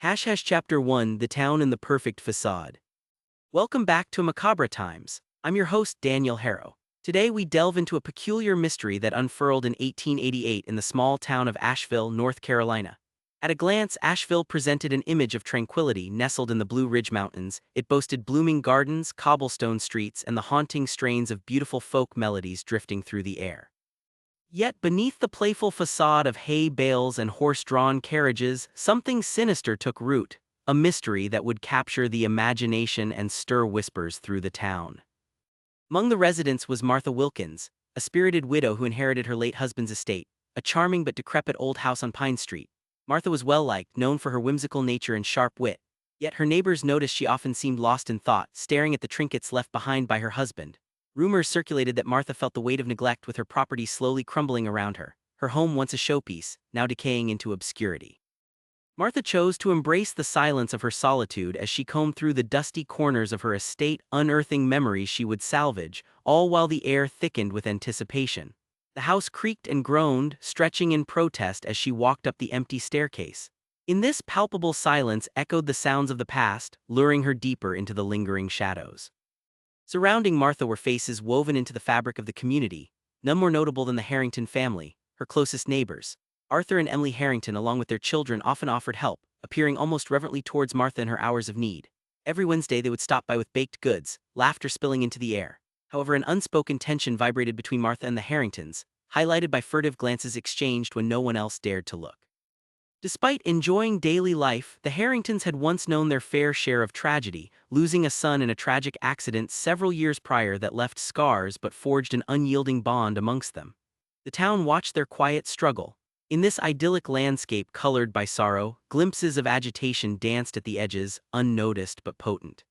Chapter 1, The Town and the Perfect Facade. Welcome back to Macabre Times. I'm your host, Daniel Harrow. Today we delve into a peculiar mystery that unfurled in 1888 in the small town of Asheville, North Carolina. At a glance, Asheville presented an image of tranquility nestled in the Blue Ridge Mountains. It boasted blooming gardens, cobblestone streets, and the haunting strains of beautiful folk melodies drifting through the air. Yet beneath the playful facade of hay bales and horse-drawn carriages, something sinister took root, a mystery that would capture the imagination and stir whispers through the town. Among the residents was Martha Wilkins, a spirited widow who inherited her late husband's estate, a charming but decrepit old house on Pine Street. Martha was well-liked, known for her whimsical nature and sharp wit. Yet her neighbors noticed she often seemed lost in thought, staring at the trinkets left behind by her husband. Rumors circulated that Martha felt the weight of neglect, with her property slowly crumbling around her, her home once a showpiece, now decaying into obscurity. Martha chose to embrace the silence of her solitude as she combed through the dusty corners of her estate, unearthing memories she would salvage, all while the air thickened with anticipation. The house creaked and groaned, stretching in protest as she walked up the empty staircase. In this palpable silence echoed the sounds of the past, luring her deeper into the lingering shadows. Surrounding Martha were faces woven into the fabric of the community, none more notable than the Harrington family, her closest neighbors. Arthur and Emily Harrington, along with their children, often offered help, appearing almost reverently towards Martha in her hours of need. Every Wednesday they would stop by with baked goods, laughter spilling into the air. However, an unspoken tension vibrated between Martha and the Harringtons, highlighted by furtive glances exchanged when no one else dared to look. Despite enjoying daily life, the Harringtons had once known their fair share of tragedy, losing a son in a tragic accident several years prior that left scars but forged an unyielding bond amongst them. The town watched their quiet struggle. In this idyllic landscape colored by sorrow, glimpses of agitation danced at the edges, unnoticed but potent.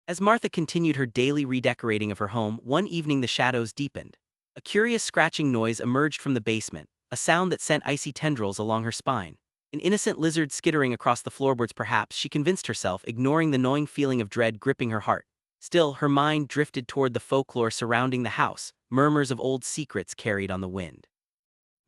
As Martha continued her daily redecorating of her home, one evening the shadows deepened. A curious scratching noise emerged from the basement, a sound that sent icy tendrils along her spine. An innocent lizard skittering across the floorboards, perhaps, she convinced herself, ignoring the gnawing feeling of dread gripping her heart. Still, her mind drifted toward the folklore surrounding the house, murmurs of old secrets carried on the wind.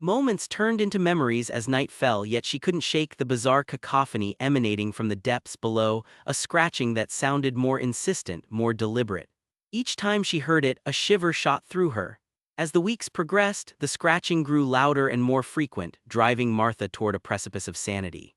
Moments turned into memories as night fell, yet she couldn't shake the bizarre cacophony emanating from the depths below, a scratching that sounded more insistent, more deliberate. Each time she heard it, a shiver shot through her. As the weeks progressed, the scratching grew louder and more frequent, driving Martha toward a precipice of sanity.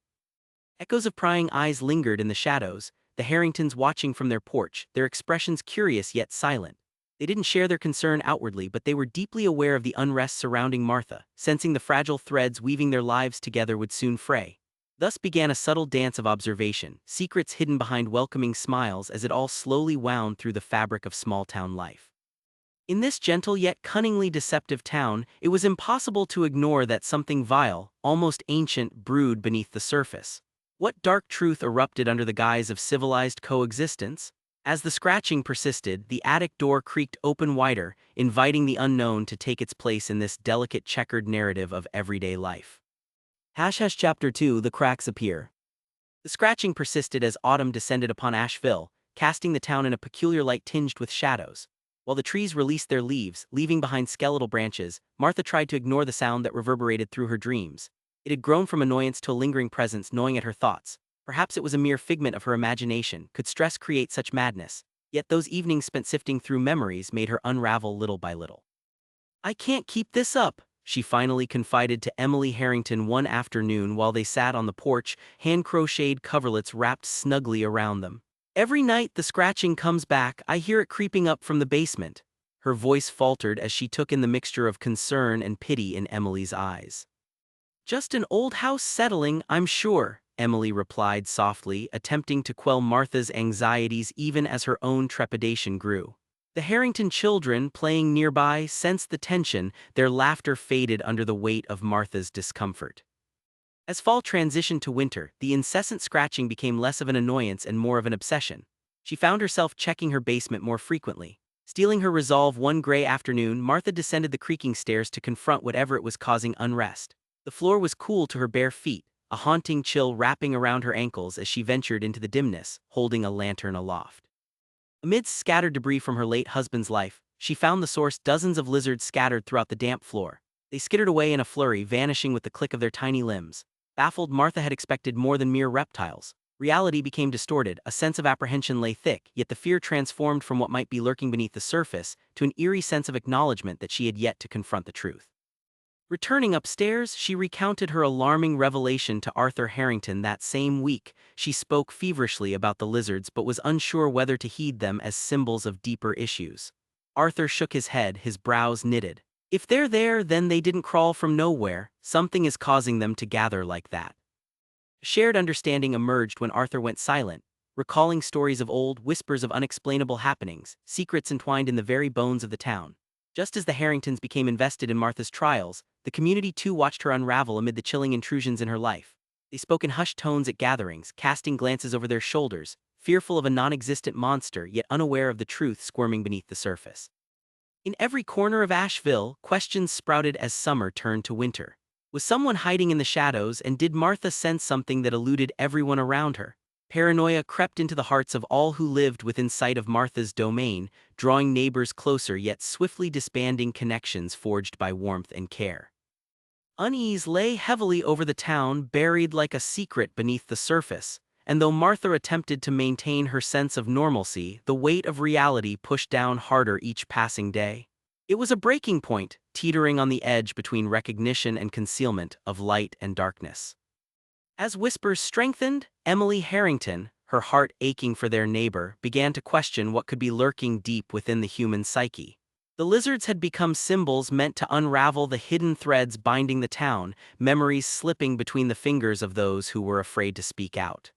Echoes of prying eyes lingered in the shadows, the Harringtons watching from their porch, their expressions curious yet silent. They didn't share their concern outwardly, but they were deeply aware of the unrest surrounding Martha, sensing the fragile threads weaving their lives together would soon fray. Thus began a subtle dance of observation, secrets hidden behind welcoming smiles as it all slowly wound through the fabric of small-town life. In this gentle yet cunningly deceptive town, it was impossible to ignore that something vile, almost ancient, brewed beneath the surface. What dark truth erupted under the guise of civilized coexistence? As the scratching persisted, the attic door creaked open wider, inviting the unknown to take its place in this delicate checkered narrative of everyday life. Chapter 2, The Cracks Appear. The scratching persisted as autumn descended upon Asheville, casting the town in a peculiar light tinged with shadows. While the trees released their leaves, leaving behind skeletal branches, Martha tried to ignore the sound that reverberated through her dreams. It had grown from annoyance to a lingering presence gnawing at her thoughts. Perhaps it was a mere figment of her imagination. Could stress create such madness? Yet those evenings spent sifting through memories made her unravel little by little. "I can't keep this up," she finally confided to Emily Harrington one afternoon while they sat on the porch, hand-crocheted coverlets wrapped snugly around them. "Every night the scratching comes back, I hear it creeping up from the basement." Her voice faltered as she took in the mixture of concern and pity in Emily's eyes. "Just an old house settling, I'm sure," Emily replied softly, attempting to quell Martha's anxieties even as her own trepidation grew. The Harrington children, playing nearby, sensed the tension, their laughter faded under the weight of Martha's discomfort. As fall transitioned to winter, the incessant scratching became less of an annoyance and more of an obsession. She found herself checking her basement more frequently. Steeling her resolve one gray afternoon, Martha descended the creaking stairs to confront whatever it was causing unrest. The floor was cool to her bare feet, a haunting chill wrapping around her ankles as she ventured into the dimness, holding a lantern aloft. Amidst scattered debris from her late husband's life, she found the source: dozens of lizards scattered throughout the damp floor. They skittered away in a flurry, vanishing with the click of their tiny limbs. Baffled, Martha had expected more than mere reptiles. Reality became distorted, a sense of apprehension lay thick, yet the fear transformed from what might be lurking beneath the surface to an eerie sense of acknowledgement that she had yet to confront the truth. Returning upstairs, she recounted her alarming revelation to Arthur Harrington that same week. She spoke feverishly about the lizards but was unsure whether to heed them as symbols of deeper issues. Arthur shook his head, his brows knitted. If they're there, then they didn't crawl from nowhere. Something is causing them to gather like that. Shared understanding emerged when Arthur went silent, recalling stories of old, whispers of unexplainable happenings, secrets entwined in the very bones of the town. Just as the Harringtons became invested in Martha's trials, the community too watched her unravel amid the chilling intrusions in her life. They spoke in hushed tones at gatherings, casting glances over their shoulders, fearful of a non-existent monster yet unaware of the truth squirming beneath the surface. In every corner of Asheville, questions sprouted as summer turned to winter. Was someone hiding in the shadows, and did Martha sense something that eluded everyone around her? Paranoia crept into the hearts of all who lived within sight of Martha's domain, drawing neighbors closer yet swiftly disbanding connections forged by warmth and care. Unease lay heavily over the town, buried like a secret beneath the surface, and though Martha attempted to maintain her sense of normalcy, the weight of reality pushed down harder each passing day. It was a breaking point, teetering on the edge between recognition and concealment, of light and darkness. As whispers strengthened, Emily Harrington, her heart aching for their neighbor, began to question what could be lurking deep within the human psyche. The lizards had become symbols meant to unravel the hidden threads binding the town, memories slipping between the fingers of those who were afraid to speak out.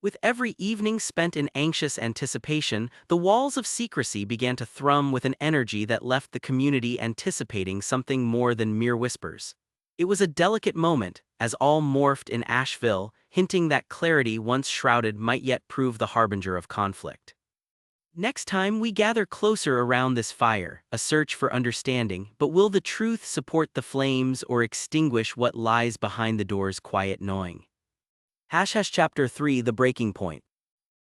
With every evening spent in anxious anticipation, the walls of secrecy began to thrum with an energy that left the community anticipating something more than mere whispers. It was a delicate moment, as all morphed in Asheville, hinting that clarity once shrouded might yet prove the harbinger of conflict. Next time we gather closer around this fire, a search for understanding, but will the truth support the flames or extinguish what lies behind the door's quiet gnawing? Chapter 3 The Breaking Point.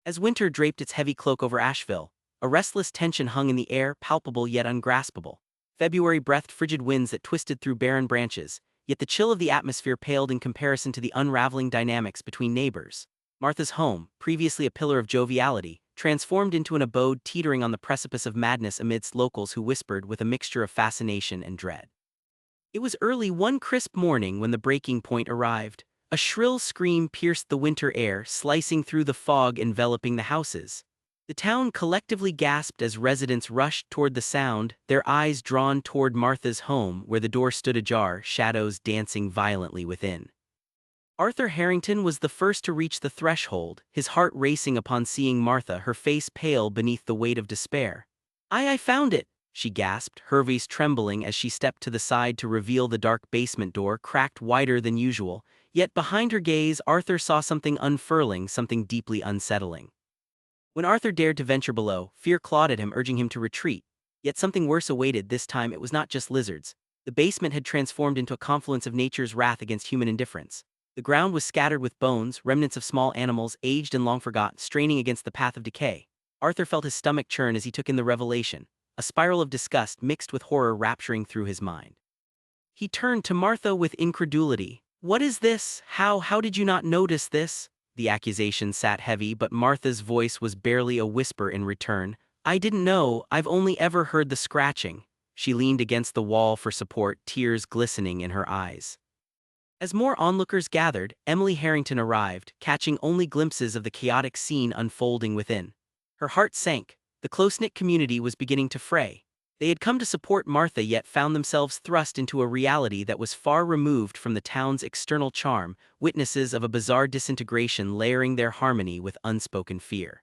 As winter draped its heavy cloak over Asheville, a restless tension hung in the air, palpable yet ungraspable. February breathed frigid winds that twisted through barren branches, yet the chill of the atmosphere paled in comparison to the unraveling dynamics between neighbors. Martha's home, previously a pillar of joviality, transformed into an abode teetering on the precipice of madness amidst locals who whispered with a mixture of fascination and dread. It was early one crisp morning when the breaking point arrived. A shrill scream pierced the winter air, slicing through the fog enveloping the houses. The town collectively gasped as residents rushed toward the sound, their eyes drawn toward Martha's home where the door stood ajar, shadows dancing violently within. Arthur Harrington was the first to reach the threshold, his heart racing upon seeing Martha, her face pale beneath the weight of despair. I found it," she gasped, her voice trembling as she stepped to the side to reveal the dark basement door cracked wider than usual, yet behind her gaze Arthur saw something unfurling, something deeply unsettling. When Arthur dared to venture below, fear clawed at him, urging him to retreat, yet something worse awaited. This time it was not just lizards. The basement had transformed into a confluence of nature's wrath against human indifference. The ground was scattered with bones, remnants of small animals, aged and long forgotten, straining against the path of decay. Arthur felt his stomach churn as he took in the revelation, a spiral of disgust mixed with horror rapturing through his mind. He turned to Martha with incredulity. "What is this? How did you not notice this?" The accusation sat heavy, but Martha's voice was barely a whisper in return. "I didn't know, I've only ever heard the scratching." She leaned against the wall for support, tears glistening in her eyes. As more onlookers gathered, Emily Harrington arrived, catching only glimpses of the chaotic scene unfolding within. Her heart sank. The close-knit community was beginning to fray. They had come to support Martha yet found themselves thrust into a reality that was far removed from the town's external charm, witnesses of a bizarre disintegration layering their harmony with unspoken fear.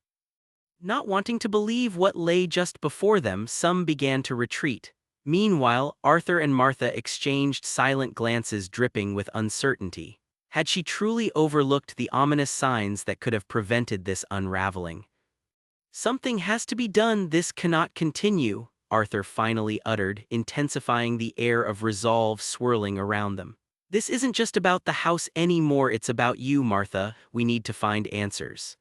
Not wanting to believe what lay just before them, some began to retreat. Meanwhile, Arthur and Martha exchanged silent glances dripping with uncertainty. Had she truly overlooked the ominous signs that could have prevented this unraveling? "Something has to be done, this cannot continue," Arthur finally uttered, intensifying the air of resolve swirling around them. "This isn't just about the house anymore, it's about you, Martha. We need to find answers."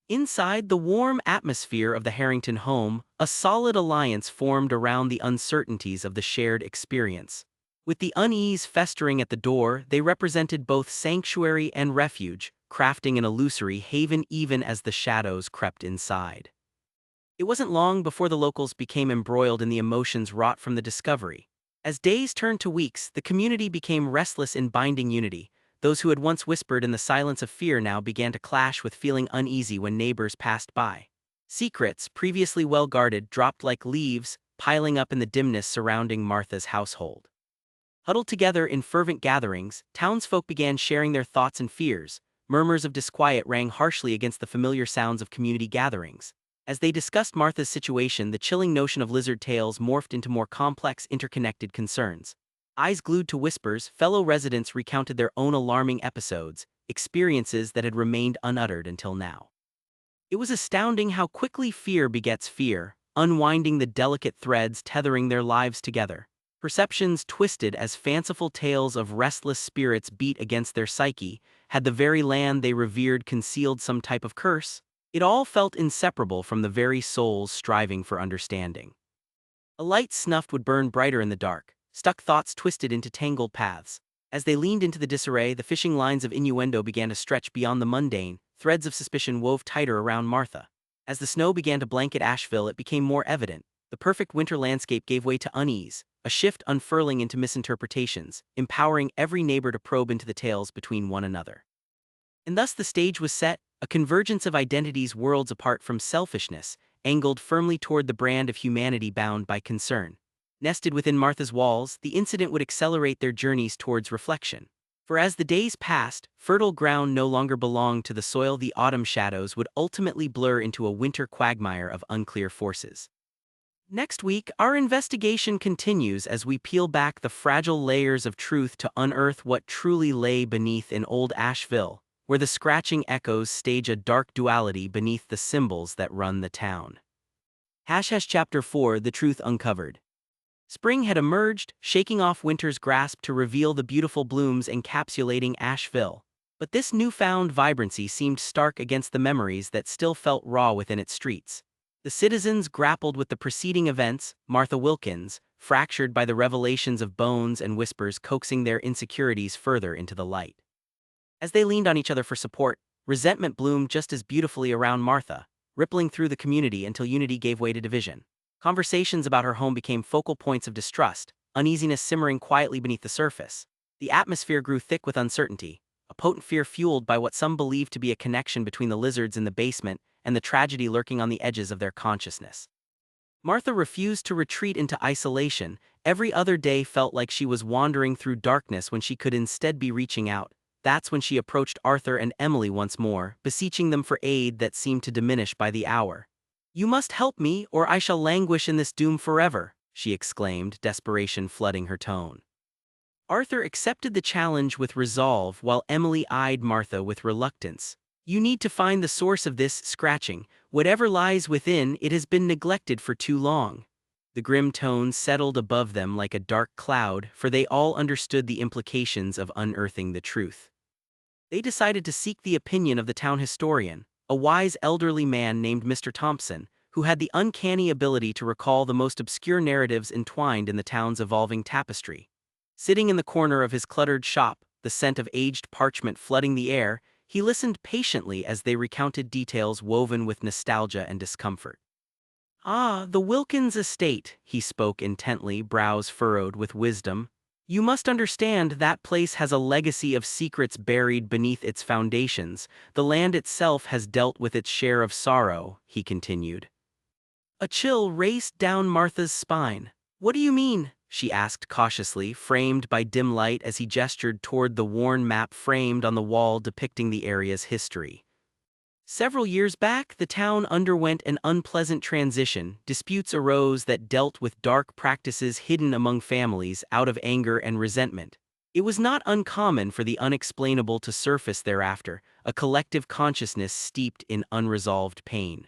Inside the warm atmosphere of the Harrington home, a solid alliance formed around the uncertainties of the shared experience. With the unease festering at the door, they represented both sanctuary and refuge, crafting an illusory haven even as the shadows crept inside. It wasn't long before the locals became embroiled in the emotions wrought from the discovery. As days turned to weeks, the community became restless in binding unity. Those who had once whispered in the silence of fear now began to clash with feeling uneasy when neighbors passed by. Secrets, previously well guarded, dropped like leaves, piling up in the dimness surrounding Martha's household. Huddled together in fervent gatherings, townsfolk began sharing their thoughts and fears. Murmurs of disquiet rang harshly against the familiar sounds of community gatherings. As they discussed Martha's situation, the chilling notion of lizard tales morphed into more complex, interconnected concerns. Eyes glued to whispers, fellow residents recounted their own alarming episodes, experiences that had remained unuttered until now. It was astounding how quickly fear begets fear, unwinding the delicate threads tethering their lives together. Perceptions twisted as fanciful tales of restless spirits beat against their psyche. Had the very land they revered concealed some type of curse? It all felt inseparable from the very souls striving for understanding. A light snuffed would burn brighter in the dark, stuck thoughts twisted into tangled paths. As they leaned into the disarray, the fishing lines of innuendo began to stretch beyond the mundane, threads of suspicion wove tighter around Martha. As the snow began to blanket Asheville, it became more evident. The perfect winter landscape gave way to unease, a shift unfurling into misinterpretations, empowering every neighbor to probe into the tales between one another. And thus the stage was set, a convergence of identities worlds apart from selfishness, angled firmly toward the brand of humanity bound by concern. Nested within Martha's walls, the incident would accelerate their journeys towards reflection. For as the days passed, fertile ground no longer belonged to the soil. The autumn shadows would ultimately blur into a winter quagmire of unclear forces. Next week, our investigation continues as we peel back the fragile layers of truth to unearth what truly lay beneath in old Asheville, where the scratching echoes stage a dark duality beneath the symbols that run the town. Chapter 4: The Truth Uncovered. Spring had emerged, shaking off winter's grasp to reveal the beautiful blooms encapsulating Asheville. But this newfound vibrancy seemed stark against the memories that still felt raw within its streets. The citizens grappled with the preceding events, Martha Wilkins, fractured by the revelations of bones and whispers coaxing their insecurities further into the light. As they leaned on each other for support, resentment bloomed just as beautifully around Martha, rippling through the community until unity gave way to division. Conversations about her home became focal points of distrust, uneasiness simmering quietly beneath the surface. The atmosphere grew thick with uncertainty, a potent fear fueled by what some believed to be a connection between the lizards in the basement and the tragedy lurking on the edges of their consciousness. Martha refused to retreat into isolation. Every other day felt like she was wandering through darkness when she could instead be reaching out. That's when she approached Arthur and Emily once more, beseeching them for aid that seemed to diminish by the hour. "You must help me, or I shall languish in this doom forever," she exclaimed, desperation flooding her tone. Arthur accepted the challenge with resolve while Emily eyed Martha with reluctance. "You need to find the source of this scratching. Whatever lies within, it has been neglected for too long." The grim tone settled above them like a dark cloud, for they all understood the implications of unearthing the truth. They decided to seek the opinion of the town historian, a wise elderly man named Mr. Thompson, who had the uncanny ability to recall the most obscure narratives entwined in the town's evolving tapestry. Sitting in the corner of his cluttered shop, the scent of aged parchment flooding the air, he listened patiently as they recounted details woven with nostalgia and discomfort. "Ah, the Wilkins estate," he spoke intently, brows furrowed with wisdom. "You must understand that place has a legacy of secrets buried beneath its foundations. The land itself has dealt with its share of sorrow," he continued. A chill raced down Martha's spine. "What do you mean?" she asked cautiously, framed by dim light as he gestured toward the worn map framed on the wall depicting the area's history. Several years back, the town underwent an unpleasant transition. Disputes arose that dealt with dark practices hidden among families out of anger and resentment. It was not uncommon for the unexplainable to surface thereafter, a collective consciousness steeped in unresolved pain.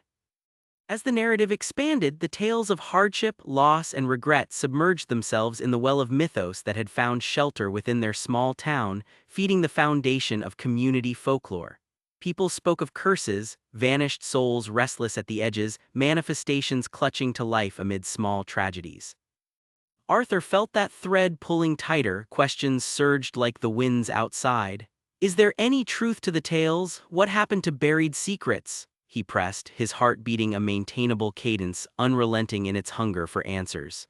As the narrative expanded, the tales of hardship, loss, and regret submerged themselves in the well of mythos that had found shelter within their small town, feeding the foundation of community folklore. People spoke of curses, vanished souls restless at the edges, manifestations clutching to life amid small tragedies. Arthur felt that thread pulling tighter. Questions surged like the winds outside. Is there any truth to the tales? What happened to buried secrets? He pressed, his heart beating a maintainable cadence, unrelenting in its hunger for answers.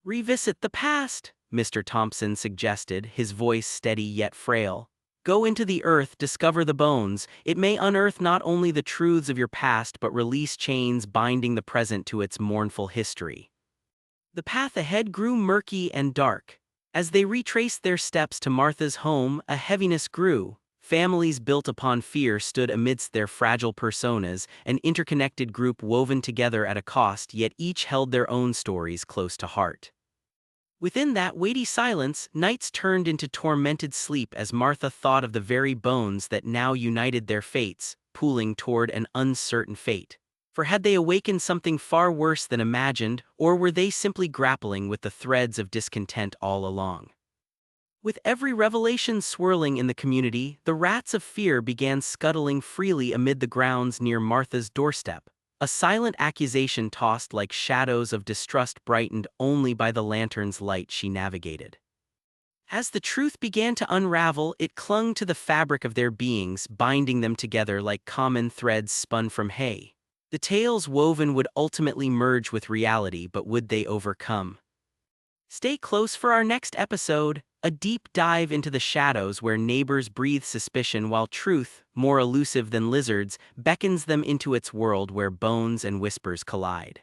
Revisit the past, Mr. Thompson suggested, his voice steady yet frail. Go into the earth, discover the bones. It may unearth not only the truths of your past but release chains binding the present to its mournful history. The path ahead grew murky and dark. As they retraced their steps to Martha's home, a heaviness grew. Families built upon fear stood amidst their fragile personas, an interconnected group woven together at a cost, yet each held their own stories close to heart. Within that weighty silence, nights turned into tormented sleep as Martha thought of the very bones that now united their fates, pooling toward an uncertain fate. For had they awakened something far worse than imagined, or were they simply grappling with the threads of discontent all along? With every revelation swirling in the community, the rats of fear began scuttling freely amid the grounds near Martha's doorstep. A silent accusation tossed like shadows of distrust brightened only by the lantern's light she navigated. As the truth began to unravel, it clung to the fabric of their beings, binding them together like common threads spun from hay. The tales woven would ultimately merge with reality, but would they overcome? Stay close for our next episode, a deep dive into the shadows where neighbors breathe suspicion while truth, more elusive than lizards, beckons them into its world where bones and whispers collide.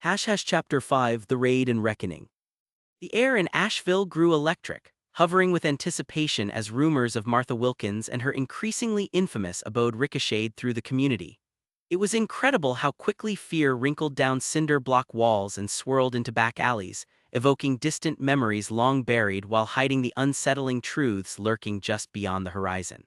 Chapter 5: The Raid and Reckoning. The air in Asheville grew electric, hovering with anticipation as rumors of Martha Wilkins and her increasingly infamous abode ricocheted through the community. It was incredible how quickly fear wrinkled down cinder block walls and swirled into back alleys, evoking distant memories long buried while hiding the unsettling truths lurking just beyond the horizon.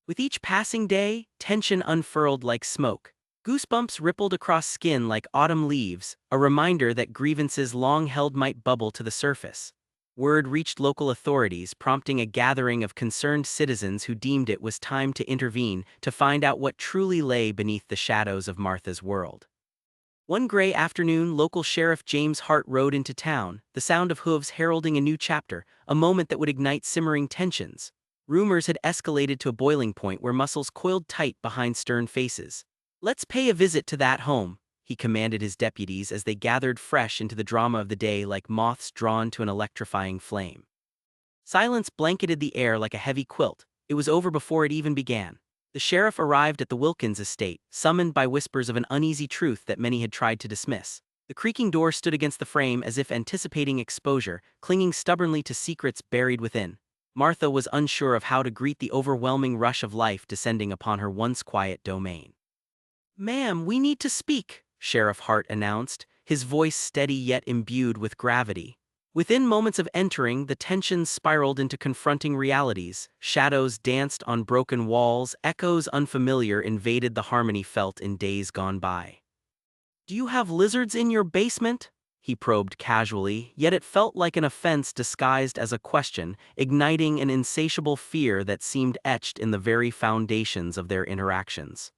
With each passing day, tension unfurled like smoke. Goosebumps rippled across skin like autumn leaves, a reminder that grievances long held might bubble to the surface. Word reached local authorities, prompting a gathering of concerned citizens who deemed it was time to intervene to find out what truly lay beneath the shadows of Martha's world. One gray afternoon, local Sheriff James Hart rode into town, the sound of hooves heralding a new chapter, a moment that would ignite simmering tensions. Rumors had escalated to a boiling point where muscles coiled tight behind stern faces. "Let's pay a visit to that home," he commanded his deputies as they gathered fresh into the drama of the day like moths drawn to an electrifying flame. Silence blanketed the air like a heavy quilt. It was over before it even began. The sheriff arrived at the Wilkins estate, summoned by whispers of an uneasy truth that many had tried to dismiss. The creaking door stood against the frame as if anticipating exposure, clinging stubbornly to secrets buried within. Martha was unsure of how to greet the overwhelming rush of life descending upon her once quiet domain. "Ma'am, we need to speak," Sheriff Hart announced, his voice steady yet imbued with gravity. Within moments of entering, the tensions spiraled into confronting realities. Shadows danced on broken walls, echoes unfamiliar invaded the harmony felt in days gone by. "Do you have lizards in your basement?" he probed casually, yet it felt like an offense disguised as a question, igniting an insatiable fear that seemed etched in the very foundations of their interactions.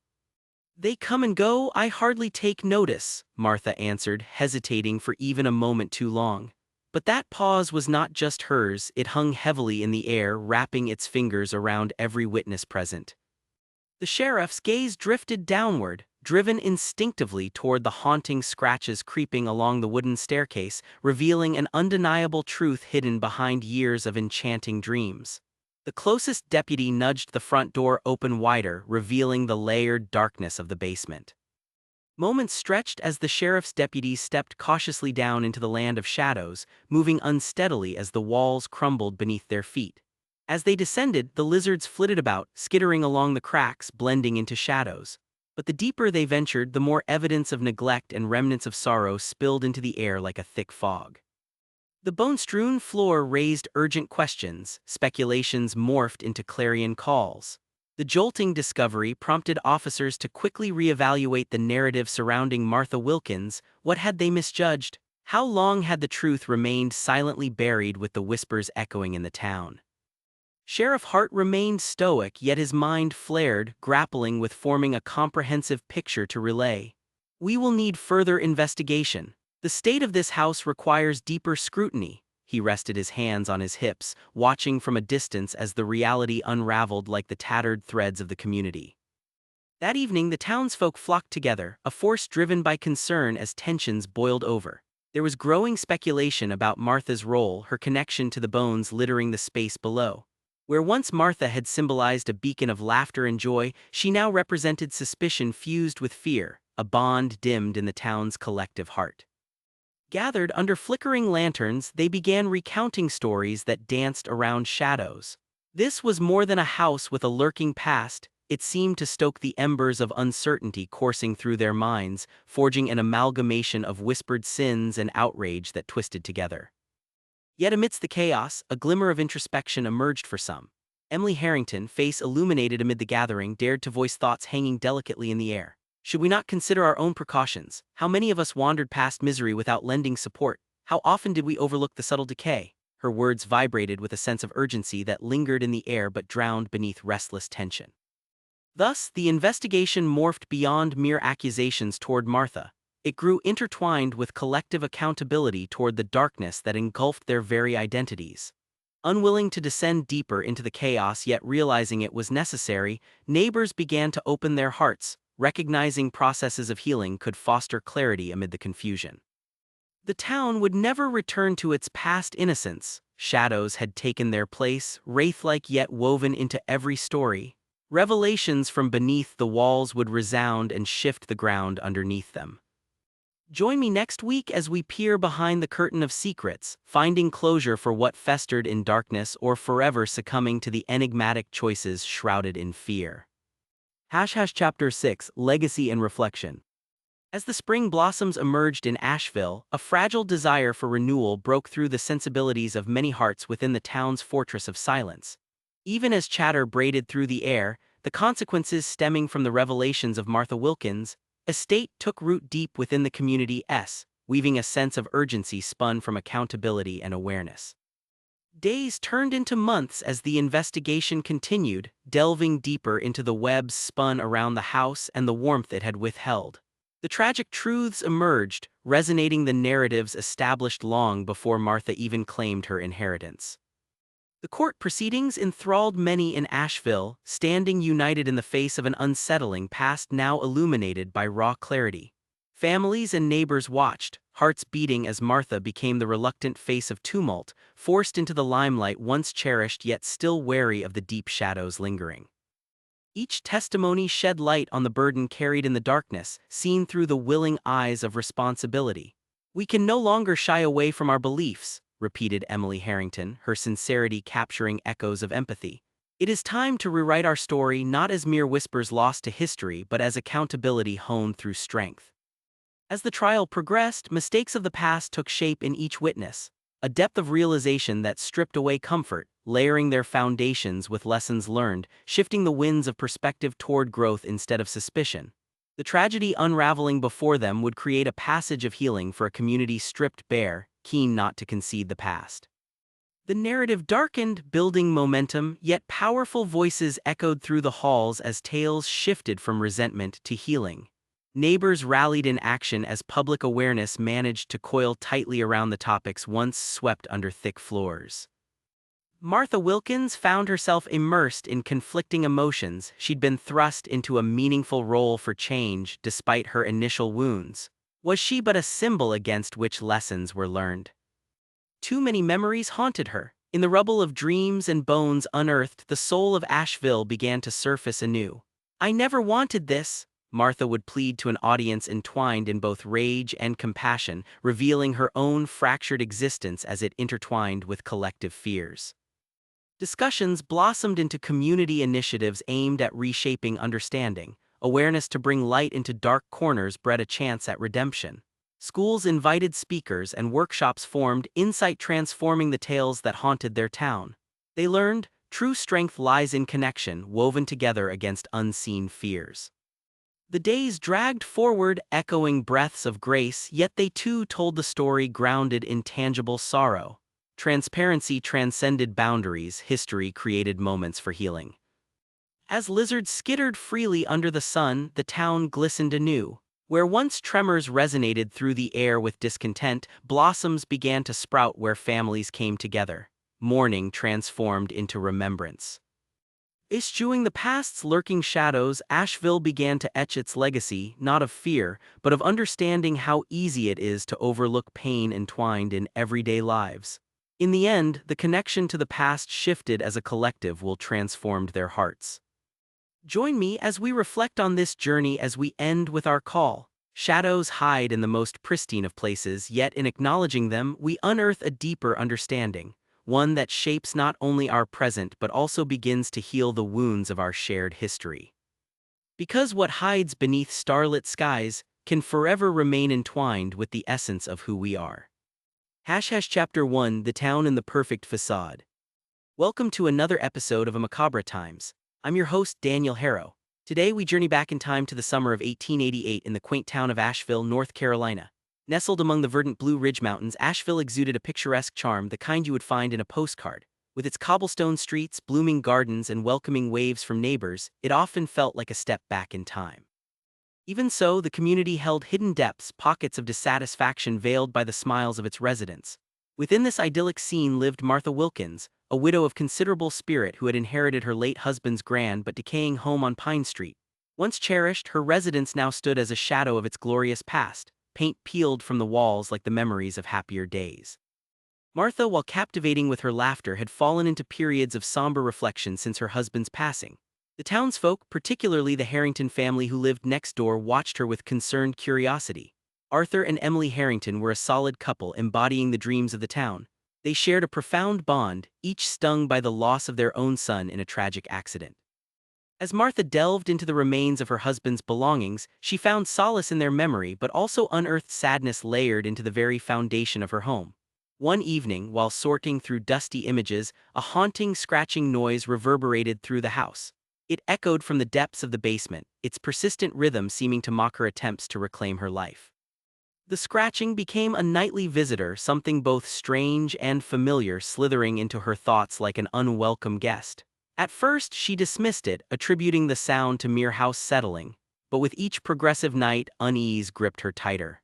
"They come and go, I hardly take notice," Martha answered, hesitating for even a moment too long. But that pause was not just hers, it hung heavily in the air, wrapping its fingers around every witness present. The sheriff's gaze drifted downward, driven instinctively toward the haunting scratches creeping along the wooden staircase, revealing an undeniable truth hidden behind years of enchanting dreams. The closest deputy nudged the front door open wider, revealing the layered darkness of the basement. Moments stretched as the sheriff's deputies stepped cautiously down into the land of shadows, moving unsteadily as the walls crumbled beneath their feet. As they descended, the lizards flitted about, skittering along the cracks, blending into shadows. But the deeper they ventured, the more evidence of neglect and remnants of sorrow spilled into the air like a thick fog. The bone-strewn floor raised urgent questions, speculations morphed into clarion calls. The jolting discovery prompted officers to quickly reevaluate the narrative surrounding Martha Wilkins. What had they misjudged? How long had the truth remained silently buried with the whispers echoing in the town? Sheriff Hart remained stoic, yet his mind flared, grappling with forming a comprehensive picture to relay. "We will need further investigation," The state of this house requires deeper scrutiny. He rested his hands on his hips, watching from a distance as the reality unraveled like the tattered threads of the community. That evening, the townsfolk flocked together, a force driven by concern as tensions boiled over. There was growing speculation about Martha's role, her connection to the bones littering the space below. Where once Martha had symbolized a beacon of laughter and joy, she now represented suspicion fused with fear, a bond dimmed in the town's collective heart. Gathered under flickering lanterns, they began recounting stories that danced around shadows. This was more than a house with a lurking past. It seemed to stoke the embers of uncertainty coursing through their minds, forging an amalgamation of whispered sins and outrage that twisted together. Yet amidst the chaos, a glimmer of introspection emerged for some. Emily Harrington, face illuminated amid the gathering, dared to voice thoughts hanging delicately in the air. Should we not consider our own precautions? How many of us wandered past misery without lending support? How often did we overlook the subtle decay? Her words vibrated with a sense of urgency that lingered in the air but drowned beneath restless tension. Thus, the investigation morphed beyond mere accusations toward Martha. It grew intertwined with collective accountability toward the darkness that engulfed their very identities. Unwilling to descend deeper into the chaos yet realizing it was necessary, neighbors began to open their hearts, recognizing processes of healing could foster clarity amid the confusion. The town would never return to its past innocence. Shadows had taken their place, wraith-like yet woven into every story. Revelations from beneath the walls would resound and shift the ground underneath them. Join me next week as we peer behind the curtain of secrets, finding closure for what festered in darkness or forever succumbing to the enigmatic choices shrouded in fear. Chapter 6, Legacy and Reflection. As the spring blossoms emerged in Asheville, a fragile desire for renewal broke through the sensibilities of many hearts within the town's fortress of silence. Even as chatter braided through the air, the consequences stemming from the revelations of Martha Wilkins' estate took root deep within the community's, weaving a sense of urgency spun from accountability and awareness. Days turned into months as the investigation continued, delving deeper into the webs spun around the house and the warmth it had withheld. The tragic truths emerged, resonating the narratives established long before Martha even claimed her inheritance. The court proceedings enthralled many in Asheville, standing united in the face of an unsettling past now illuminated by raw clarity. Families and neighbors watched, hearts beating as Martha became the reluctant face of tumult, forced into the limelight once cherished yet still wary of the deep shadows lingering. Each testimony shed light on the burden carried in the darkness, seen through the willing eyes of responsibility. "We can no longer shy away from our beliefs," repeated Emily Harrington, her sincerity capturing echoes of empathy. "It is time to rewrite our story not as mere whispers lost to history but as accountability honed through strength." As the trial progressed, mistakes of the past took shape in each witness, a depth of realization that stripped away comfort, layering their foundations with lessons learned, shifting the winds of perspective toward growth instead of suspicion. The tragedy unraveling before them would create a passage of healing for a community stripped bare, keen not to concede the past. The narrative darkened, building momentum, yet powerful voices echoed through the halls as tales shifted from resentment to healing. Neighbors rallied in action as public awareness managed to coil tightly around the topics once swept under thick floors. Martha Wilkins found herself immersed in conflicting emotions. She'd been thrust into a meaningful role for change despite her initial wounds. Was she but a symbol against which lessons were learned? Too many memories haunted her. In the rubble of dreams and bones unearthed, the soul of Asheville began to surface anew. "I never wanted this," Martha would plead to an audience entwined in both rage and compassion, revealing her own fractured existence as it intertwined with collective fears. Discussions blossomed into community initiatives aimed at reshaping understanding. Awareness to bring light into dark corners bred a chance at redemption. Schools invited speakers and workshops formed, insight transforming the tales that haunted their town. They learned, true strength lies in connection, woven together against unseen fears. The days dragged forward, echoing breaths of grace, yet they too told the story grounded in tangible sorrow. Transparency transcended boundaries, history created moments for healing. As lizards skittered freely under the sun, the town glistened anew. Where once tremors resonated through the air with discontent, blossoms began to sprout where families came together. Mourning transformed into remembrance. Eschewing the past's lurking shadows, Asheville began to etch its legacy, not of fear, but of understanding how easy it is to overlook pain entwined in everyday lives. In the end, the connection to the past shifted as a collective will transformed their hearts. Join me as we reflect on this journey as we end with our call. Shadows hide in the most pristine of places, yet in acknowledging them, we unearth a deeper understanding, one that shapes not only our present but also begins to heal the wounds of our shared history. Because what hides beneath starlit skies can forever remain entwined with the essence of who we are. Chapter 1: The Town in the Perfect Facade. Welcome to another episode of A Macabre Times. I'm your host, Daniel Harrow. Today we journey back in time to the summer of 1888 in the quaint town of Asheville, North Carolina. Nestled among the verdant Blue Ridge Mountains, Asheville exuded a picturesque charm, the kind you would find in a postcard. With its cobblestone streets, blooming gardens, and welcoming waves from neighbors, it often felt like a step back in time. Even so, the community held hidden depths, pockets of dissatisfaction veiled by the smiles of its residents. Within this idyllic scene lived Martha Wilkins, a widow of considerable spirit who had inherited her late husband's grand but decaying home on Pine Street. Once cherished, her residence now stood as a shadow of its glorious past, paint peeled from the walls like the memories of happier days. Martha, while captivating with her laughter, had fallen into periods of somber reflection since her husband's passing. The townsfolk, particularly the Harrington family who lived next door, watched her with concerned curiosity. Arthur and Emily Harrington were a solid couple embodying the dreams of the town. They shared a profound bond, each stung by the loss of their own son in a tragic accident. As Martha delved into the remains of her husband's belongings, she found solace in their memory but also unearthed sadness layered into the very foundation of her home. One evening, while sorting through dusty images, a haunting, scratching noise reverberated through the house. It echoed from the depths of the basement, its persistent rhythm seeming to mock her attempts to reclaim her life. The scratching became a nightly visitor, something both strange and familiar slithering into her thoughts like an unwelcome guest. At first, she dismissed it, attributing the sound to mere house settling, but with each progressive night, unease gripped her tighter.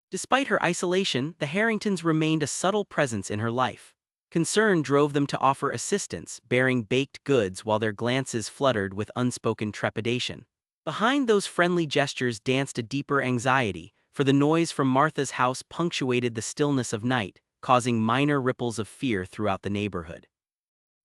Despite her isolation, the Harringtons remained a subtle presence in her life. Concern drove them to offer assistance, bearing baked goods while their glances fluttered with unspoken trepidation. Behind those friendly gestures danced a deeper anxiety, for the noise from Martha's house punctuated the stillness of night, causing minor ripples of fear throughout the neighborhood.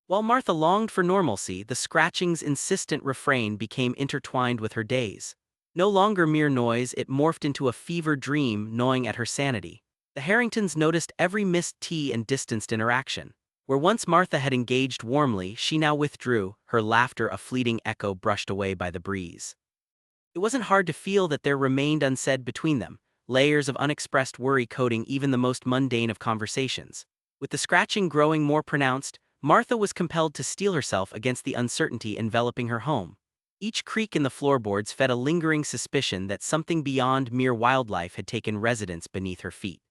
While Martha longed for normalcy, the scratching's insistent refrain became intertwined with her days. No longer mere noise, it morphed into a fevered dream gnawing at her sanity. The Harringtons noticed every missed tea and distanced interaction. Where once Martha had engaged warmly, she now withdrew, her laughter a fleeting echo brushed away by the breeze. It wasn't hard to feel that there remained unsaid between them, layers of unexpressed worry coating even the most mundane of conversations. With the scratching growing more pronounced, Martha was compelled to steel herself against the uncertainty enveloping her home. Each creak in the floorboards fed a lingering suspicion that something beyond mere wildlife had taken residence beneath her feet.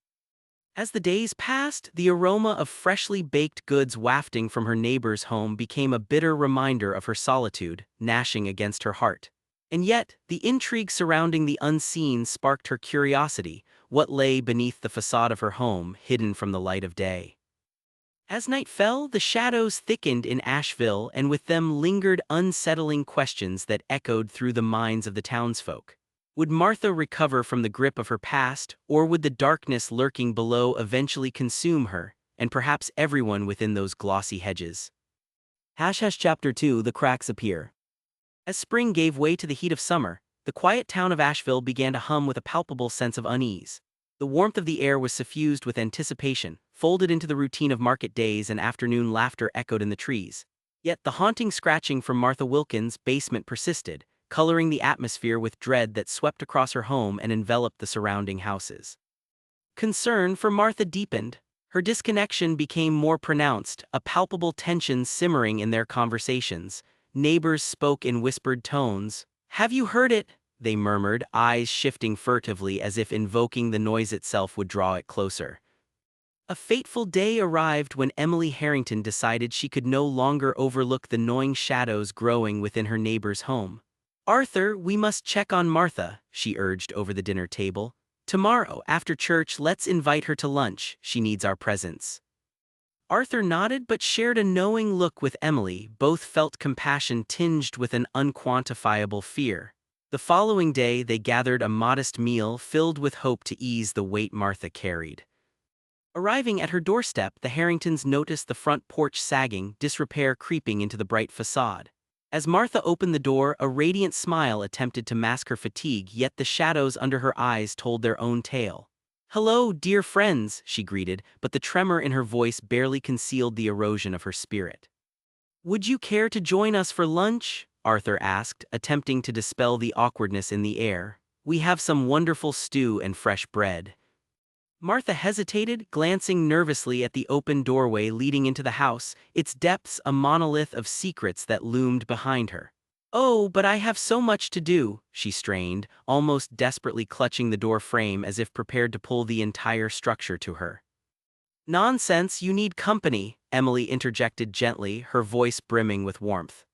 As the days passed, the aroma of freshly baked goods wafting from her neighbor's home became a bitter reminder of her solitude, gnashing against her heart. And yet, the intrigue surrounding the unseen sparked her curiosity, what lay beneath the facade of her home, hidden from the light of day. As night fell, the shadows thickened in Asheville, and with them lingered unsettling questions that echoed through the minds of the townsfolk. Would Martha recover from the grip of her past, or would the darkness lurking below eventually consume her, and perhaps everyone within those glossy hedges? Chapter 2: The Cracks Appear. As spring gave way to the heat of summer, the quiet town of Asheville began to hum with a palpable sense of unease. The warmth of the air was suffused with anticipation, folded into the routine of market days, and afternoon laughter echoed in the trees. Yet the haunting scratching from Martha Wilkins' basement persisted, coloring the atmosphere with dread that swept across her home and enveloped the surrounding houses. Concern for Martha deepened. Her disconnection became more pronounced, a palpable tension simmering in their conversations. Neighbors spoke in whispered tones. "Have you heard it?" they murmured, eyes shifting furtively as if invoking the noise itself would draw it closer. A fateful day arrived when Emily Harrington decided she could no longer overlook the gnawing shadows growing within her neighbor's home. "Arthur, we must check on Martha," she urged over the dinner table. "Tomorrow, after church, let's invite her to lunch. She needs our presence." Arthur nodded but shared a knowing look with Emily. Both felt compassion tinged with an unquantifiable fear. The following day they gathered a modest meal filled with hope to ease the weight Martha carried. Arriving at her doorstep, the Harringtons noticed the front porch sagging, disrepair creeping into the bright facade. As Martha opened the door, a radiant smile attempted to mask her fatigue, yet the shadows under her eyes told their own tale. "Hello, dear friends," she greeted, but the tremor in her voice barely concealed the erosion of her spirit. "Would you care to join us for lunch?" Arthur asked, attempting to dispel the awkwardness in the air. "We have some wonderful stew and fresh bread." Martha hesitated, glancing nervously at the open doorway leading into the house, its depths a monolith of secrets that loomed behind her. "Oh, but I have so much to do," she strained, almost desperately clutching the door frame as if prepared to pull the entire structure to her. "Nonsense, you need company," Emily interjected gently, her voice brimming with warmth.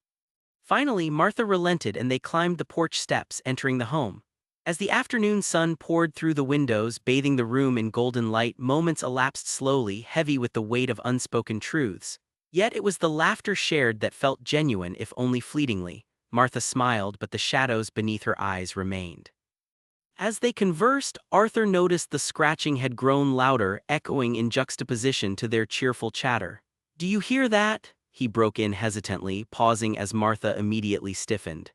Finally, Martha relented and they climbed the porch steps, entering the home. As the afternoon sun poured through the windows, bathing the room in golden light, moments elapsed slowly, heavy with the weight of unspoken truths. Yet it was the laughter shared that felt genuine, if only fleetingly. Martha smiled, but the shadows beneath her eyes remained. As they conversed, Arthur noticed the scratching had grown louder, echoing in juxtaposition to their cheerful chatter. "Do you hear that?" he broke in hesitantly, pausing as Martha immediately stiffened.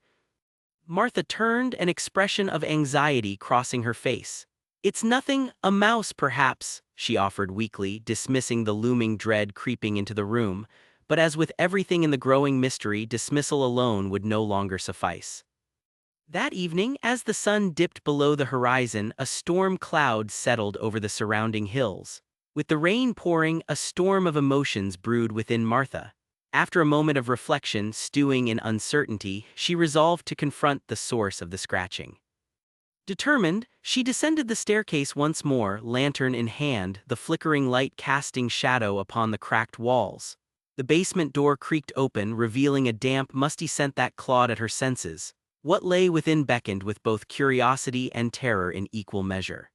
Martha turned, an expression of anxiety crossing her face. "It's nothing, a mouse perhaps," she offered weakly, dismissing the looming dread creeping into the room, but as with everything in the growing mystery, dismissal alone would no longer suffice. That evening, as the sun dipped below the horizon, a storm cloud settled over the surrounding hills. With the rain pouring, a storm of emotions brewed within Martha. After a moment of reflection, stewing in uncertainty, she resolved to confront the source of the scratching. Determined, she descended the staircase once more, lantern in hand, the flickering light casting shadow upon the cracked walls. The basement door creaked open, revealing a damp, musty scent that clawed at her senses. What lay within beckoned with both curiosity and terror in equal measure.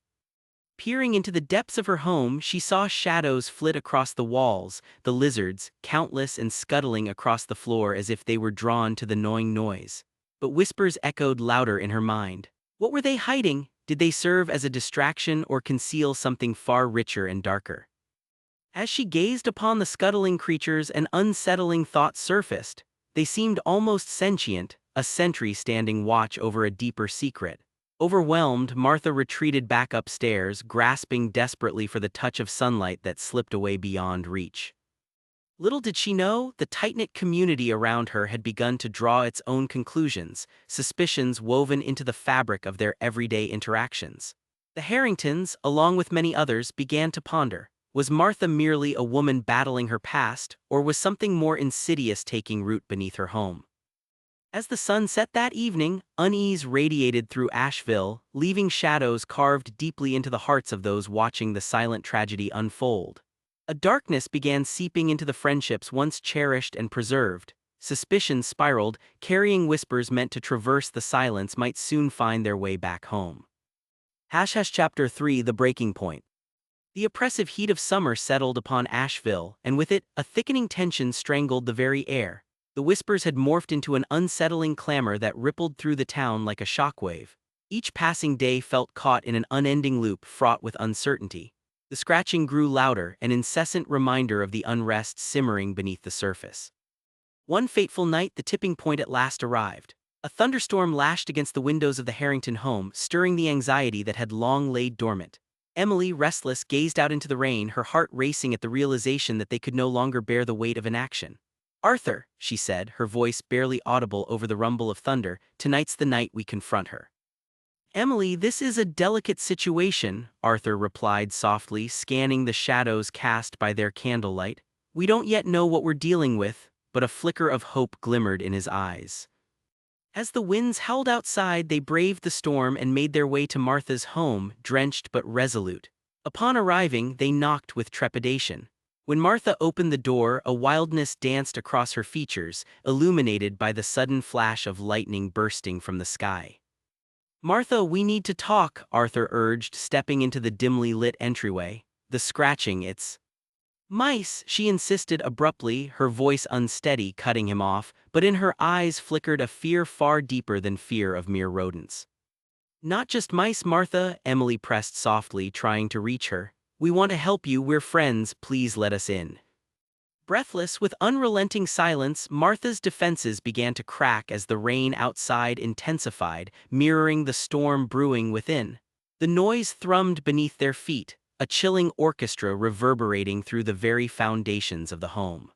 Peering into the depths of her home, she saw shadows flit across the walls, the lizards, countless and scuttling across the floor as if they were drawn to the gnawing noise. But whispers echoed louder in her mind. What were they hiding? Did they serve as a distraction or conceal something far richer and darker? As she gazed upon the scuttling creatures, an unsettling thought surfaced. They seemed almost sentient, a sentry standing watch over a deeper secret. Overwhelmed, Martha retreated back upstairs, grasping desperately for the touch of sunlight that slipped away beyond reach. Little did she know, the tight-knit community around her had begun to draw its own conclusions, suspicions woven into the fabric of their everyday interactions. The Harringtons, along with many others, began to ponder. Was Martha merely a woman battling her past, or was something more insidious taking root beneath her home? As the sun set that evening, unease radiated through Asheville, leaving shadows carved deeply into the hearts of those watching the silent tragedy unfold. A darkness began seeping into the friendships once cherished and preserved. Suspicions spiraled, carrying whispers meant to traverse the silence might soon find their way back home. Chapter 3 The Breaking Point. The oppressive heat of summer settled upon Asheville, and with it, a thickening tension strangled the very air. The whispers had morphed into an unsettling clamor that rippled through the town like a shockwave. Each passing day felt caught in an unending loop fraught with uncertainty. The scratching grew louder, an incessant reminder of the unrest simmering beneath the surface. One fateful night, the tipping point at last arrived. A thunderstorm lashed against the windows of the Harrington home, stirring the anxiety that had long laid dormant. Emily, restless, gazed out into the rain, her heart racing at the realization that they could no longer bear the weight of inaction. "Arthur," she said, her voice barely audible over the rumble of thunder, "tonight's the night we confront her." "Emily, this is a delicate situation," Arthur replied softly, scanning the shadows cast by their candlelight. "We don't yet know what we're dealing with," but a flicker of hope glimmered in his eyes. As the winds howled outside, they braved the storm and made their way to Martha's home, drenched but resolute. Upon arriving, they knocked with trepidation. When Martha opened the door, a wildness danced across her features, illuminated by the sudden flash of lightning bursting from the sky. "Martha, we need to talk," Arthur urged, stepping into the dimly lit entryway. "The scratching, it's mice," she insisted abruptly, her voice unsteady, cutting him off, but in her eyes flickered a fear far deeper than fear of mere rodents. "Not just mice, Martha," Emily pressed softly, trying to reach her. "We want to help you, we're friends, please let us in." Breathless, with unrelenting silence, Martha's defenses began to crack as the rain outside intensified, mirroring the storm brewing within. The noise thrummed beneath their feet, a chilling orchestra reverberating through the very foundations of the home.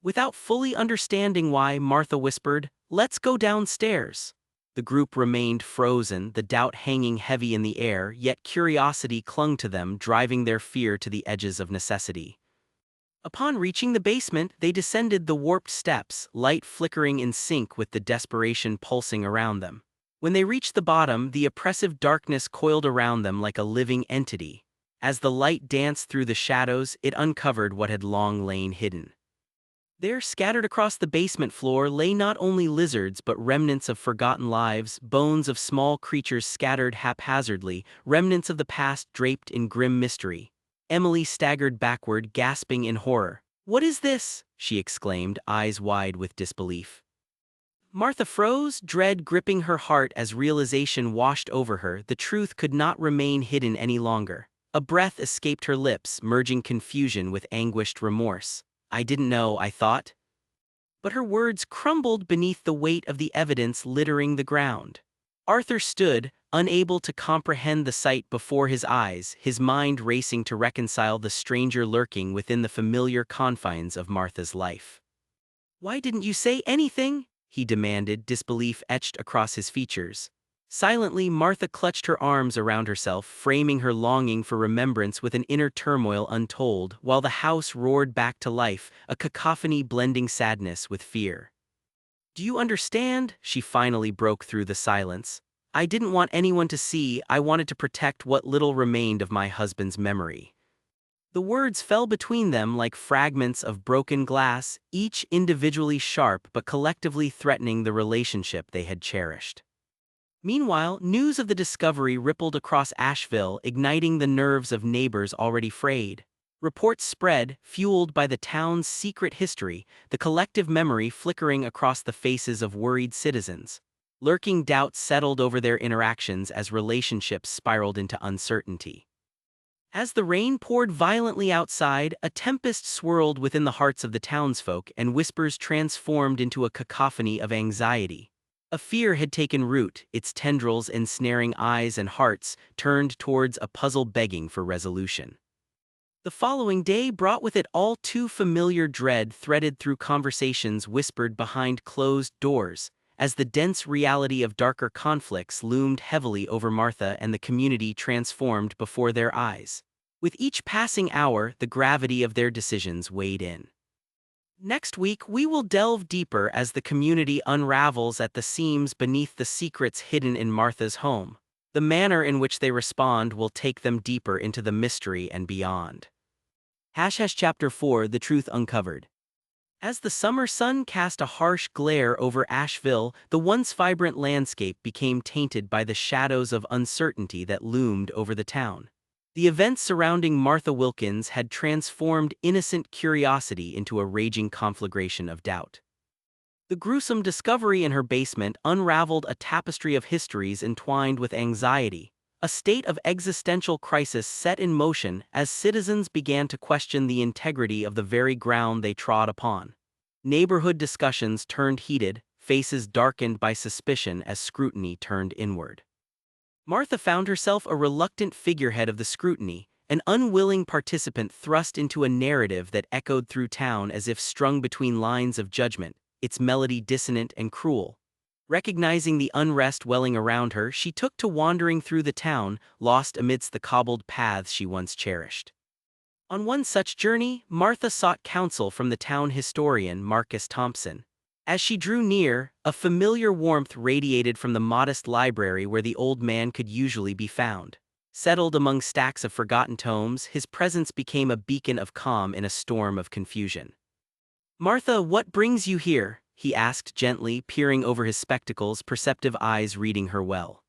Without fully understanding why, Martha whispered, "Let's go downstairs." The group remained frozen, the doubt hanging heavy in the air, yet curiosity clung to them, driving their fear to the edges of necessity. Upon reaching the basement, they descended the warped steps, light flickering in sync with the desperation pulsing around them. When they reached the bottom, the oppressive darkness coiled around them like a living entity. As the light danced through the shadows, it uncovered what had long lain hidden. There, scattered across the basement floor, lay not only lizards but remnants of forgotten lives, bones of small creatures scattered haphazardly, remnants of the past draped in grim mystery. Emily staggered backward, gasping in horror. "What is this?" she exclaimed, eyes wide with disbelief. Martha froze, dread gripping her heart as realization washed over her. The truth could not remain hidden any longer. A breath escaped her lips, merging confusion with anguished remorse. "I didn't know, I thought." But her words crumbled beneath the weight of the evidence littering the ground. Arthur stood, unable to comprehend the sight before his eyes, his mind racing to reconcile the stranger lurking within the familiar confines of Martha's life. "Why didn't you say anything?" he demanded, disbelief etched across his features. Silently, Martha clutched her arms around herself, framing her longing for remembrance with an inner turmoil untold, while the house roared back to life, a cacophony blending sadness with fear. "Do you understand?" She finally broke through the silence. "I didn't want anyone to see, I wanted to protect what little remained of my husband's memory." The words fell between them like fragments of broken glass, each individually sharp but collectively threatening the relationship they had cherished. Meanwhile, news of the discovery rippled across Asheville, igniting the nerves of neighbors already frayed. Reports spread, fueled by the town's secret history, the collective memory flickering across the faces of worried citizens. Lurking doubts settled over their interactions as relationships spiraled into uncertainty. As the rain poured violently outside, a tempest swirled within the hearts of the townsfolk, and whispers transformed into a cacophony of anxiety. A fear had taken root, its tendrils ensnaring eyes and hearts, turned towards a puzzle begging for resolution. The following day brought with it all too familiar dread threaded through conversations whispered behind closed doors, as the dense reality of darker conflicts loomed heavily over Martha and the community transformed before their eyes. With each passing hour, the gravity of their decisions weighed in. Next week, we will delve deeper as the community unravels at the seams beneath the secrets hidden in Martha's home. The manner in which they respond will take them deeper into the mystery and beyond. Chapter 4: The Truth Uncovered. As the summer sun cast a harsh glare over Asheville, the once vibrant landscape became tainted by the shadows of uncertainty that loomed over the town. The events surrounding Martha Wilkins had transformed innocent curiosity into a raging conflagration of doubt. The gruesome discovery in her basement unraveled a tapestry of histories entwined with anxiety, a state of existential crisis set in motion as citizens began to question the integrity of the very ground they trod upon. Neighborhood discussions turned heated, faces darkened by suspicion as scrutiny turned inward. Martha found herself a reluctant figurehead of the scrutiny, an unwilling participant thrust into a narrative that echoed through town as if strung between lines of judgment, its melody dissonant and cruel. Recognizing the unrest welling around her, she took to wandering through the town, lost amidst the cobbled paths she once cherished. On one such journey, Martha sought counsel from the town historian Marcus Thompson. As she drew near, a familiar warmth radiated from the modest library where the old man could usually be found. Settled among stacks of forgotten tomes, his presence became a beacon of calm in a storm of confusion. "Martha, what brings you here?" he asked gently, peering over his spectacles, perceptive eyes reading her well.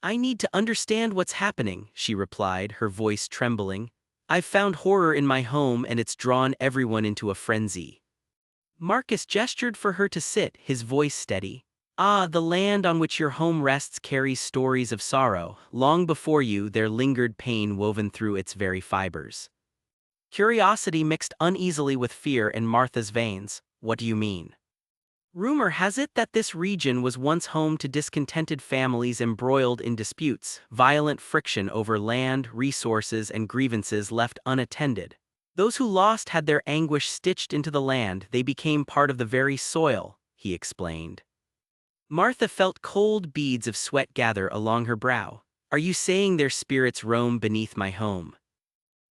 "I need to understand what's happening," she replied, her voice trembling. "I've found horror in my home and it's drawn everyone into a frenzy." Marcus gestured for her to sit, his voice steady. "Ah, the land on which your home rests carries stories of sorrow. Long before you, there lingered pain woven through its very fibers." Curiosity mixed uneasily with fear in Martha's veins. "What do you mean?" "Rumor has it that this region was once home to discontented families embroiled in disputes, violent friction over land, resources, and grievances left unattended. Those who lost had their anguish stitched into the land, they became part of the very soil," he explained. Martha felt cold beads of sweat gather along her brow. "Are you saying their spirits roam beneath my home?"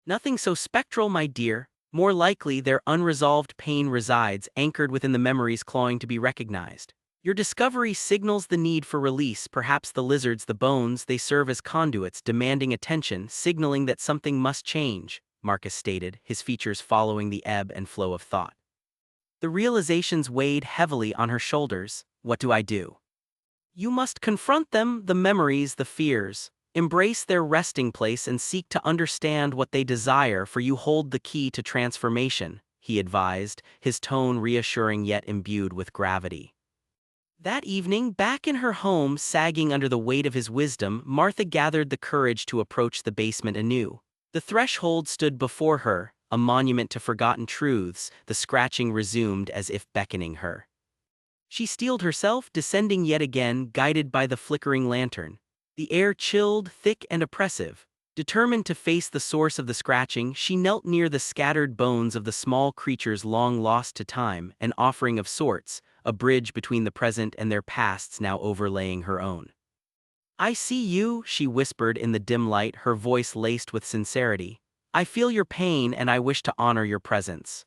"Nothing so spectral, my dear. More likely, their unresolved pain resides, anchored within the memories clawing to be recognized. Your discovery signals the need for release. Perhaps the lizards, the bones, they serve as conduits, demanding attention, signaling that something must change," Marcus stated, his features following the ebb and flow of thought. The realizations weighed heavily on her shoulders. "What do I do?" "You must confront them, the memories, the fears. Embrace their resting place and seek to understand what they desire, for you hold the key to transformation," he advised, his tone reassuring yet imbued with gravity. That evening, back in her home, sagging under the weight of his wisdom, Martha gathered the courage to approach the basement anew. The threshold stood before her, a monument to forgotten truths, the scratching resumed as if beckoning her. She steeled herself, descending yet again, guided by the flickering lantern. The air chilled, thick and oppressive. Determined to face the source of the scratching, she knelt near the scattered bones of the small creatures long lost to time, an offering of sorts, a bridge between the present and their pasts now overlaying her own. "I see you," she whispered in the dim light, her voice laced with sincerity. "I feel your pain and I wish to honor your presence."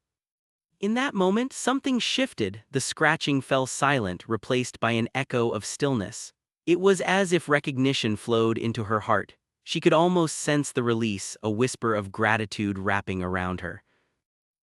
In that moment, something shifted. The scratching fell silent, replaced by an echo of stillness. It was as if recognition flowed into her heart. She could almost sense the release, a whisper of gratitude wrapping around her.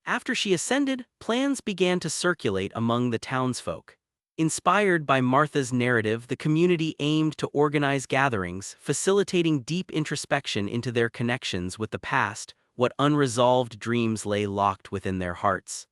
After she ascended, plans began to circulate among the townsfolk. Inspired by Martha's narrative, the community aimed to organize gatherings, facilitating deep introspection into their connections with the past, what unresolved dreams lay locked within their hearts.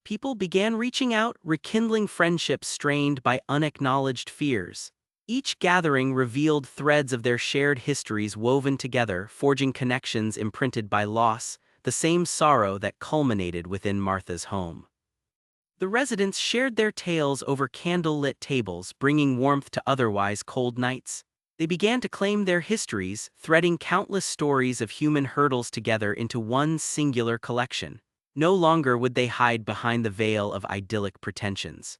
People began reaching out, rekindling friendships strained by unacknowledged fears. Each gathering revealed threads of their shared histories woven together, forging connections imprinted by loss, the same sorrow that culminated within Martha's home. The residents shared their tales over candle-lit tables, bringing warmth to otherwise cold nights. They began to claim their histories, threading countless stories of human hurdles together into one singular collection. No longer would they hide behind the veil of idyllic pretensions.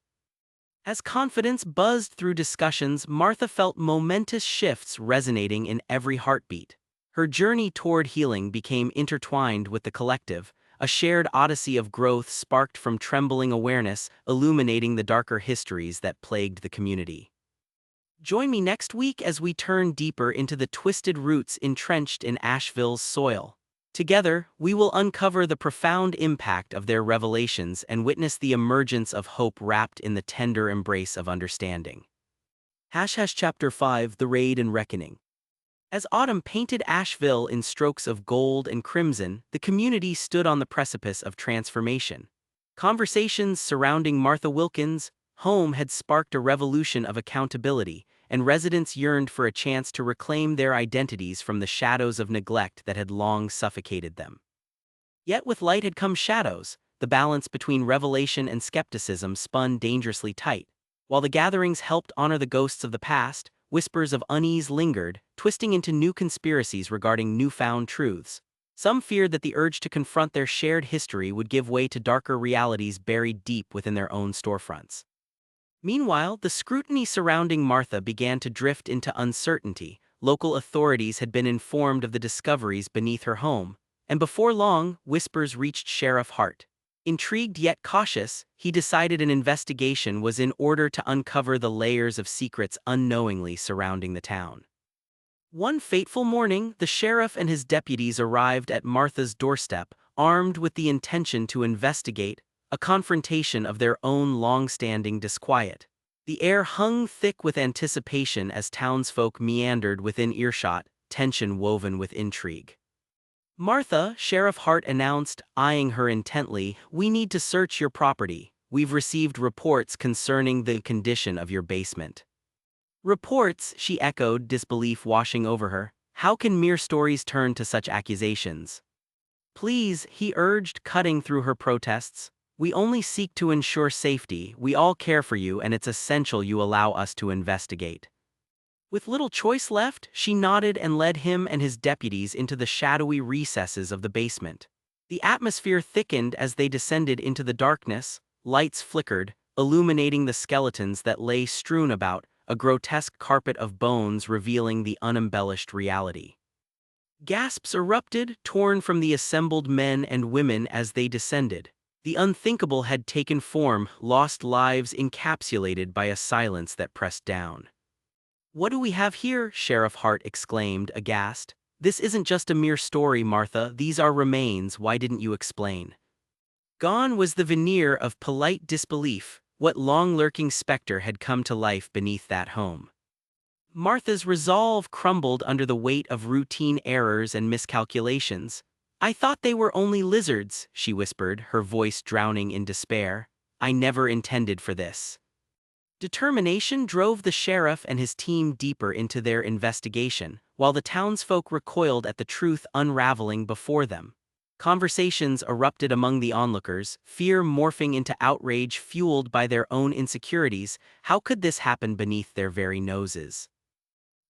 As confidence buzzed through discussions, Martha felt momentous shifts resonating in every heartbeat. Her journey toward healing became intertwined with the collective, a shared odyssey of growth sparked from trembling awareness, illuminating the darker histories that plagued the community. Join me next week as we turn deeper into the twisted roots entrenched in Asheville's soil. Together, we will uncover the profound impact of their revelations and witness the emergence of hope wrapped in the tender embrace of understanding. Chapter 5: The Raid and Reckoning. As autumn painted Asheville in strokes of gold and crimson, the community stood on the precipice of transformation. Conversations surrounding Martha Wilkins' home had sparked a revolution of accountability, and residents yearned for a chance to reclaim their identities from the shadows of neglect that had long suffocated them. Yet with light had come shadows. The balance between revelation and skepticism spun dangerously tight. While the gatherings helped honor the ghosts of the past, whispers of unease lingered, twisting into new conspiracies regarding newfound truths. Some feared that the urge to confront their shared history would give way to darker realities buried deep within their own storefronts. Meanwhile, the scrutiny surrounding Martha began to drift into uncertainty. Local authorities had been informed of the discoveries beneath her home, and before long, whispers reached Sheriff Hart. Intrigued yet cautious, he decided an investigation was in order to uncover the layers of secrets unknowingly surrounding the town. One fateful morning, the sheriff and his deputies arrived at Martha's doorstep, armed with the intention to investigate a confrontation of their own long-standing disquiet. The air hung thick with anticipation as townsfolk meandered within earshot, tension woven with intrigue. Martha, Sheriff Hart announced, eyeing her intently, "We need to search your property. We've received reports concerning the condition of your basement." "Reports," she echoed, disbelief washing over her. "How can mere stories turn to such accusations?" "Please," he urged, cutting through her protests. "We only seek to ensure safety. We all care for you, and it's essential you allow us to investigate." With little choice left, she nodded and led him and his deputies into the shadowy recesses of the basement. The atmosphere thickened as they descended into the darkness, lights flickered, illuminating the skeletons that lay strewn about, a grotesque carpet of bones revealing the unembellished reality. Gasps erupted, torn from the assembled men and women as they descended. The unthinkable had taken form, lost lives encapsulated by a silence that pressed down. "What do we have here?" Sheriff Hart exclaimed, aghast. "This isn't just a mere story, Martha. These are remains. Why didn't you explain?" Gone was the veneer of polite disbelief. What long-lurking specter had come to life beneath that home? Martha's resolve crumbled under the weight of routine errors and miscalculations. "I thought they were only lizards," she whispered, her voice drowning in despair. "I never intended for this." Determination drove the sheriff and his team deeper into their investigation, while the townsfolk recoiled at the truth unraveling before them. Conversations erupted among the onlookers, fear morphing into outrage fueled by their own insecurities. How could this happen beneath their very noses?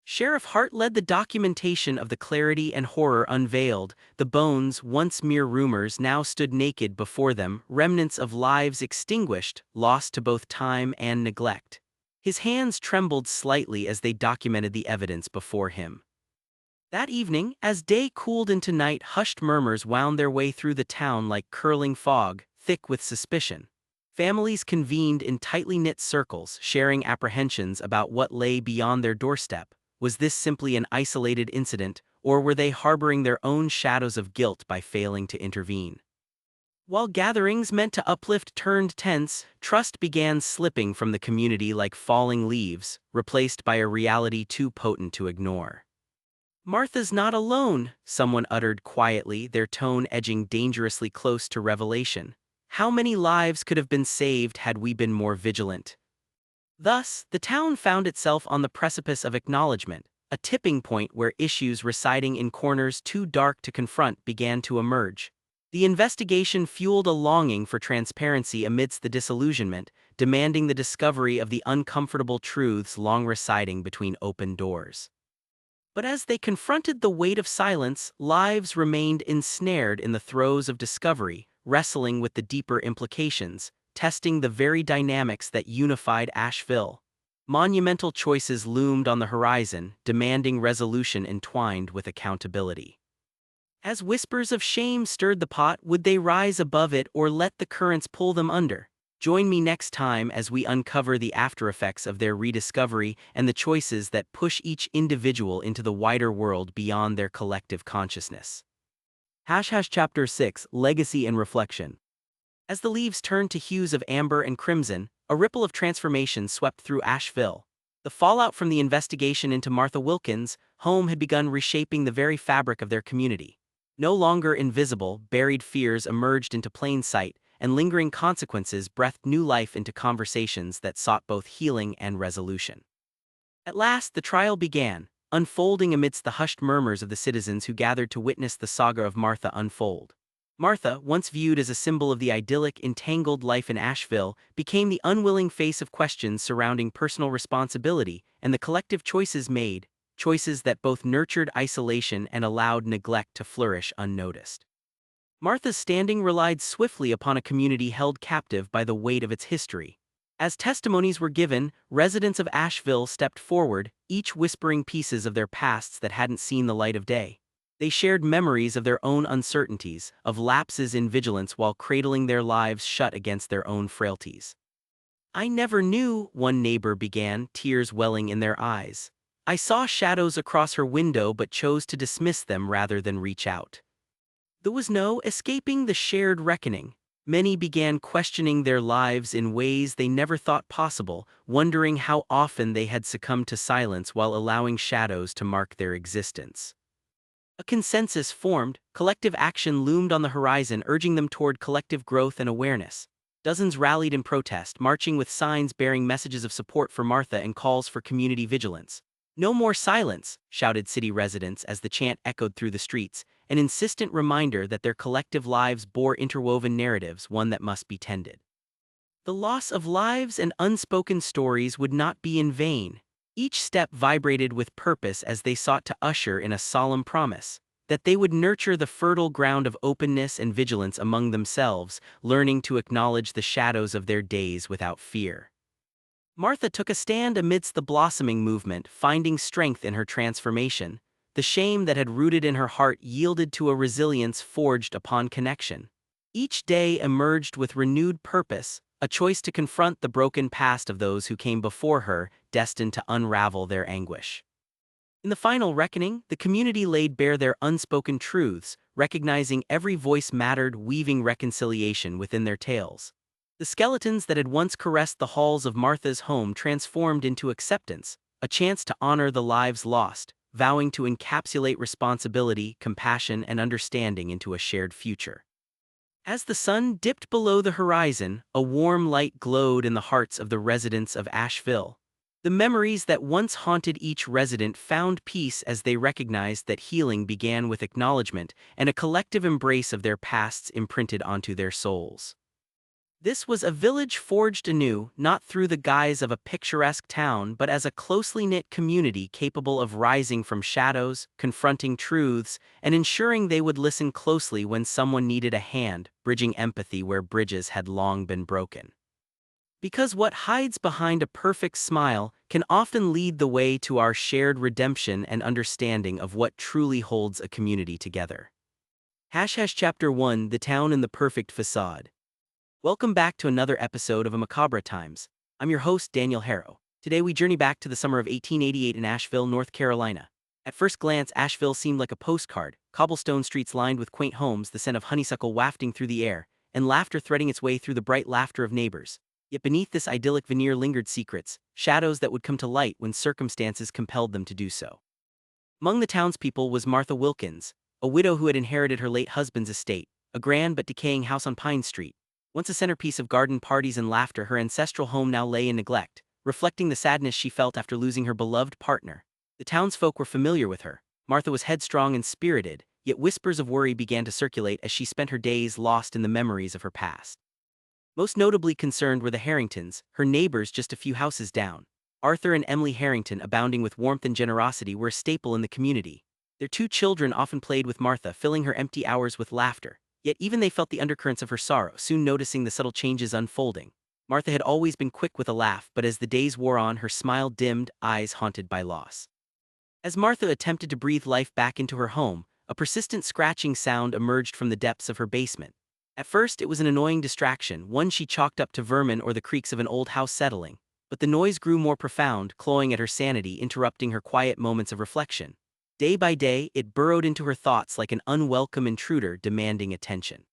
Sheriff Hart led the documentation of the clarity and horror unveiled. The bones, once mere rumors, now stood naked before them, remnants of lives extinguished, lost to both time and neglect. His hands trembled slightly as they documented the evidence before him. That evening, as day cooled into night, hushed murmurs wound their way through the town like curling fog, thick with suspicion. Families convened in tightly knit circles, sharing apprehensions about what lay beyond their doorstep. Was this simply an isolated incident, or were they harboring their own shadows of guilt by failing to intervene? While gatherings meant to uplift turned tense, trust began slipping from the community like falling leaves, replaced by a reality too potent to ignore. "Martha's not alone," someone uttered quietly, their tone edging dangerously close to revelation. "How many lives could have been saved had we been more vigilant?" Thus, the town found itself on the precipice of acknowledgement, a tipping point where issues residing in corners too dark to confront began to emerge. The investigation fueled a longing for transparency amidst the disillusionment, demanding the discovery of the uncomfortable truths long residing between open doors. But as they confronted the weight of silence, lives remained ensnared in the throes of discovery, wrestling with the deeper implications, testing the very dynamics that unified Asheville. Monumental choices loomed on the horizon, demanding resolution entwined with accountability. As whispers of shame stirred the pot, would they rise above it or let the currents pull them under? Join me next time as we uncover the aftereffects of their rediscovery and the choices that push each individual into the wider world beyond their collective consciousness. Chapter 6, Legacy and Reflection. As the leaves turned to hues of amber and crimson, a ripple of transformation swept through Asheville. The fallout from the investigation into Martha Wilkins' home had begun reshaping the very fabric of their community. No longer invisible, buried fears emerged into plain sight, and lingering consequences breathed new life into conversations that sought both healing and resolution. At last, the trial began, unfolding amidst the hushed murmurs of the citizens who gathered to witness the saga of Martha unfold. Martha, once viewed as a symbol of the idyllic, entangled life in Asheville, became the unwilling face of questions surrounding personal responsibility and the collective choices made, choices that both nurtured isolation and allowed neglect to flourish unnoticed. Martha's standing relied swiftly upon a community held captive by the weight of its history. As testimonies were given, residents of Asheville stepped forward, each whispering pieces of their pasts that hadn't seen the light of day. They shared memories of their own uncertainties, of lapses in vigilance while cradling their lives shut against their own frailties. "I never knew," one neighbor began, tears welling in their eyes. I saw shadows across her window but chose to dismiss them rather than reach out. There was no escaping the shared reckoning. Many began questioning their lives in ways they never thought possible, wondering how often they had succumbed to silence while allowing shadows to mark their existence. A consensus formed, collective action loomed on the horizon, urging them toward collective growth and awareness. Dozens rallied in protest, marching with signs bearing messages of support for Martha and calls for community vigilance. "No more silence," shouted city residents as the chant echoed through the streets, an insistent reminder that their collective lives bore interwoven narratives, one that must be tended. The loss of lives and unspoken stories would not be in vain. Each step vibrated with purpose as they sought to usher in a solemn promise that they would nurture the fertile ground of openness and vigilance among themselves, learning to acknowledge the shadows of their days without fear. Martha took a stand amidst the blossoming movement, finding strength in her transformation. The shame that had rooted in her heart yielded to a resilience forged upon connection. Each day emerged with renewed purpose, a choice to confront the broken past of those who came before her, destined to unravel their anguish. In the final reckoning, the community laid bare their unspoken truths, recognizing every voice mattered, weaving reconciliation within their tales. The skeletons that had once caressed the halls of Martha's home transformed into acceptance, a chance to honor the lives lost, vowing to encapsulate responsibility, compassion, and understanding into a shared future. As the sun dipped below the horizon, a warm light glowed in the hearts of the residents of Asheville. The memories that once haunted each resident found peace as they recognized that healing began with acknowledgement and a collective embrace of their pasts imprinted onto their souls. This was a village forged anew, not through the guise of a picturesque town but as a closely knit community capable of rising from shadows, confronting truths, and ensuring they would listen closely when someone needed a hand, bridging empathy where bridges had long been broken. Because what hides behind a perfect smile can often lead the way to our shared redemption and understanding of what truly holds a community together. Chapter 1: The Town in the Perfect Facade. Welcome back to another episode of A Macabre Times. I'm your host, Daniel Harrow. Today we journey back to the summer of 1888 in Asheville, North Carolina. At first glance, Asheville seemed like a postcard, cobblestone streets lined with quaint homes, the scent of honeysuckle wafting through the air, and laughter threading its way through the bright laughter of neighbors. Yet beneath this idyllic veneer lingered secrets, shadows that would come to light when circumstances compelled them to do so. Among the townspeople was Martha Wilkins, a widow who had inherited her late husband's estate, a grand but decaying house on Pine Street. Once a centerpiece of garden parties and laughter, her ancestral home now lay in neglect, reflecting the sadness she felt after losing her beloved partner. The townsfolk were familiar with her. Martha was headstrong and spirited, yet whispers of worry began to circulate as she spent her days lost in the memories of her past. Most notably concerned were the Harringtons, her neighbors just a few houses down. Arthur and Emily Harrington, abounding with warmth and generosity, were a staple in the community. Their two children often played with Martha, filling her empty hours with laughter. Yet even they felt the undercurrents of her sorrow, soon noticing the subtle changes unfolding. Martha had always been quick with a laugh, but as the days wore on, her smile dimmed, eyes haunted by loss. As Martha attempted to breathe life back into her home, a persistent scratching sound emerged from the depths of her basement. At first, it was an annoying distraction, one she chalked up to vermin or the creaks of an old house settling. But the noise grew more profound, clawing at her sanity, interrupting her quiet moments of reflection. Day by day, it burrowed into her thoughts like an unwelcome intruder demanding attention.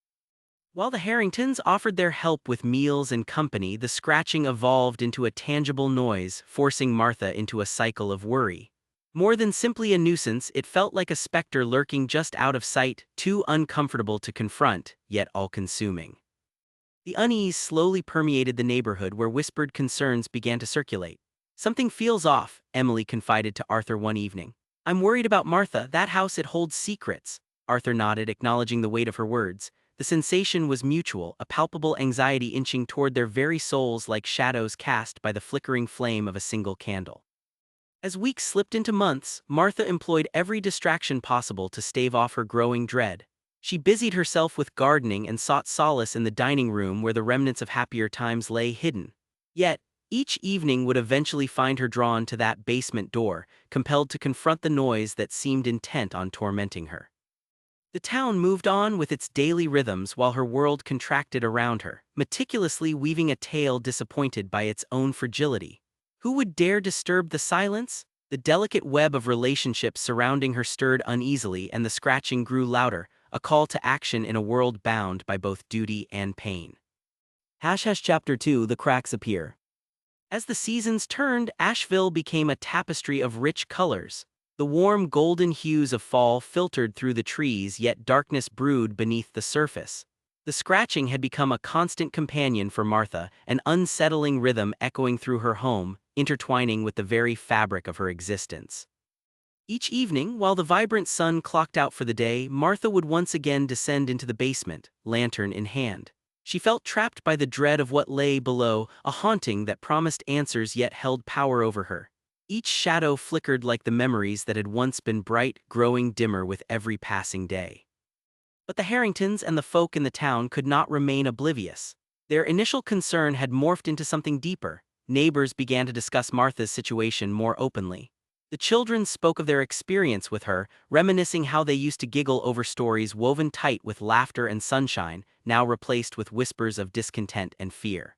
While the Harringtons offered their help with meals and company, the scratching evolved into a tangible noise, forcing Martha into a cycle of worry. More than simply a nuisance, it felt like a specter lurking just out of sight, too uncomfortable to confront, yet all-consuming. The unease slowly permeated the neighborhood where whispered concerns began to circulate. "Something feels off," Emily confided to Arthur one evening. "I'm worried about Martha, that house, it holds secrets." Arthur nodded, acknowledging the weight of her words. The sensation was mutual, a palpable anxiety inching toward their very souls like shadows cast by the flickering flame of a single candle. As weeks slipped into months, Martha employed every distraction possible to stave off her growing dread. She busied herself with gardening and sought solace in the dining room where the remnants of happier times lay hidden. Yet, each evening would eventually find her drawn to that basement door, compelled to confront the noise that seemed intent on tormenting her. The town moved on with its daily rhythms while her world contracted around her, meticulously weaving a tale disappointed by its own fragility. Who would dare disturb the silence? The delicate web of relationships surrounding her stirred uneasily, and the scratching grew louder, a call to action in a world bound by both duty and pain. Chapter 2 The Cracks Appear. As the seasons turned, Asheville became a tapestry of rich colors. The warm golden hues of fall filtered through the trees, yet darkness brewed beneath the surface. The scratching had become a constant companion for Martha, an unsettling rhythm echoing through her home, intertwining with the very fabric of her existence. Each evening, while the vibrant sun clocked out for the day, Martha would once again descend into the basement, lantern in hand. She felt trapped by the dread of what lay below, a haunting that promised answers yet held power over her. Each shadow flickered like the memories that had once been bright, growing dimmer with every passing day. But the Harringtons and the folk in the town could not remain oblivious. Their initial concern had morphed into something deeper. Neighbors began to discuss Martha's situation more openly. The children spoke of their experience with her, reminiscing how they used to giggle over stories woven tight with laughter and sunshine, now replaced with whispers of discontent and fear.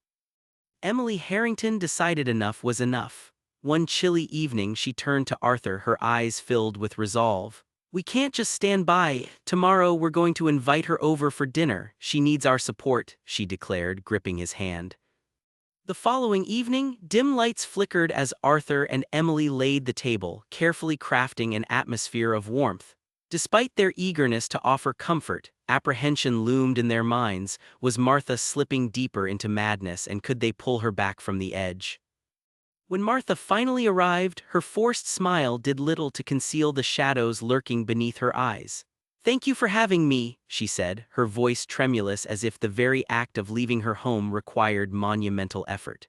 Emily Harrington decided enough was enough. One chilly evening she turned to Arthur, her eyes filled with resolve. "We can't just stand by. Tomorrow we're going to invite her over for dinner. She needs our support," she declared, gripping his hand. The following evening, dim lights flickered as Arthur and Emily laid the table, carefully crafting an atmosphere of warmth. Despite their eagerness to offer comfort, apprehension loomed in their minds. Was Martha slipping deeper into madness, and could they pull her back from the edge? When Martha finally arrived, her forced smile did little to conceal the shadows lurking beneath her eyes. "Thank you for having me," she said, her voice tremulous as if the very act of leaving her home required monumental effort.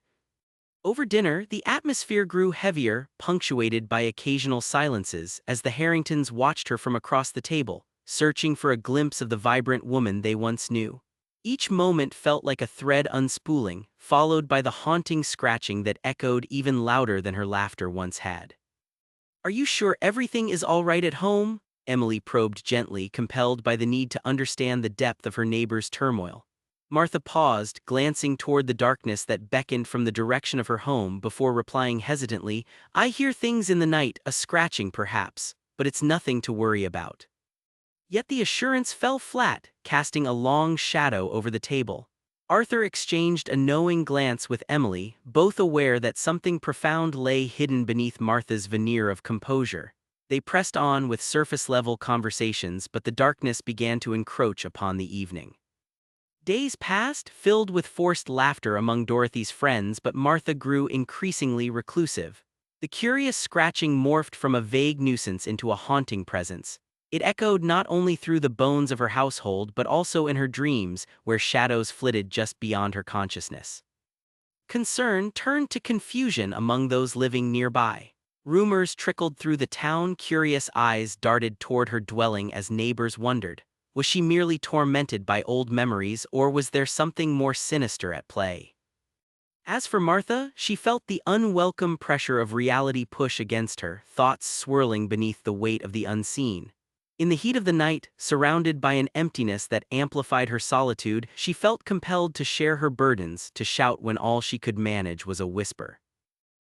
Over dinner, the atmosphere grew heavier, punctuated by occasional silences, as the Harringtons watched her from across the table, searching for a glimpse of the vibrant woman they once knew. Each moment felt like a thread unspooling, followed by the haunting scratching that echoed even louder than her laughter once had. "Are you sure everything is all right at home?" Emily probed gently, compelled by the need to understand the depth of her neighbor's turmoil. Martha paused, glancing toward the darkness that beckoned from the direction of her home before replying hesitantly, "I hear things in the night, a scratching perhaps, but it's nothing to worry about." Yet the assurance fell flat, casting a long shadow over the table. Arthur exchanged a knowing glance with Emily, both aware that something profound lay hidden beneath Martha's veneer of composure. They pressed on with surface-level conversations, but the darkness began to encroach upon the evening. Days passed, filled with forced laughter among Dorothy's friends, but Martha grew increasingly reclusive. The curious scratching morphed from a vague nuisance into a haunting presence. It echoed not only through the bones of her household but also in her dreams, where shadows flitted just beyond her consciousness. Concern turned to confusion among those living nearby. Rumors trickled through the town, curious eyes darted toward her dwelling as neighbors wondered. Was she merely tormented by old memories, or was there something more sinister at play? As for Martha, she felt the unwelcome pressure of reality push against her, thoughts swirling beneath the weight of the unseen. In the heat of the night, surrounded by an emptiness that amplified her solitude, she felt compelled to share her burdens, to shout when all she could manage was a whisper.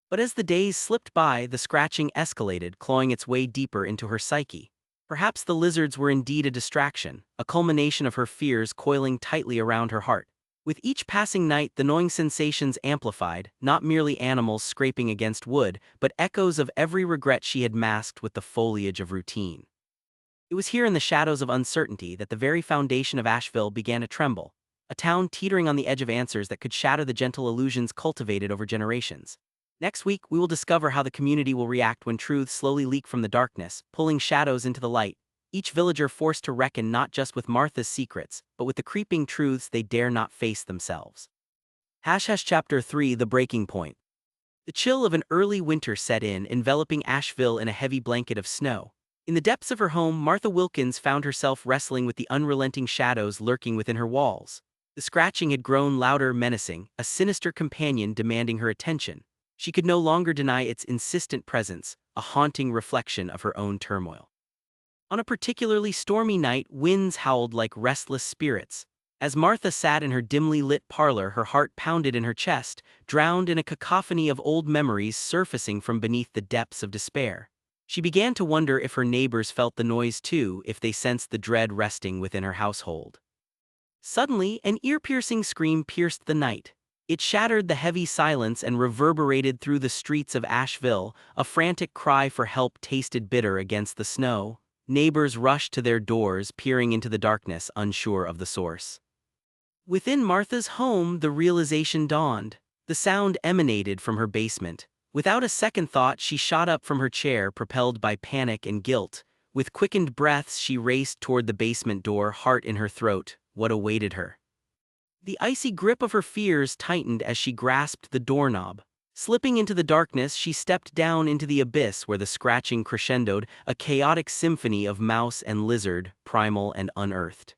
But as the days slipped by, the scratching escalated, clawing its way deeper into her psyche. Perhaps the lizards were indeed a distraction, a culmination of her fears coiling tightly around her heart. With each passing night, the gnawing sensations amplified, not merely animals scraping against wood, but echoes of every regret she had masked with the foliage of routine. It was here in the shadows of uncertainty that the very foundation of Asheville began to tremble, a town teetering on the edge of answers that could shatter the gentle illusions cultivated over generations. Next week, we will discover how the community will react when truths slowly leak from the darkness, pulling shadows into the light, each villager forced to reckon not just with Martha's secrets, but with the creeping truths they dare not face themselves. Chapter 3 The Breaking Point. The chill of an early winter set in, enveloping Asheville in a heavy blanket of snow. In the depths of her home, Martha Wilkins found herself wrestling with the unrelenting shadows lurking within her walls. The scratching had grown louder, menacing, a sinister companion demanding her attention. She could no longer deny its insistent presence, a haunting reflection of her own turmoil. On a particularly stormy night, winds howled like restless spirits. As Martha sat in her dimly lit parlor, her heart pounded in her chest, drowned in a cacophony of old memories surfacing from beneath the depths of despair. She began to wonder if her neighbors felt the noise too, if they sensed the dread resting within her household. Suddenly, an ear-piercing scream pierced the night. It shattered the heavy silence and reverberated through the streets of Asheville. A frantic cry for help tasted bitter against the snow. Neighbors rushed to their doors, peering into the darkness, unsure of the source. Within Martha's home, the realization dawned. The sound emanated from her basement. Without a second thought, she shot up from her chair, propelled by panic and guilt. With quickened breaths, she raced toward the basement door, heart in her throat. What awaited her? The icy grip of her fears tightened as she grasped the doorknob. Slipping into the darkness, she stepped down into the abyss where the scratching crescendoed, a chaotic symphony of mouse and lizard, primal and unearthed.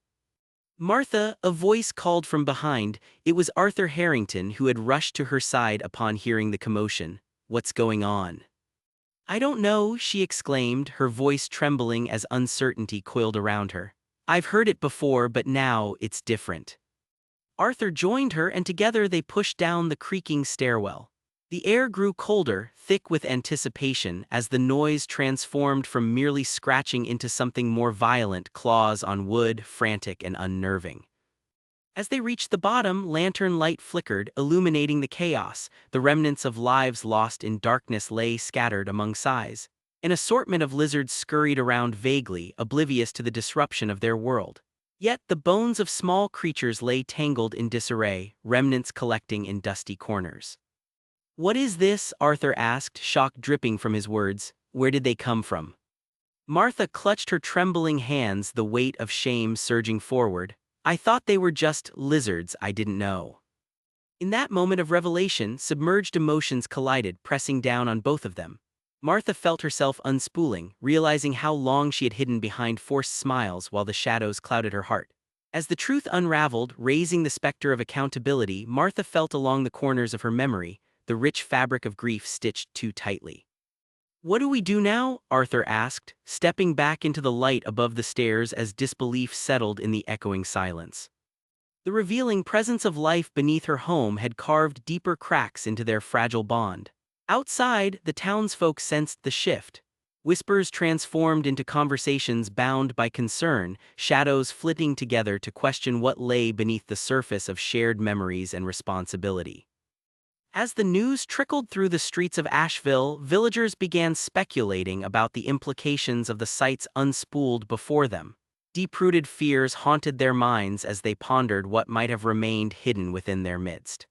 "Martha," a voice called from behind. It was Arthur Harrington, who had rushed to her side upon hearing the commotion. "What's going on?" "I don't know," she exclaimed, her voice trembling as uncertainty coiled around her. "I've heard it before, but now it's different." Arthur joined her, and together they pushed down the creaking stairwell. The air grew colder, thick with anticipation, as the noise transformed from merely scratching into something more violent, claws on wood, frantic and unnerving. As they reached the bottom, lantern light flickered, illuminating the chaos. The remnants of lives lost in darkness lay scattered among sighs. An assortment of lizards scurried around vaguely, oblivious to the disruption of their world. Yet the bones of small creatures lay tangled in disarray, remnants collecting in dusty corners. "What is this?" Arthur asked, shock dripping from his words. "Where did they come from?" Martha clutched her trembling hands, the weight of shame surging forward. "I thought they were just lizards. I didn't know." In that moment of revelation, submerged emotions collided, pressing down on both of them. Martha felt herself unspooling, realizing how long she had hidden behind forced smiles while the shadows clouded her heart. As the truth unraveled, raising the specter of accountability, Martha felt along the corners of her memory, the rich fabric of grief stitched too tightly. "What do we do now?" Arthur asked, stepping back into the light above the stairs as disbelief settled in the echoing silence. The revealing presence of life beneath her home had carved deeper cracks into their fragile bond. Outside, the townsfolk sensed the shift. Whispers transformed into conversations bound by concern, shadows flitting together to question what lay beneath the surface of shared memories and responsibility. As the news trickled through the streets of Asheville, villagers began speculating about the implications of the sights unspooled before them. Deep-rooted fears haunted their minds as they pondered what might have remained hidden within their midst.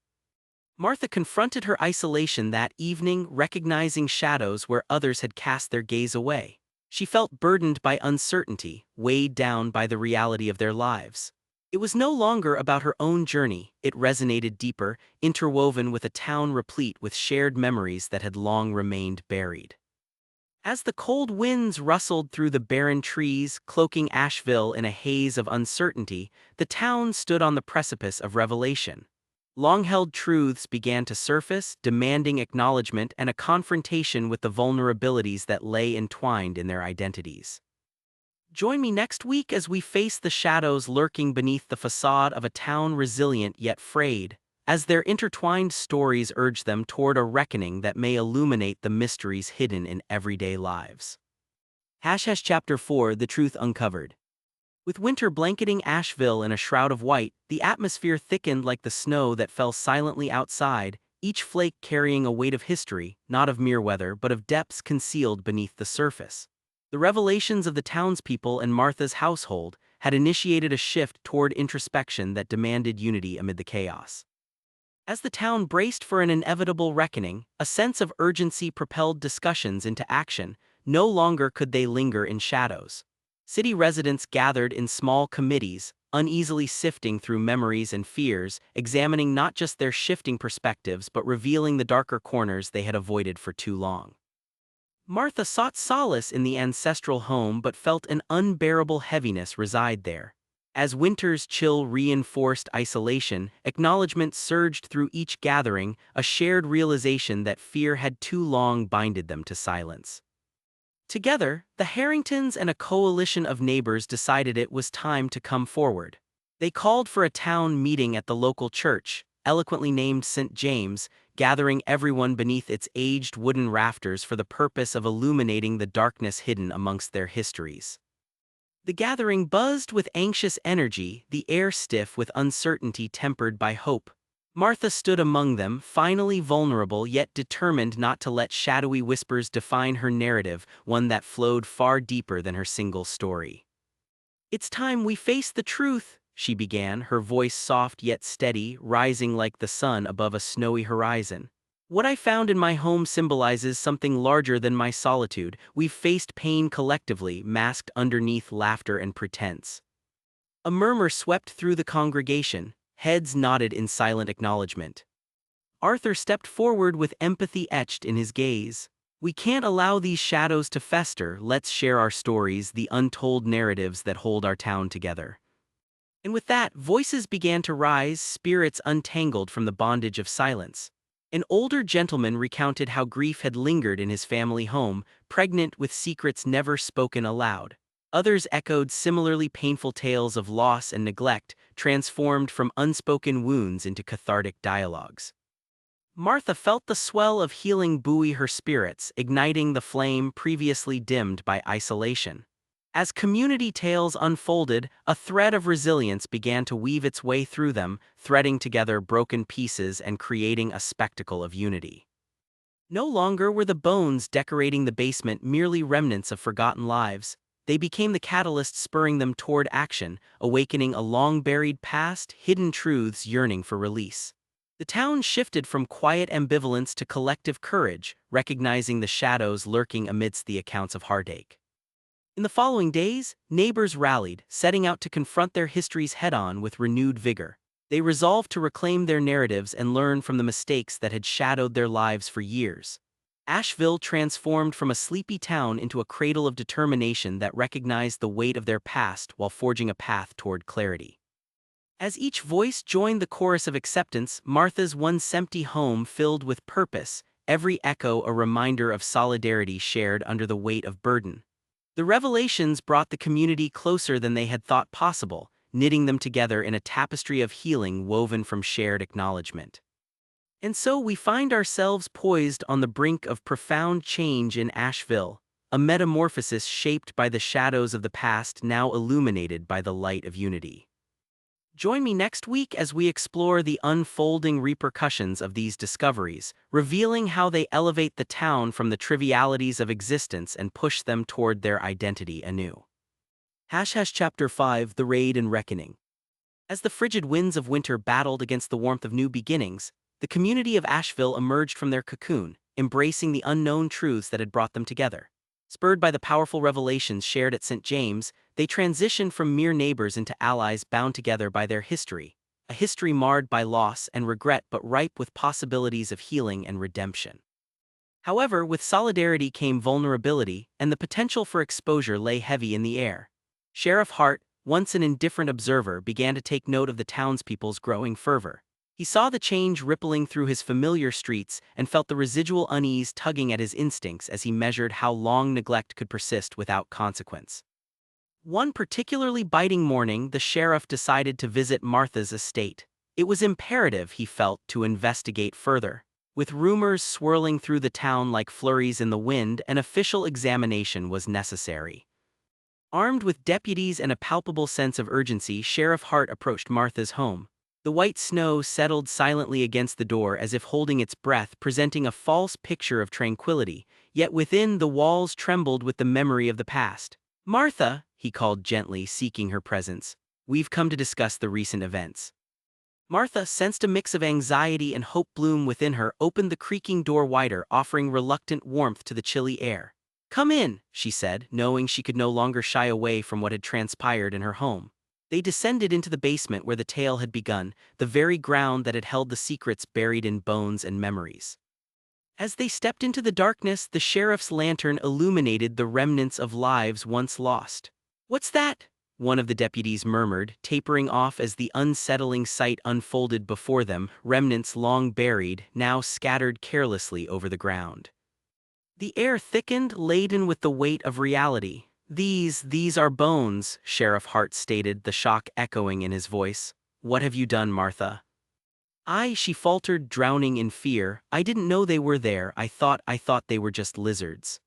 Martha confronted her isolation that evening, recognizing shadows where others had cast their gaze away. She felt burdened by uncertainty, weighed down by the reality of their lives. It was no longer about her own journey. It resonated deeper, interwoven with a town replete with shared memories that had long remained buried. As the cold winds rustled through the barren trees, cloaking Asheville in a haze of uncertainty, the town stood on the precipice of revelation. Long-held truths began to surface, demanding acknowledgement and a confrontation with the vulnerabilities that lay entwined in their identities. Join me next week as we face the shadows lurking beneath the facade of a town resilient yet frayed, as their intertwined stories urge them toward a reckoning that may illuminate the mysteries hidden in everyday lives. Chapter 4: The Truth Uncovered. With winter blanketing Asheville in a shroud of white, the atmosphere thickened like the snow that fell silently outside, each flake carrying a weight of history, not of mere weather but of depths concealed beneath the surface. The revelations of the townspeople and Martha's household had initiated a shift toward introspection that demanded unity amid the chaos. As the town braced for an inevitable reckoning, a sense of urgency propelled discussions into action. No longer could they linger in shadows. City residents gathered in small committees, uneasily sifting through memories and fears, examining not just their shifting perspectives but revealing the darker corners they had avoided for too long. Martha sought solace in the ancestral home but felt an unbearable heaviness reside there. As winter's chill reinforced isolation, acknowledgement surged through each gathering, a shared realization that fear had too long binded them to silence. Together, the Harringtons and a coalition of neighbors decided it was time to come forward. They called for a town meeting at the local church, eloquently named St. James, gathering everyone beneath its aged wooden rafters for the purpose of illuminating the darkness hidden amongst their histories. The gathering buzzed with anxious energy, the air stiff with uncertainty tempered by hope. Martha stood among them, finally vulnerable yet determined not to let shadowy whispers define her narrative, one that flowed far deeper than her single story. "It's time we face the truth," she began, her voice soft yet steady, rising like the sun above a snowy horizon. "What I found in my home symbolizes something larger than my solitude. We've faced pain collectively, masked underneath laughter and pretense." A murmur swept through the congregation, heads nodded in silent acknowledgement. Arthur stepped forward with empathy etched in his gaze. "We can't allow these shadows to fester. Let's share our stories, the untold narratives that hold our town together." And with that, voices began to rise, spirits untangled from the bondage of silence. An older gentleman recounted how grief had lingered in his family home, pregnant with secrets never spoken aloud. Others echoed similarly painful tales of loss and neglect, transformed from unspoken wounds into cathartic dialogues. Martha felt the swell of healing buoy her spirits, igniting the flame previously dimmed by isolation. As community tales unfolded, a thread of resilience began to weave its way through them, threading together broken pieces and creating a spectacle of unity. No longer were the bones decorating the basement merely remnants of forgotten lives. They became the catalyst spurring them toward action, awakening a long-buried past, hidden truths yearning for release. The town shifted from quiet ambivalence to collective courage, recognizing the shadows lurking amidst the accounts of heartache. In the following days, neighbors rallied, setting out to confront their histories head-on with renewed vigor. They resolved to reclaim their narratives and learn from the mistakes that had shadowed their lives for years. Asheville transformed from a sleepy town into a cradle of determination that recognized the weight of their past while forging a path toward clarity. As each voice joined the chorus of acceptance, Martha's once empty home filled with purpose, every echo a reminder of solidarity shared under the weight of burden. The revelations brought the community closer than they had thought possible, knitting them together in a tapestry of healing woven from shared acknowledgement. And so we find ourselves poised on the brink of profound change in Asheville, a metamorphosis shaped by the shadows of the past now illuminated by the light of unity. Join me next week as we explore the unfolding repercussions of these discoveries, revealing how they elevate the town from the trivialities of existence and push them toward their identity anew. Chapter 5: The Raid and Reckoning. As the frigid winds of winter battled against the warmth of new beginnings, the community of Asheville emerged from their cocoon, embracing the unknown truths that had brought them together. Spurred by the powerful revelations shared at St. James, they transitioned from mere neighbors into allies bound together by their history, a history marred by loss and regret but ripe with possibilities of healing and redemption. However, with solidarity came vulnerability, and the potential for exposure lay heavy in the air. Sheriff Hart, once an indifferent observer, began to take note of the townspeople's growing fervor. He saw the change rippling through his familiar streets and felt the residual unease tugging at his instincts as he measured how long neglect could persist without consequence. One particularly biting morning, the sheriff decided to visit Martha's estate. It was imperative, he felt, to investigate further. With rumors swirling through the town like flurries in the wind, an official examination was necessary. Armed with deputies and a palpable sense of urgency, Sheriff Hart approached Martha's home. The white snow settled silently against the door as if holding its breath, presenting a false picture of tranquility, yet within the walls trembled with the memory of the past. "Martha," he called gently, seeking her presence, "we've come to discuss the recent events." Martha sensed a mix of anxiety and hope bloom within her, opened the creaking door wider, offering reluctant warmth to the chilly air. "Come in," she said, knowing she could no longer shy away from what had transpired in her home. They descended into the basement where the tale had begun, the very ground that had held the secrets buried in bones and memories. As they stepped into the darkness, the sheriff's lantern illuminated the remnants of lives once lost. "What's that?" one of the deputies murmured, tapering off as the unsettling sight unfolded before them, remnants long buried, now scattered carelessly over the ground. The air thickened, laden with the weight of reality. These are bones," Sheriff Hart stated, the shock echoing in his voice. "What have you done, Martha?" She faltered, drowning in fear. "I didn't know they were there. I thought they were just lizards."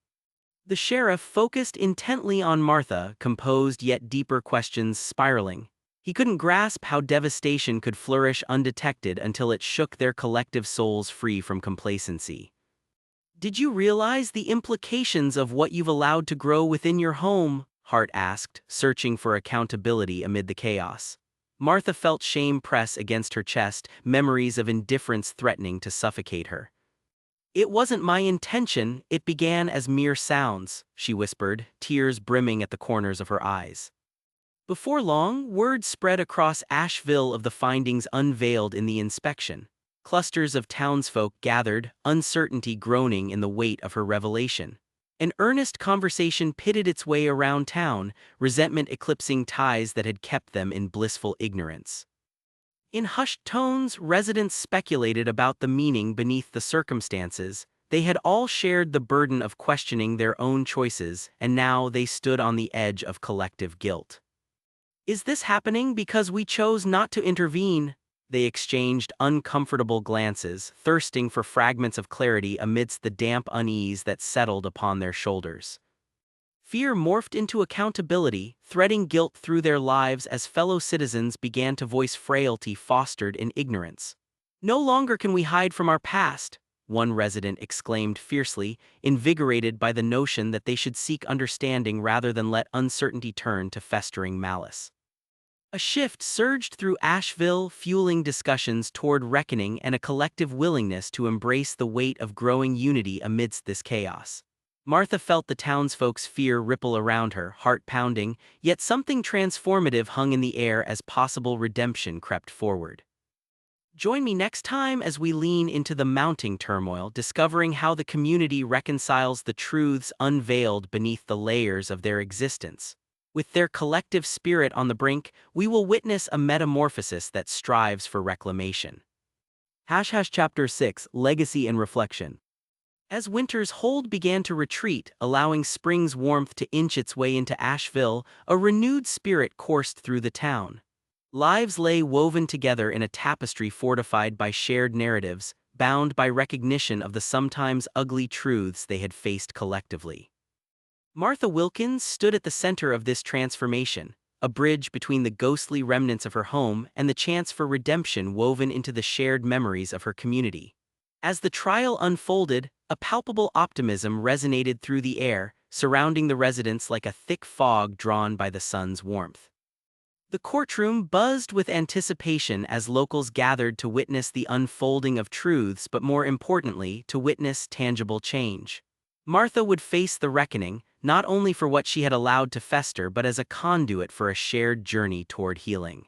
The sheriff focused intently on Martha, composed yet deeper questions spiraling. He couldn't grasp how devastation could flourish undetected until it shook their collective souls free from complacency. "Did you realize the implications of what you've allowed to grow within your home?" Hart asked, searching for accountability amid the chaos. Martha felt shame press against her chest, memories of indifference threatening to suffocate her. "It wasn't my intention, it began as mere sounds," she whispered, tears brimming at the corners of her eyes. Before long, word spread across Asheville of the findings unveiled in the inspection. Clusters of townsfolk gathered, uncertainty groaning in the weight of her revelation. An earnest conversation pitted its way around town, resentment eclipsing ties that had kept them in blissful ignorance. In hushed tones, residents speculated about the meaning beneath the circumstances. They had all shared the burden of questioning their own choices, and now they stood on the edge of collective guilt. "Is this happening because we chose not to intervene?" They exchanged uncomfortable glances, thirsting for fragments of clarity amidst the damp unease that settled upon their shoulders. Fear morphed into accountability, threading guilt through their lives as fellow citizens began to voice frailty fostered in ignorance. "No longer can we hide from our past," one resident exclaimed fiercely, invigorated by the notion that they should seek understanding rather than let uncertainty turn to festering malice. A shift surged through Asheville, fueling discussions toward reckoning and a collective willingness to embrace the weight of growing unity amidst this chaos. Martha felt the townsfolk's fear ripple around her, heart pounding, yet something transformative hung in the air as possible redemption crept forward. Join me next time as we lean into the mounting turmoil, discovering how the community reconciles the truths unveiled beneath the layers of their existence. With their collective spirit on the brink, we will witness a metamorphosis that strives for reclamation. Chapter 6 Legacy and Reflection. As winter's hold began to retreat, allowing spring's warmth to inch its way into Asheville, a renewed spirit coursed through the town. Lives lay woven together in a tapestry fortified by shared narratives, bound by recognition of the sometimes ugly truths they had faced collectively. Martha Wilkins stood at the center of this transformation, a bridge between the ghostly remnants of her home and the chance for redemption woven into the shared memories of her community. As the trial unfolded, a palpable optimism resonated through the air, surrounding the residents like a thick fog drawn by the sun's warmth. The courtroom buzzed with anticipation as locals gathered to witness the unfolding of truths, but more importantly, to witness tangible change. Martha would face the reckoning, not only for what she had allowed to fester but as a conduit for a shared journey toward healing.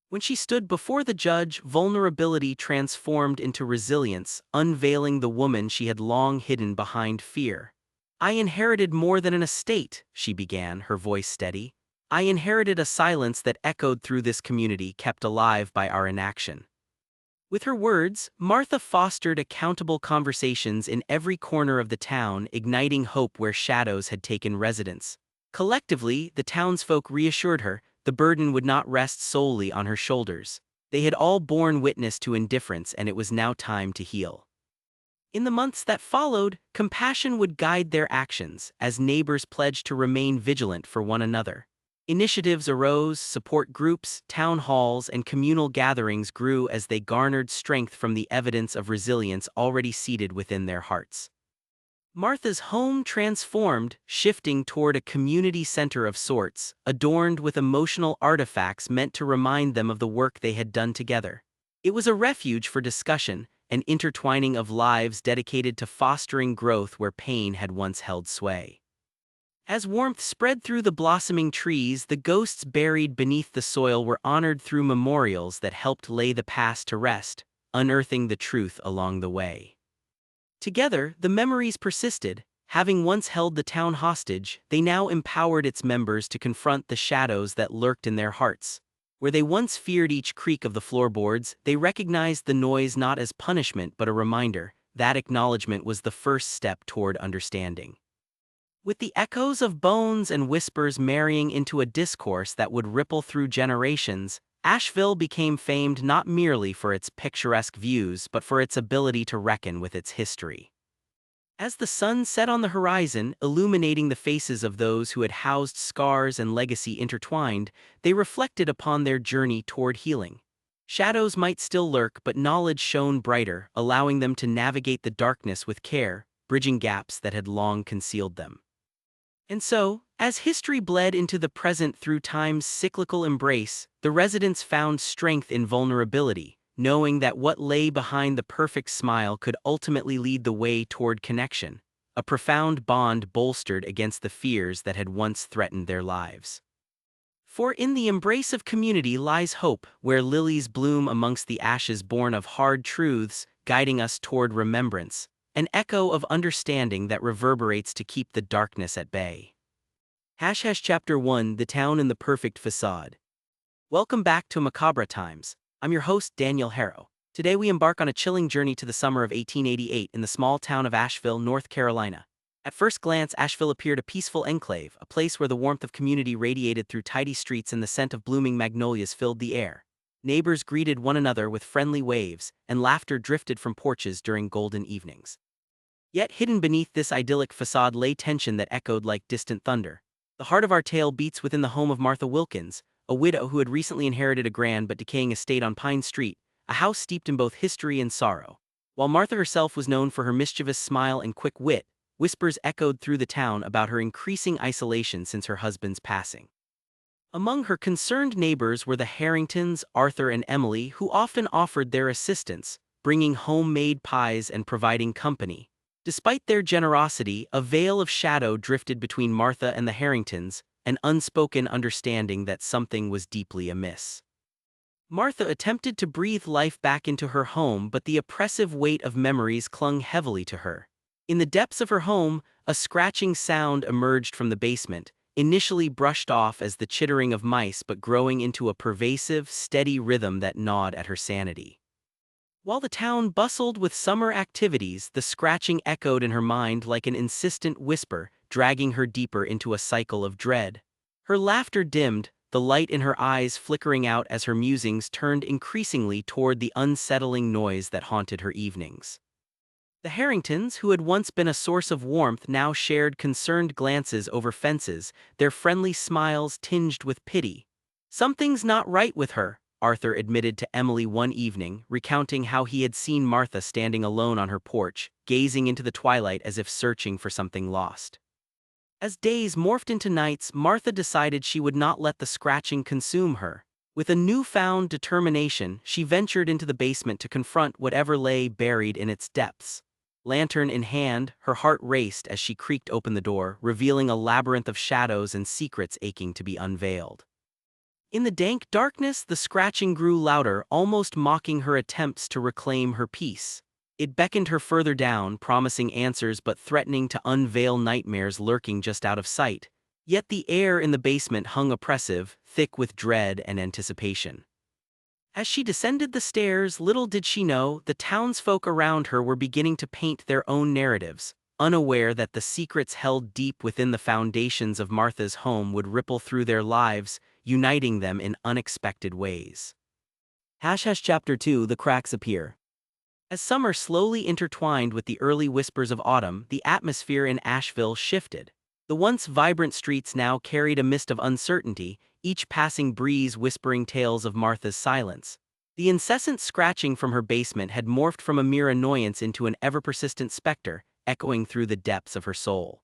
When she stood before the judge, vulnerability transformed into resilience, unveiling the woman she had long hidden behind fear. "I inherited more than an estate," she began, her voice steady. "I inherited a silence that echoed through this community, kept alive by our inaction." With her words, Martha fostered accountable conversations in every corner of the town, igniting hope where shadows had taken residence. Collectively, the townsfolk reassured her the burden would not rest solely on her shoulders. They had all borne witness to indifference, and it was now time to heal. In the months that followed, compassion would guide their actions, as neighbors pledged to remain vigilant for one another. Initiatives arose, support groups, town halls, and communal gatherings grew as they garnered strength from the evidence of resilience already seated within their hearts. Martha's home transformed, shifting toward a community center of sorts, adorned with emotional artifacts meant to remind them of the work they had done together. It was a refuge for discussion, an intertwining of lives dedicated to fostering growth where pain had once held sway. As warmth spread through the blossoming trees, the ghosts buried beneath the soil were honored through memorials that helped lay the past to rest, unearthing the truth along the way. Together, the memories persisted. Having once held the town hostage, they now empowered its members to confront the shadows that lurked in their hearts. Where they once feared each creak of the floorboards, they recognized the noise not as punishment but a reminder. That acknowledgement was the first step toward understanding. With the echoes of bones and whispers marrying into a discourse that would ripple through generations, Asheville became famed not merely for its picturesque views but for its ability to reckon with its history. As the sun set on the horizon, illuminating the faces of those who had housed scars and legacy intertwined, they reflected upon their journey toward healing. Shadows might still lurk, but knowledge shone brighter, allowing them to navigate the darkness with care, bridging gaps that had long concealed them. And so, as history bled into the present through time's cyclical embrace, the residents found strength in vulnerability, knowing that what lay behind the perfect smile could ultimately lead the way toward connection, a profound bond bolstered against the fears that had once threatened their lives. For in the embrace of community lies hope, where lilies bloom amongst the ashes born of hard truths, guiding us toward remembrance, an echo of understanding that reverberates to keep the darkness at bay. Chapter 1: The Town in the Perfect Facade. Welcome back to Macabre Times. I'm your host, Daniel Harrow. Today we embark on a chilling journey to the summer of 1888 in the small town of Asheville, North Carolina. At first glance, Asheville appeared a peaceful enclave, a place where the warmth of community radiated through tidy streets and the scent of blooming magnolias filled the air. Neighbors greeted one another with friendly waves, and laughter drifted from porches during golden evenings. Yet hidden beneath this idyllic facade lay tension that echoed like distant thunder. The heart of our tale beats within the home of Martha Wilkins, a widow who had recently inherited a grand but decaying estate on Pine Street, a house steeped in both history and sorrow. While Martha herself was known for her mischievous smile and quick wit, whispers echoed through the town about her increasing isolation since her husband's passing. Among her concerned neighbors were the Harringtons, Arthur and Emily, who often offered their assistance, bringing homemade pies and providing company. Despite their generosity, a veil of shadow drifted between Martha and the Harringtons, an unspoken understanding that something was deeply amiss. Martha attempted to breathe life back into her home, but the oppressive weight of memories clung heavily to her. In the depths of her home, a scratching sound emerged from the basement, initially brushed off as the chittering of mice but growing into a pervasive, steady rhythm that gnawed at her sanity. While the town bustled with summer activities, the scratching echoed in her mind like an insistent whisper, dragging her deeper into a cycle of dread. Her laughter dimmed, the light in her eyes flickering out as her musings turned increasingly toward the unsettling noise that haunted her evenings. The Harringtons, who had once been a source of warmth, now shared concerned glances over fences, their friendly smiles tinged with pity. "Something's not right with her," Arthur admitted to Emily one evening, recounting how he had seen Martha standing alone on her porch, gazing into the twilight as if searching for something lost. As days morphed into nights, Martha decided she would not let the scratching consume her. With a newfound determination, she ventured into the basement to confront whatever lay buried in its depths. Lantern in hand, her heart raced as she creaked open the door, revealing a labyrinth of shadows and secrets aching to be unveiled. In the dank darkness, the scratching grew louder, almost mocking her attempts to reclaim her peace. It beckoned her further down, promising answers but threatening to unveil nightmares lurking just out of sight. Yet the air in the basement hung oppressive, thick with dread and anticipation. As she descended the stairs, little did she know, the townsfolk around her were beginning to paint their own narratives, unaware that the secrets held deep within the foundations of Martha's home would ripple through their lives, uniting them in unexpected ways. Chapter 2: The Cracks Appear. As summer slowly intertwined with the early whispers of autumn, the atmosphere in Asheville shifted. The once vibrant streets now carried a mist of uncertainty, each passing breeze whispering tales of Martha's silence. The incessant scratching from her basement had morphed from a mere annoyance into an ever-persistent specter, echoing through the depths of her soul.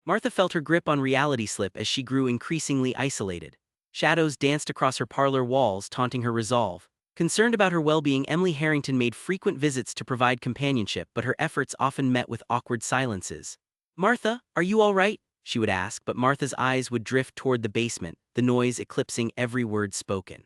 Martha felt her grip on reality slip as she grew increasingly isolated. Shadows danced across her parlor walls, taunting her resolve. Concerned about her well-being, Emily Harrington made frequent visits to provide companionship, but her efforts often met with awkward silences. "Martha, are you all right?" she would ask, but Martha's eyes would drift toward the basement, the noise eclipsing every word spoken.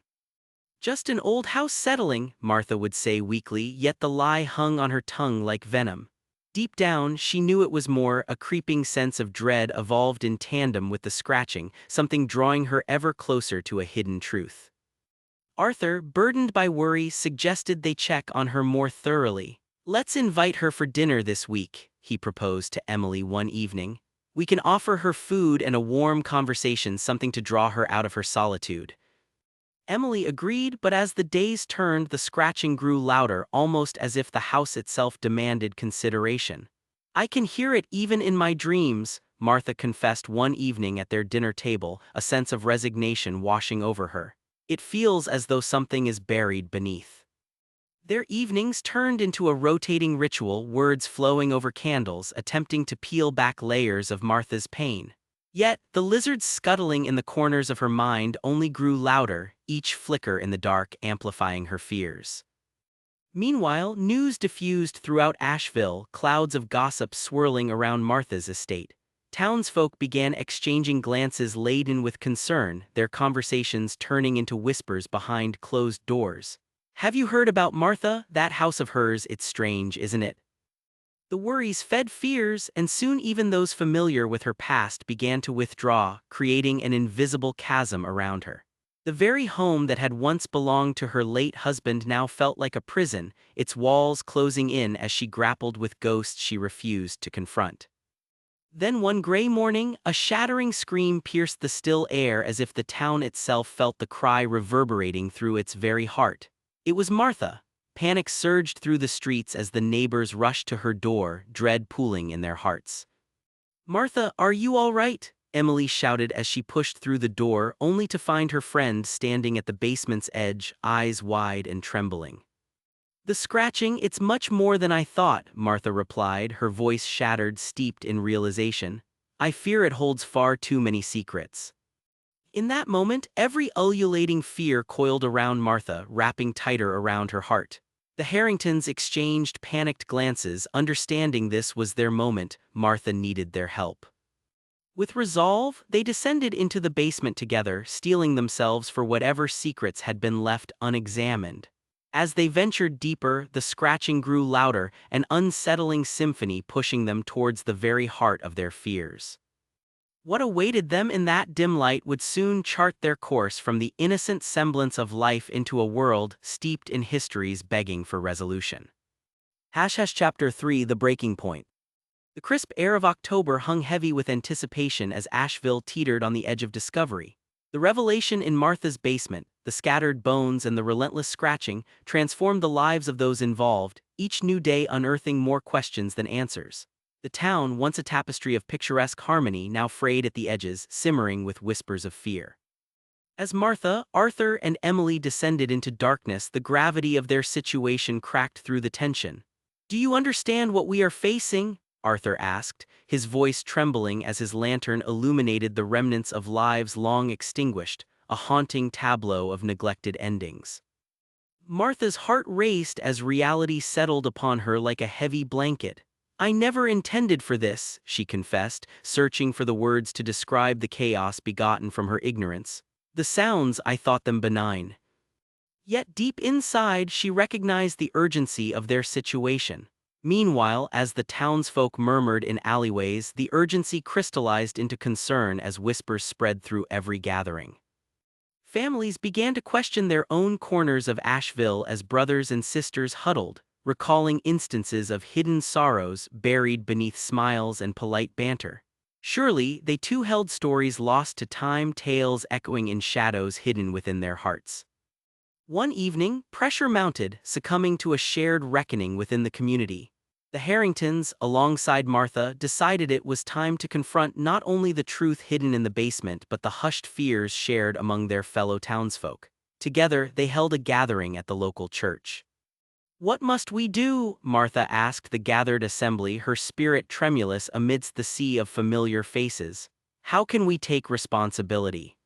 "Just an old house settling," Martha would say weakly, yet the lie hung on her tongue like venom. Deep down, she knew it was more. A creeping sense of dread evolved in tandem with the scratching, something drawing her ever closer to a hidden truth. Arthur, burdened by worry, suggested they check on her more thoroughly. "Let's invite her for dinner this week," he proposed to Emily one evening. We can offer her food and a warm conversation, something to draw her out of her solitude. Emily agreed, but as the days turned, the scratching grew louder, almost as if the house itself demanded consideration. I can hear it even in my dreams, Martha confessed one evening at their dinner table, a sense of resignation washing over her. It feels as though something is buried beneath. Their evenings turned into a rotating ritual, words flowing over candles, attempting to peel back layers of Martha's pain. Yet, the lizards scuttling in the corners of her mind only grew louder, each flicker in the dark amplifying her fears. Meanwhile, news diffused throughout Asheville, clouds of gossip swirling around Martha's estate. Townsfolk began exchanging glances laden with concern, their conversations turning into whispers behind closed doors. "Have you heard about Martha? That house of hers, it's strange, isn't it?" The worries fed fears, and soon even those familiar with her past began to withdraw, creating an invisible chasm around her. The very home that had once belonged to her late husband now felt like a prison, its walls closing in as she grappled with ghosts she refused to confront. Then one gray morning, a shattering scream pierced the still air as if the town itself felt the cry reverberating through its very heart. It was Martha. Panic surged through the streets as the neighbors rushed to her door, dread pooling in their hearts. "Martha, are you all right?" Emily shouted as she pushed through the door, only to find her friend standing at the basement's edge, eyes wide and trembling. "The scratching, it's much more than I thought," Martha replied, her voice shattered, steeped in realization. "I fear it holds far too many secrets." In that moment, every ululating fear coiled around Martha, wrapping tighter around her heart. The Harringtons exchanged panicked glances, understanding this was their moment. Martha needed their help. With resolve, they descended into the basement together, steeling themselves for whatever secrets had been left unexamined. As they ventured deeper, the scratching grew louder, an unsettling symphony pushing them towards the very heart of their fears. What awaited them in that dim light would soon chart their course from the innocent semblance of life into a world steeped in histories begging for resolution. Chapter 3: The Breaking Point. The crisp air of October hung heavy with anticipation as Asheville teetered on the edge of discovery. The revelation in Martha's basement, the scattered bones and the relentless scratching, transformed the lives of those involved, each new day unearthing more questions than answers. The town, once a tapestry of picturesque harmony, now frayed at the edges, simmering with whispers of fear. As Martha, Arthur, and Emily descended into darkness, the gravity of their situation cracked through the tension. "Do you understand what we are facing?" Arthur asked, his voice trembling as his lantern illuminated the remnants of lives long extinguished, a haunting tableau of neglected endings. Martha's heart raced as reality settled upon her like a heavy blanket. "I never intended for this," she confessed, searching for the words to describe the chaos begotten from her ignorance. "The sounds, I thought them benign." Yet deep inside she recognized the urgency of their situation. Meanwhile, as the townsfolk murmured in alleyways, the urgency crystallized into concern as whispers spread through every gathering. Families began to question their own corners of Asheville as brothers and sisters huddled, recalling instances of hidden sorrows buried beneath smiles and polite banter. Surely, they too held stories lost to time, tales echoing in shadows hidden within their hearts. One evening, pressure mounted, succumbing to a shared reckoning within the community. The Harringtons, alongside Martha, decided it was time to confront not only the truth hidden in the basement but the hushed fears shared among their fellow townsfolk. Together, they held a gathering at the local church. "What must we do?" Martha asked the gathered assembly, her spirit tremulous amidst the sea of familiar faces. "How can we take responsibility?"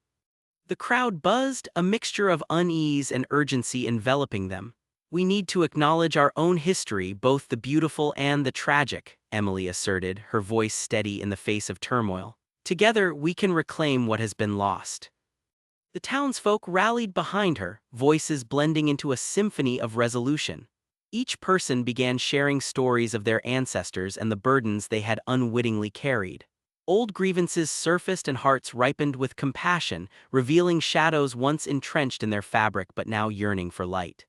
The crowd buzzed, a mixture of unease and urgency enveloping them. "We need to acknowledge our own history, both the beautiful and the tragic," Emily asserted, her voice steady in the face of turmoil. "Together, we can reclaim what has been lost." The townsfolk rallied behind her, voices blending into a symphony of resolution. Each person began sharing stories of their ancestors and the burdens they had unwittingly carried. Old grievances surfaced and hearts ripened with compassion, revealing shadows once entrenched in their fabric but now yearning for light.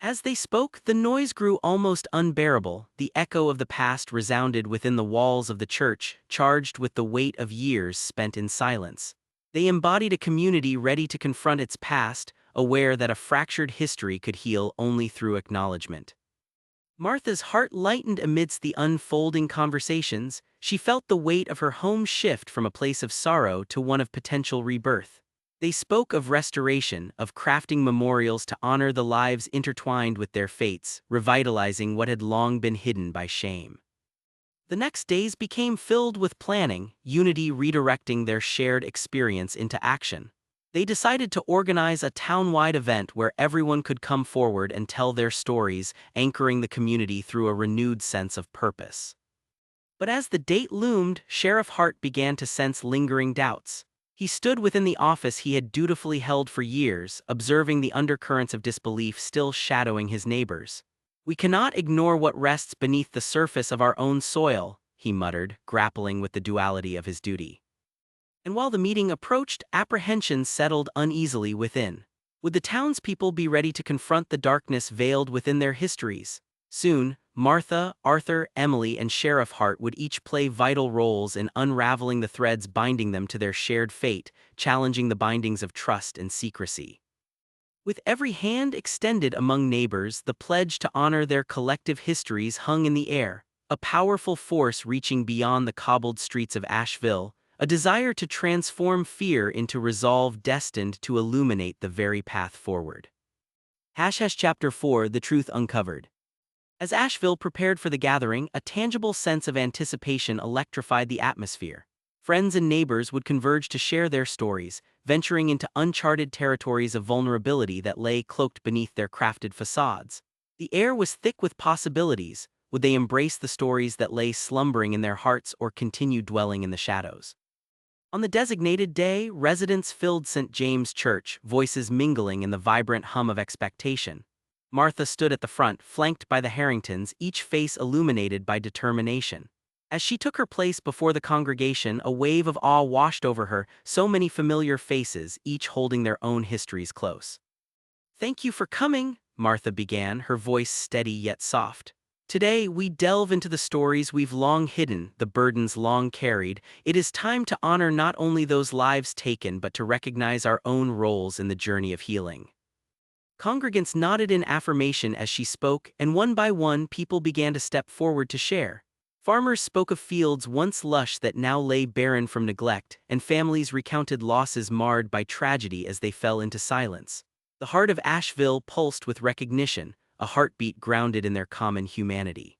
As they spoke, the noise grew almost unbearable. The echo of the past resounded within the walls of the church, charged with the weight of years spent in silence. They embodied a community ready to confront its past, aware that a fractured history could heal only through acknowledgement. Martha's heart lightened amidst the unfolding conversations. She felt the weight of her home shift from a place of sorrow to one of potential rebirth. They spoke of restoration, of crafting memorials to honor the lives intertwined with their fates, revitalizing what had long been hidden by shame. The next days became filled with planning, Unity redirecting their shared experience into action. They decided to organize a town-wide event where everyone could come forward and tell their stories, anchoring the community through a renewed sense of purpose. But as the date loomed, Sheriff Hart began to sense lingering doubts. He stood within the office he had dutifully held for years, observing the undercurrents of disbelief still shadowing his neighbors. "We cannot ignore what rests beneath the surface of our own soil," he muttered, grappling with the duality of his duty. And while the meeting approached, apprehensions settled uneasily within. Would the townspeople be ready to confront the darkness veiled within their histories? Soon, Martha, Arthur, Emily, and Sheriff Hart would each play vital roles in unraveling the threads binding them to their shared fate, challenging the bindings of trust and secrecy. With every hand extended among neighbors, the pledge to honor their collective histories hung in the air, a powerful force reaching beyond the cobbled streets of Asheville, a desire to transform fear into resolve destined to illuminate the very path forward. Chapter 4: The Truth Uncovered. As Asheville prepared for the gathering, a tangible sense of anticipation electrified the atmosphere. Friends and neighbors would converge to share their stories, venturing into uncharted territories of vulnerability that lay cloaked beneath their crafted facades. The air was thick with possibilities. Would they embrace the stories that lay slumbering in their hearts or continue dwelling in the shadows? On the designated day, residents filled St. James Church, voices mingling in the vibrant hum of expectation. Martha stood at the front, flanked by the Harringtons, each face illuminated by determination. As she took her place before the congregation, a wave of awe washed over her, so many familiar faces, each holding their own histories close. "Thank you for coming," Martha began, her voice steady yet soft. "Today, we delve into the stories we've long hidden, the burdens long carried. It is time to honor not only those lives taken but to recognize our own roles in the journey of healing." Congregants nodded in affirmation as she spoke, and one by one people began to step forward to share. Farmers spoke of fields once lush that now lay barren from neglect, and families recounted losses marred by tragedy as they fell into silence. The heart of Asheville pulsed with recognition, a heartbeat grounded in their common humanity.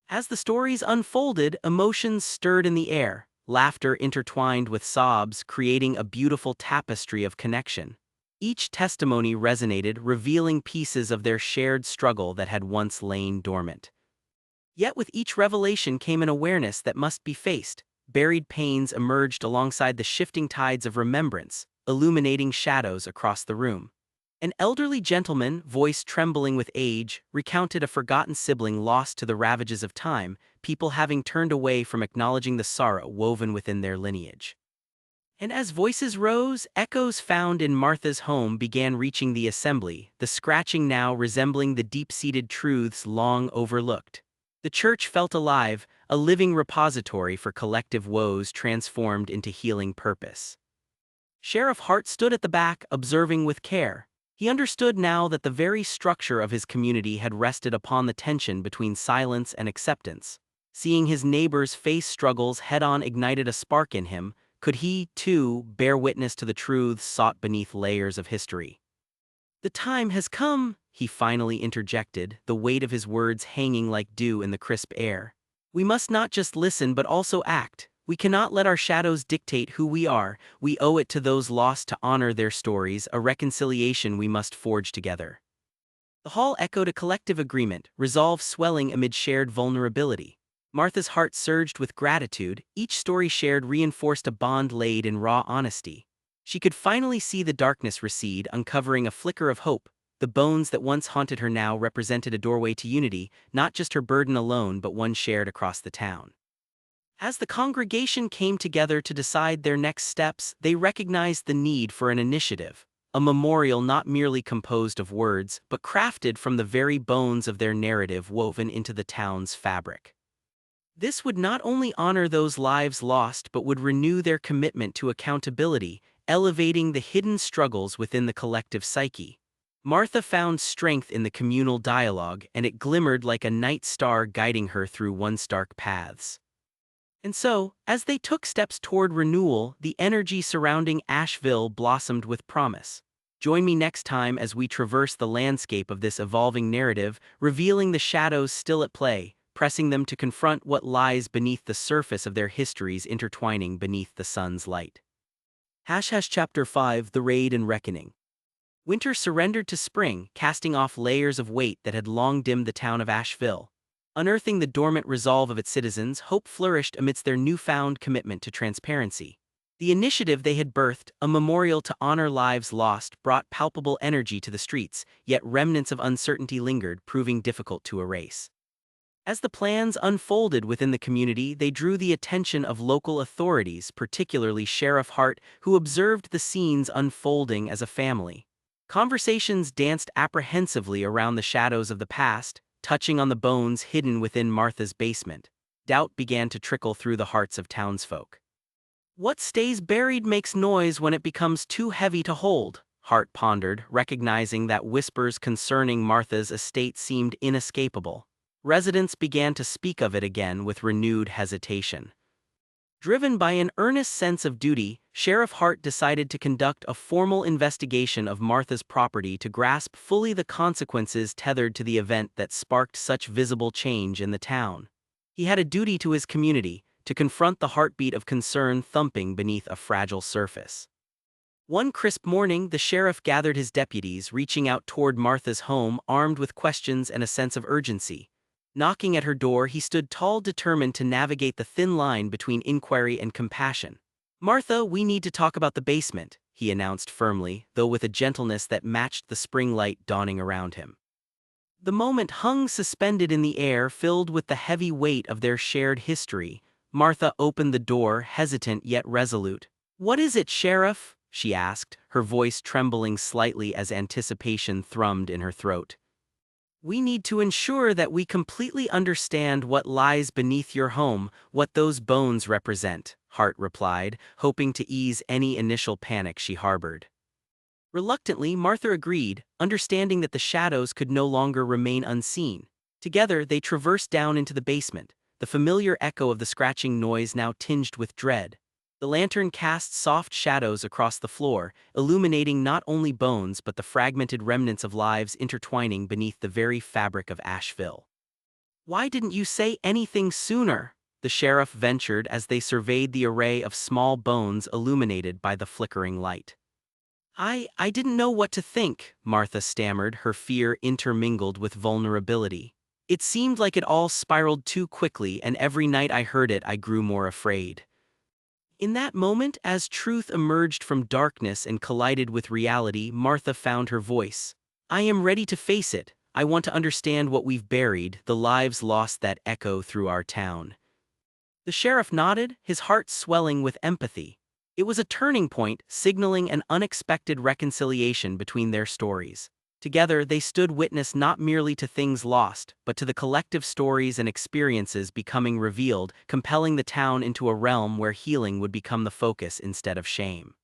As the stories unfolded, emotions stirred in the air, laughter intertwined with sobs, creating a beautiful tapestry of connection. Each testimony resonated, revealing pieces of their shared struggle that had once lain dormant. Yet with each revelation came an awareness that must be faced. Buried pains emerged alongside the shifting tides of remembrance, illuminating shadows across the room. An elderly gentleman, voice trembling with age, recounted a forgotten sibling lost to the ravages of time, people having turned away from acknowledging the sorrow woven within their lineage. And as voices rose, echoes found in Martha's home began reaching the assembly, the scratching now resembling the deep-seated truths long overlooked. The church felt alive, a living repository for collective woes transformed into healing purpose. Sheriff Hart stood at the back, observing with care. He understood now that the very structure of his community had rested upon the tension between silence and acceptance. Seeing his neighbors face struggles head-on ignited a spark in him. Could he, too, bear witness to the truths sought beneath layers of history? "The time has come," he finally interjected, the weight of his words hanging like dew in the crisp air. "We must not just listen but also act. We cannot let our shadows dictate who we are. We owe it to those lost to honor their stories, a reconciliation we must forge together." The hall echoed a collective agreement, resolve swelling amid shared vulnerability. Martha's heart surged with gratitude. Each story shared reinforced a bond laid in raw honesty. She could finally see the darkness recede, uncovering a flicker of hope. The bones that once haunted her now represented a doorway to unity, not just her burden alone but one shared across the town. As the congregation came together to decide their next steps, they recognized the need for an initiative, a memorial not merely composed of words, but crafted from the very bones of their narrative woven into the town's fabric. This would not only honor those lives lost but would renew their commitment to accountability, elevating the hidden struggles within the collective psyche. Martha found strength in the communal dialogue, and it glimmered like a night star guiding her through once dark paths. And so, as they took steps toward renewal, the energy surrounding Asheville blossomed with promise. Join me next time as we traverse the landscape of this evolving narrative, revealing the shadows still at play, pressing them to confront what lies beneath the surface of their histories intertwining beneath the sun's light. Chapter 5: The Raid and Reckoning. Winter surrendered to spring, casting off layers of weight that had long dimmed the town of Asheville. Unearthing the dormant resolve of its citizens, hope flourished amidst their newfound commitment to transparency. The initiative they had birthed, a memorial to honor lives lost, brought palpable energy to the streets, yet remnants of uncertainty lingered, proving difficult to erase. As the plans unfolded within the community, they drew the attention of local authorities, particularly Sheriff Hart, who observed the scenes unfolding as a family. Conversations danced apprehensively around the shadows of the past, touching on the bones hidden within Martha's basement. Doubt began to trickle through the hearts of townsfolk. What stays buried makes noise when it becomes too heavy to hold, Hart pondered, recognizing that whispers concerning Martha's estate seemed inescapable. Residents began to speak of it again with renewed hesitation. Driven by an earnest sense of duty, Sheriff Hart decided to conduct a formal investigation of Martha's property to grasp fully the consequences tethered to the event that sparked such visible change in the town. He had a duty to his community, to confront the heartbeat of concern thumping beneath a fragile surface. One crisp morning, the sheriff gathered his deputies, reaching out toward Martha's home, armed with questions and a sense of urgency. Knocking at her door, he stood tall, determined to navigate the thin line between inquiry and compassion. "Martha, we need to talk about the basement," he announced firmly, though with a gentleness that matched the spring light dawning around him. The moment hung suspended in the air, filled with the heavy weight of their shared history. Martha opened the door, hesitant yet resolute. "What is it, Sheriff?" she asked, her voice trembling slightly as anticipation thrummed in her throat. "We need to ensure that we completely understand what lies beneath your home, what those bones represent," Hart replied, hoping to ease any initial panic she harbored. Reluctantly, Martha agreed, understanding that the shadows could no longer remain unseen. Together, they traversed down into the basement, the familiar echo of the scratching noise now tinged with dread. The lantern cast soft shadows across the floor, illuminating not only bones but the fragmented remnants of lives intertwining beneath the very fabric of Asheville. "Why didn't you say anything sooner?" the sheriff ventured as they surveyed the array of small bones illuminated by the flickering light. I didn't know what to think," Martha stammered, her fear intermingled with vulnerability. "It seemed like it all spiraled too quickly, and every night I heard it I grew more afraid." In that moment, as truth emerged from darkness and collided with reality, Martha found her voice. "I am ready to face it. I want to understand what we've buried, the lives lost that echo through our town." The sheriff nodded, his heart swelling with empathy. It was a turning point, signaling an unexpected reconciliation between their stories. Together, they stood witness not merely to things lost, but to the collective stories and experiences becoming revealed, compelling the town into a realm where healing would become the focus instead of shame.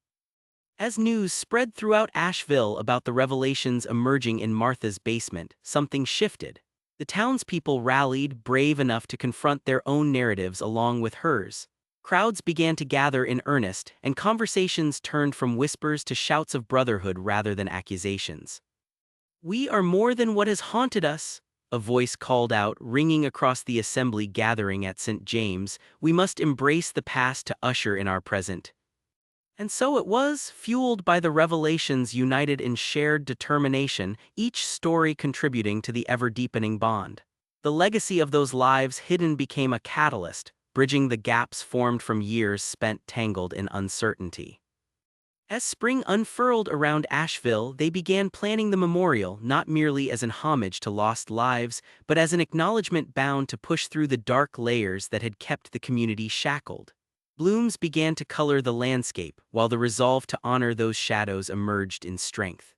As news spread throughout Asheville about the revelations emerging in Martha's basement, something shifted. The townspeople rallied, brave enough to confront their own narratives along with hers. Crowds began to gather in earnest, and conversations turned from whispers to shouts of brotherhood rather than accusations. "We are more than what has haunted us," a voice called out, ringing across the assembly gathering at St. James. "We must embrace the past to usher in our present." And so it was, fueled by the revelations united in shared determination, each story contributing to the ever-deepening bond. The legacy of those lives hidden became a catalyst, bridging the gaps formed from years spent tangled in uncertainty. As spring unfurled around Asheville, they began planning the memorial not merely as an homage to lost lives, but as an acknowledgement bound to push through the dark layers that had kept the community shackled. Blooms began to color the landscape, while the resolve to honor those shadows emerged in strength.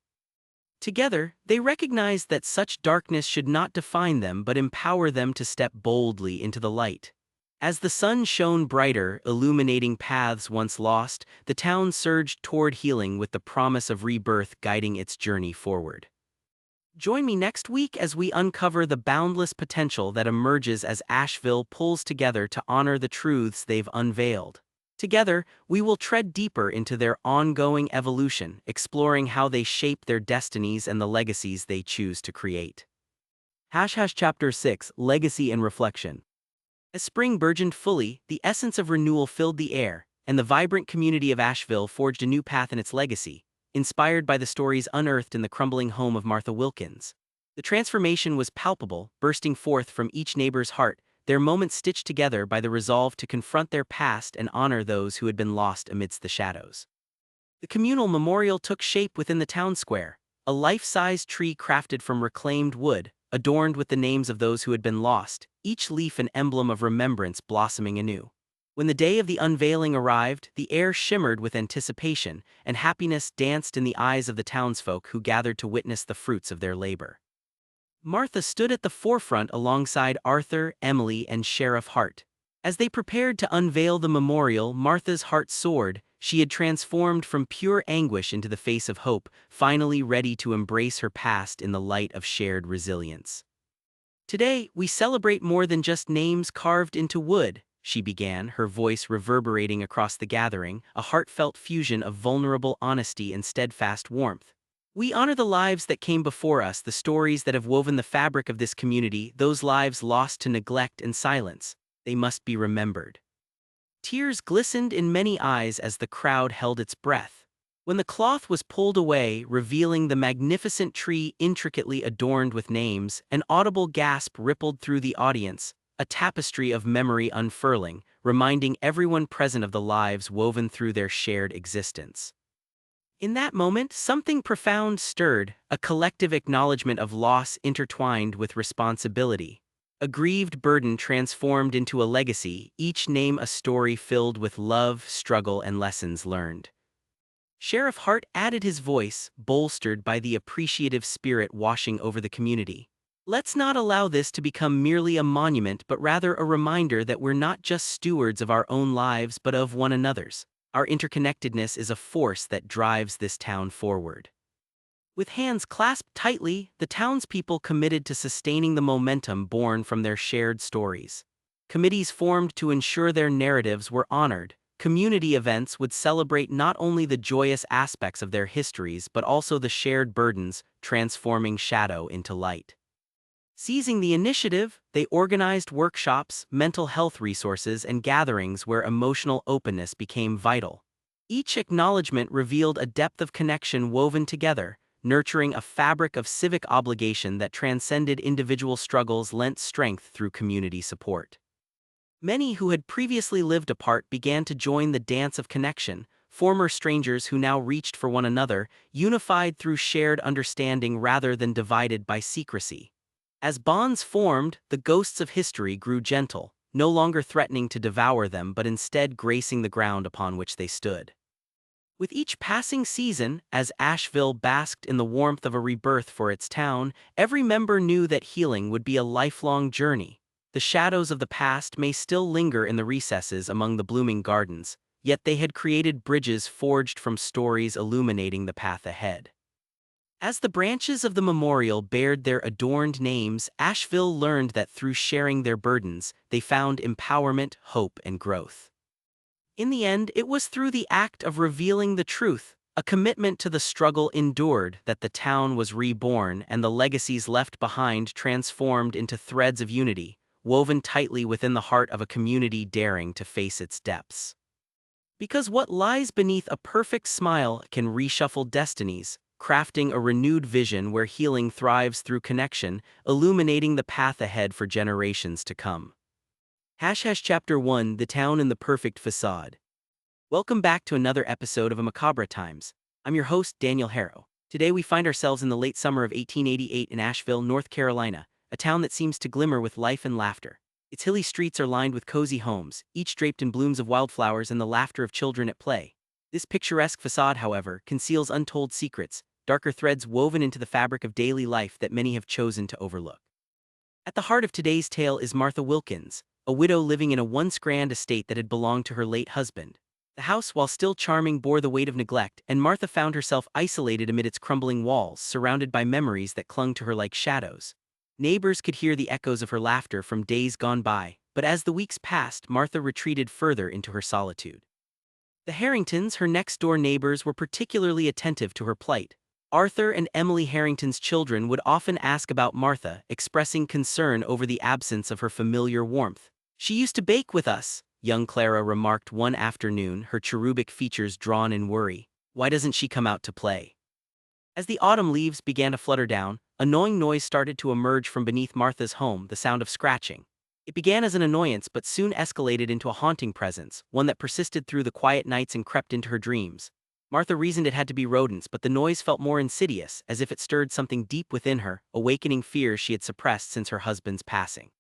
Together, they recognized that such darkness should not define them but empower them to step boldly into the light. As the sun shone brighter, illuminating paths once lost, the town surged toward healing with the promise of rebirth guiding its journey forward. Join me next week as we uncover the boundless potential that emerges as Asheville pulls together to honor the truths they've unveiled. Together, we will tread deeper into their ongoing evolution, exploring how they shape their destinies and the legacies they choose to create. Chapter 6 Legacy and Reflection. As spring burgeoned fully, the essence of renewal filled the air, and the vibrant community of Asheville forged a new path in its legacy, inspired by the stories unearthed in the crumbling home of Martha Wilkins. The transformation was palpable, bursting forth from each neighbor's heart, their moments stitched together by the resolve to confront their past and honor those who had been lost amidst the shadows. The communal memorial took shape within the town square, a life-size tree crafted from reclaimed wood, adorned with the names of those who had been lost, each leaf an emblem of remembrance blossoming anew. When the day of the unveiling arrived, the air shimmered with anticipation, and happiness danced in the eyes of the townsfolk who gathered to witness the fruits of their labor. Martha stood at the forefront alongside Arthur, Emily, and Sheriff Hart. As they prepared to unveil the memorial, Martha's heart soared. She had transformed from pure anguish into the face of hope, finally ready to embrace her past in the light of shared resilience. "Today, we celebrate more than just names carved into wood," she began, her voice reverberating across the gathering, a heartfelt fusion of vulnerable honesty and steadfast warmth. "We honor the lives that came before us, the stories that have woven the fabric of this community, those lives lost to neglect and silence. They must be remembered." Tears glistened in many eyes as the crowd held its breath. When the cloth was pulled away, revealing the magnificent tree intricately adorned with names, an audible gasp rippled through the audience, a tapestry of memory unfurling, reminding everyone present of the lives woven through their shared existence. In that moment, something profound stirred, a collective acknowledgement of loss intertwined with responsibility. A grieved burden transformed into a legacy, each name a story filled with love, struggle, and lessons learned. Sheriff Hart added his voice, bolstered by the appreciative spirit washing over the community. "Let's not allow this to become merely a monument but rather a reminder that we're not just stewards of our own lives but of one another's. Our interconnectedness is a force that drives this town forward." With hands clasped tightly, the townspeople committed to sustaining the momentum born from their shared stories. Committees formed to ensure their narratives were honored. Community events would celebrate not only the joyous aspects of their histories but also the shared burdens, transforming shadow into light. Seizing the initiative, they organized workshops, mental health resources, and gatherings where emotional openness became vital. Each acknowledgement revealed a depth of connection woven together, nurturing a fabric of civic obligation that transcended individual struggles lent strength through community support. Many who had previously lived apart began to join the dance of connection, former strangers who now reached for one another, unified through shared understanding rather than divided by secrecy. As bonds formed, the ghosts of history grew gentle, no longer threatening to devour them but instead gracing the ground upon which they stood. With each passing season, as Asheville basked in the warmth of a rebirth for its town, every member knew that healing would be a lifelong journey. The shadows of the past may still linger in the recesses among the blooming gardens, yet they had created bridges forged from stories illuminating the path ahead. As the branches of the memorial bared their adorned names, Asheville learned that through sharing their burdens, they found empowerment, hope, and growth. In the end, it was through the act of revealing the truth, a commitment to the struggle endured, that the town was reborn and the legacies left behind transformed into threads of unity, woven tightly within the heart of a community daring to face its depths. Because what lies beneath a perfect smile can reshuffle destinies, crafting a renewed vision where healing thrives through connection, illuminating the path ahead for generations to come. Chapter 1 The Town in the Perfect Facade. Welcome back to another episode of Macabre Times. I'm your host, Daniel Harrow. Today we find ourselves in the late summer of 1888 in Asheville, North Carolina, a town that seems to glimmer with life and laughter. Its hilly streets are lined with cozy homes, each draped in blooms of wildflowers and the laughter of children at play. This picturesque facade, however, conceals untold secrets, darker threads woven into the fabric of daily life that many have chosen to overlook. At the heart of today's tale is Martha Wilkins, a widow living in a once grand estate that had belonged to her late husband. The house, while still charming, bore the weight of neglect, and Martha found herself isolated amid its crumbling walls, surrounded by memories that clung to her like shadows. Neighbors could hear the echoes of her laughter from days gone by, but as the weeks passed, Martha retreated further into her solitude. The Harringtons, her next-door neighbors, were particularly attentive to her plight. Arthur and Emily Harrington's children would often ask about Martha, expressing concern over the absence of her familiar warmth. "She used to bake with us," young Clara remarked one afternoon, her cherubic features drawn in worry. "Why doesn't she come out to play?" As the autumn leaves began to flutter down, a gnawing noise started to emerge from beneath Martha's home, the sound of scratching. It began as an annoyance but soon escalated into a haunting presence, one that persisted through the quiet nights and crept into her dreams. Martha reasoned it had to be rodents, but the noise felt more insidious, as if it stirred something deep within her, awakening fears she had suppressed since her husband's passing.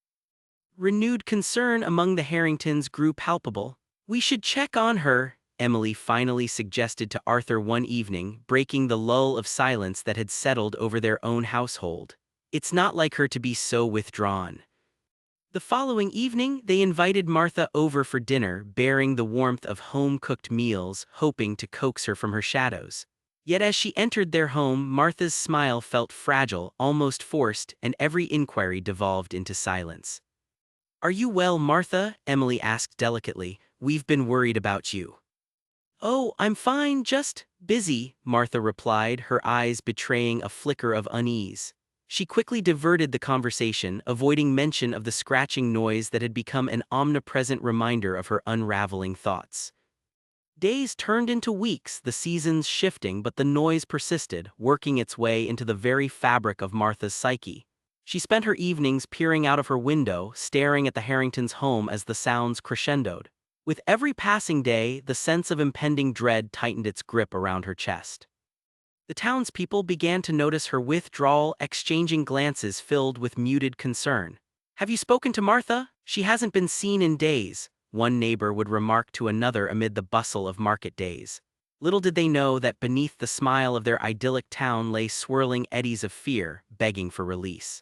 Renewed concern among the Harringtons grew palpable. "We should check on her," Emily finally suggested to Arthur one evening, breaking the lull of silence that had settled over their own household. "It's not like her to be so withdrawn." The following evening, they invited Martha over for dinner, bearing the warmth of home-cooked meals, hoping to coax her from her shadows. Yet as she entered their home, Martha's smile felt fragile, almost forced, and every inquiry devolved into silence. "Are you well, Martha?" Emily asked delicately. "We've been worried about you." "Oh, I'm fine, just busy," Martha replied, her eyes betraying a flicker of unease. She quickly diverted the conversation, avoiding mention of the scratching noise that had become an omnipresent reminder of her unraveling thoughts. Days turned into weeks, the seasons shifting, but the noise persisted, working its way into the very fabric of Martha's psyche. She spent her evenings peering out of her window, staring at the Harringtons' home as the sounds crescendoed. With every passing day, the sense of impending dread tightened its grip around her chest. The townspeople began to notice her withdrawal, exchanging glances filled with muted concern. "Have you spoken to Martha? She hasn't been seen in days," one neighbor would remark to another amid the bustle of market days. Little did they know that beneath the smile of their idyllic town lay swirling eddies of fear, begging for release.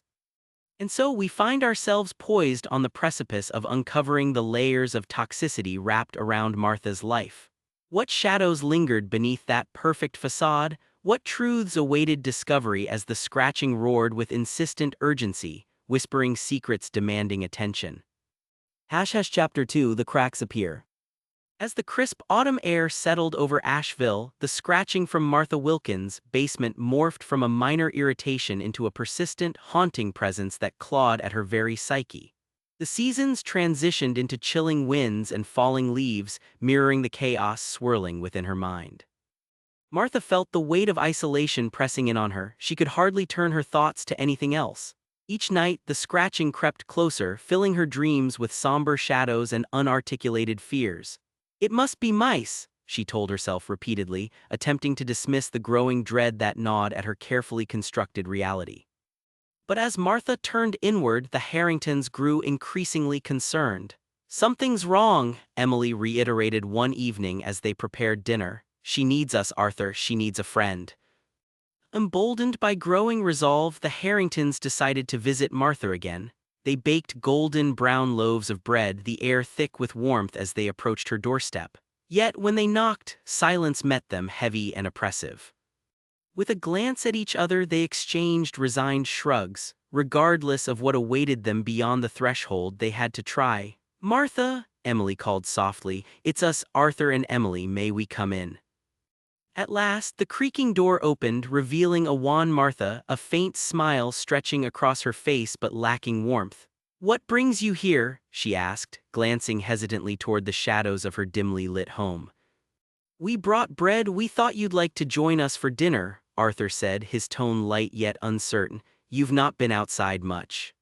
And so we find ourselves poised on the precipice of uncovering the layers of toxicity wrapped around Martha's life. What shadows lingered beneath that perfect facade? What truths awaited discovery as the scratching roared with insistent urgency, whispering secrets demanding attention? Chapter 2: The Cracks Appear. As the crisp autumn air settled over Asheville, the scratching from Martha Wilkins' basement morphed from a minor irritation into a persistent, haunting presence that clawed at her very psyche. The seasons transitioned into chilling winds and falling leaves, mirroring the chaos swirling within her mind. Martha felt the weight of isolation pressing in on her. She could hardly turn her thoughts to anything else. Each night, the scratching crept closer, filling her dreams with somber shadows and unarticulated fears. "It must be mice," she told herself repeatedly, attempting to dismiss the growing dread that gnawed at her carefully constructed reality. But as Martha turned inward, the Harringtons grew increasingly concerned. "Something's wrong," Emily reiterated one evening as they prepared dinner. "She needs us, Arthur, she needs a friend." Emboldened by growing resolve, the Harringtons decided to visit Martha again. They baked golden brown loaves of bread, the air thick with warmth as they approached her doorstep. Yet when they knocked, silence met them, heavy and oppressive. With a glance at each other, they exchanged resigned shrugs. Regardless of what awaited them beyond the threshold, they had to try. "Martha," Emily called softly, "it's us, Arthur and Emily, may we come in?" At last, the creaking door opened, revealing a wan Martha, a faint smile stretching across her face but lacking warmth. "What brings you here?" she asked, glancing hesitantly toward the shadows of her dimly lit home. "We brought bread. We thought you'd like to join us for dinner," Arthur said, his tone light yet uncertain. "You've not been outside much."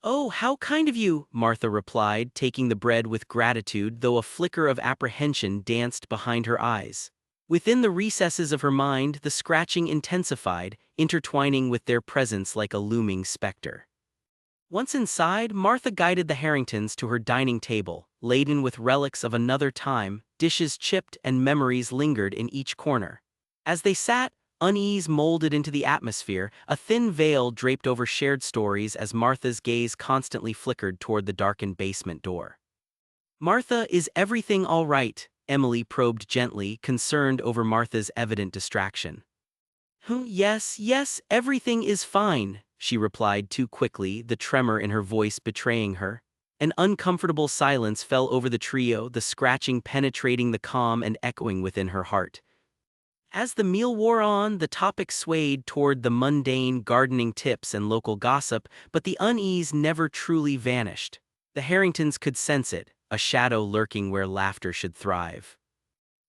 "Oh, how kind of you," Martha replied, taking the bread with gratitude, though a flicker of apprehension danced behind her eyes. Within the recesses of her mind, the scratching intensified, intertwining with their presence like a looming specter. Once inside, Martha guided the Harringtons to her dining table, laden with relics of another time, dishes chipped and memories lingered in each corner. As they sat, unease molded into the atmosphere, a thin veil draped over shared stories as Martha's gaze constantly flickered toward the darkened basement door. "Martha, is everything all right?" Emily probed gently, concerned over Martha's evident distraction. Yes, yes, everything is fine," she replied too quickly, the tremor in her voice betraying her. An uncomfortable silence fell over the trio, the scratching penetrating the calm and echoing within her heart. As the meal wore on, the topic swayed toward the mundane gardening tips and local gossip, but the unease never truly vanished. The Harringtons could sense it, a shadow lurking where laughter should thrive.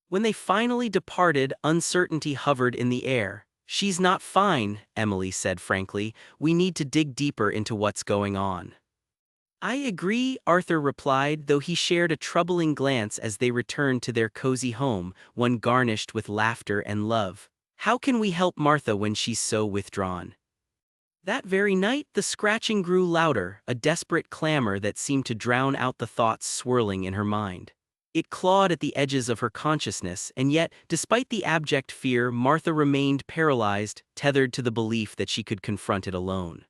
When they finally departed, uncertainty hovered in the air. "She's not fine," Emily said frankly. "We need to dig deeper into what's going on." "I agree," Arthur replied, though he shared a troubling glance as they returned to their cozy home, one garnished with laughter and love. "How can we help Martha when she's so withdrawn?" That very night, the scratching grew louder, a desperate clamor that seemed to drown out the thoughts swirling in her mind. It clawed at the edges of her consciousness, and yet, despite the abject fear, Martha remained paralyzed, tethered to the belief that she could confront it alone.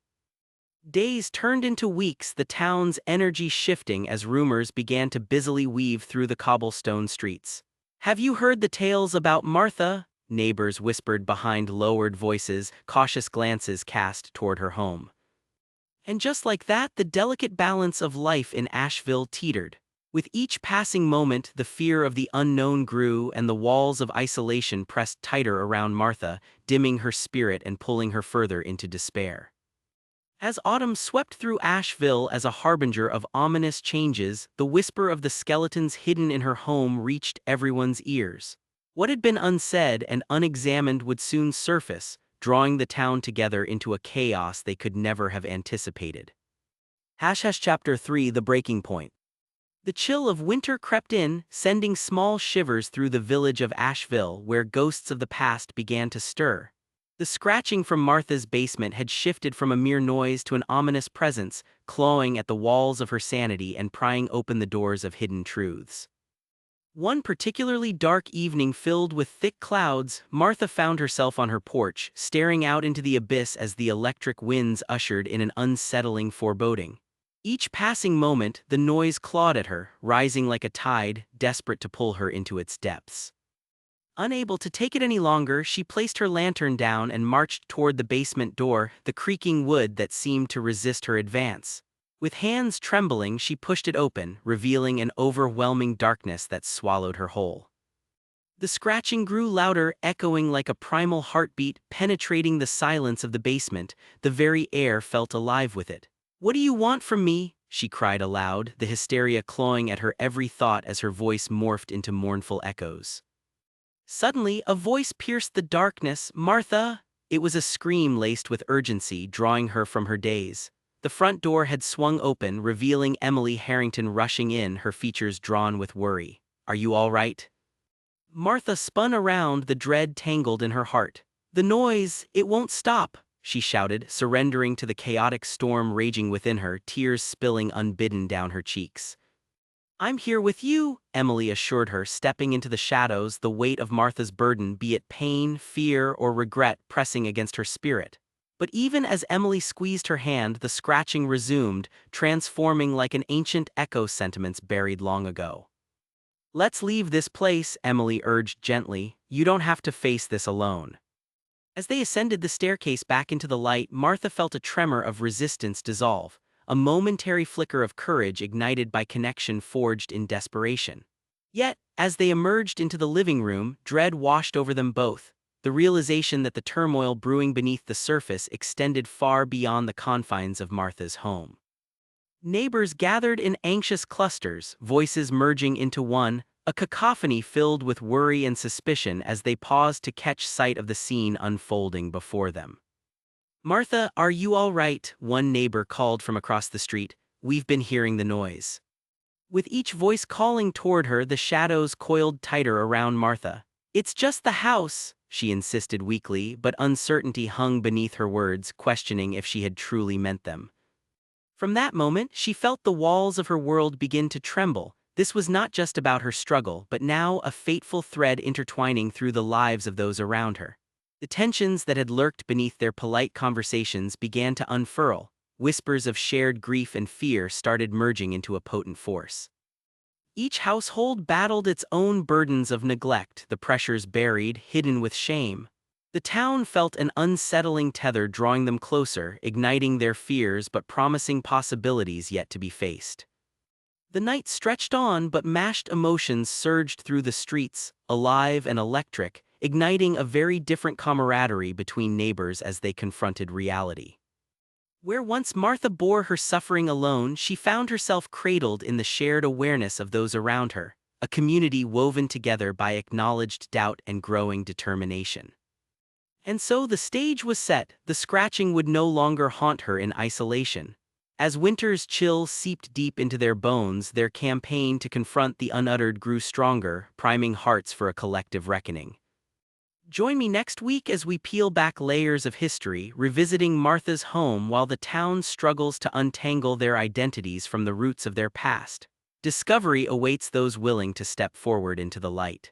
Days turned into weeks, the town's energy shifting as rumors began to busily weave through the cobblestone streets. "Have you heard the tales about Martha?" Neighbors whispered behind lowered voices, cautious glances cast toward her home. And just like that, the delicate balance of life in Asheville teetered. With each passing moment, the fear of the unknown grew, and the walls of isolation pressed tighter around Martha, dimming her spirit and pulling her further into despair. As autumn swept through Asheville as a harbinger of ominous changes, the whisper of the skeletons hidden in her home reached everyone's ears. What had been unsaid and unexamined would soon surface, drawing the town together into a chaos they could never have anticipated. Chapter 3: The Breaking Point. The chill of winter crept in, sending small shivers through the village of Asheville, where ghosts of the past began to stir. The scratching from Martha's basement had shifted from a mere noise to an ominous presence, clawing at the walls of her sanity and prying open the doors of hidden truths. One particularly dark evening filled with thick clouds, Martha found herself on her porch, staring out into the abyss as the electric winds ushered in an unsettling foreboding. Each passing moment, the noise clawed at her, rising like a tide, desperate to pull her into its depths. Unable to take it any longer, she placed her lantern down and marched toward the basement door, the creaking wood that seemed to resist her advance. With hands trembling, she pushed it open, revealing an overwhelming darkness that swallowed her whole. The scratching grew louder, echoing like a primal heartbeat, penetrating the silence of the basement. The very air felt alive with it. "What do you want from me?" she cried aloud, the hysteria clawing at her every thought as her voice morphed into mournful echoes. Suddenly, a voice pierced the darkness. "Martha!" It was a scream laced with urgency, drawing her from her daze. The front door had swung open, revealing Emily Harrington rushing in, her features drawn with worry. "Are you all right?" Martha spun around, the dread tangled in her heart. "The noise, it won't stop," she shouted, surrendering to the chaotic storm raging within her, tears spilling unbidden down her cheeks. "I'm here with you," Emily assured her, stepping into the shadows, the weight of Martha's burden, be it pain, fear, or regret, pressing against her spirit. But even as Emily squeezed her hand, the scratching resumed, transforming like an ancient echo, sentiments buried long ago. "Let's leave this place," Emily urged gently. "You don't have to face this alone." As they ascended the staircase back into the light, Martha felt a tremor of resistance dissolve, a momentary flicker of courage ignited by connection forged in desperation. Yet, as they emerged into the living room, dread washed over them both, the realization that the turmoil brewing beneath the surface extended far beyond the confines of Martha's home. Neighbors gathered in anxious clusters, voices merging into one, a cacophony filled with worry and suspicion as they paused to catch sight of the scene unfolding before them. "Martha, are you all right?" one neighbor called from across the street. "We've been hearing the noise." With each voice calling toward her, the shadows coiled tighter around Martha. "It's just the house," she insisted weakly, but uncertainty hung beneath her words, questioning if she had truly meant them. From that moment, she felt the walls of her world begin to tremble. This was not just about her struggle, but now a fateful thread intertwining through the lives of those around her. The tensions that had lurked beneath their polite conversations began to unfurl. Whispers of shared grief and fear started merging into a potent force. Each household battled its own burdens of neglect, the pressures buried, hidden with shame. The town felt an unsettling tether drawing them closer, igniting their fears but promising possibilities yet to be faced. The night stretched on, but mashed emotions surged through the streets, alive and electric, igniting a very different camaraderie between neighbors as they confronted reality. Where once Martha bore her suffering alone, she found herself cradled in the shared awareness of those around her, a community woven together by acknowledged doubt and growing determination. And so the stage was set. The scratching would no longer haunt her in isolation. As winter's chill seeped deep into their bones, their campaign to confront the unuttered grew stronger, priming hearts for a collective reckoning. Join me next week as we peel back layers of history, revisiting Martha's home while the town struggles to untangle their identities from the roots of their past. Discovery awaits those willing to step forward into the light.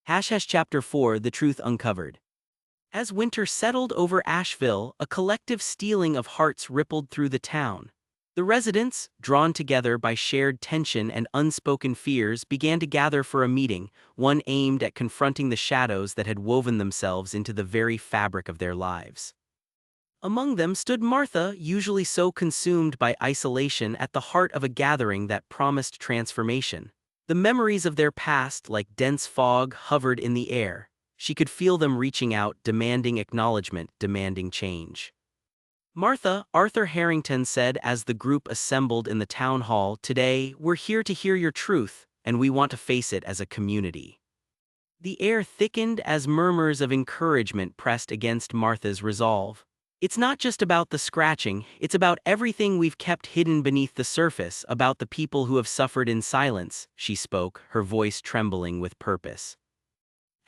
Chapter 4: The Truth Uncovered. As winter settled over Asheville, a collective steeling of hearts rippled through the town. The residents, drawn together by shared tension and unspoken fears, began to gather for a meeting, one aimed at confronting the shadows that had woven themselves into the very fabric of their lives. Among them stood Martha, usually so consumed by isolation, at the heart of a gathering that promised transformation. The memories of their past, like dense fog, hovered in the air. She could feel them reaching out, demanding acknowledgement, demanding change. Martha, Arthur Harrington said as the group assembled in the town hall, "Today, we're here to hear your truth, and we want to face it as a community." The air thickened as murmurs of encouragement pressed against Martha's resolve. "It's not just about the scratching, it's about everything we've kept hidden beneath the surface, about the people who have suffered in silence," she spoke, her voice trembling with purpose.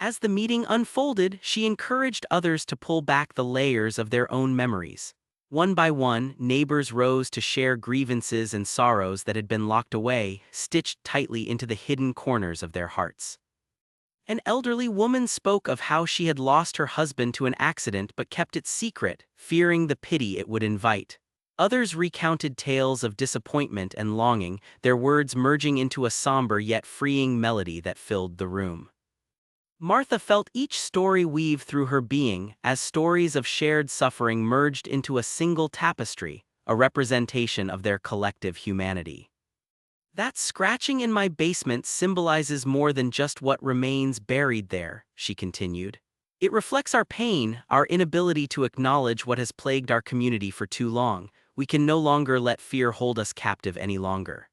As the meeting unfolded, she encouraged others to pull back the layers of their own memories. One by one, neighbors rose to share grievances and sorrows that had been locked away, stitched tightly into the hidden corners of their hearts. An elderly woman spoke of how she had lost her husband to an accident but kept it secret, fearing the pity it would invite. Others recounted tales of disappointment and longing, their words merging into a somber yet freeing melody that filled the room. Martha felt each story weave through her being, as stories of shared suffering merged into a single tapestry, a representation of their collective humanity. "That scratching in my basement symbolizes more than just what remains buried there," she continued. "It reflects our pain, our inability to acknowledge what has plagued our community for too long. We can no longer let fear hold us captive any longer."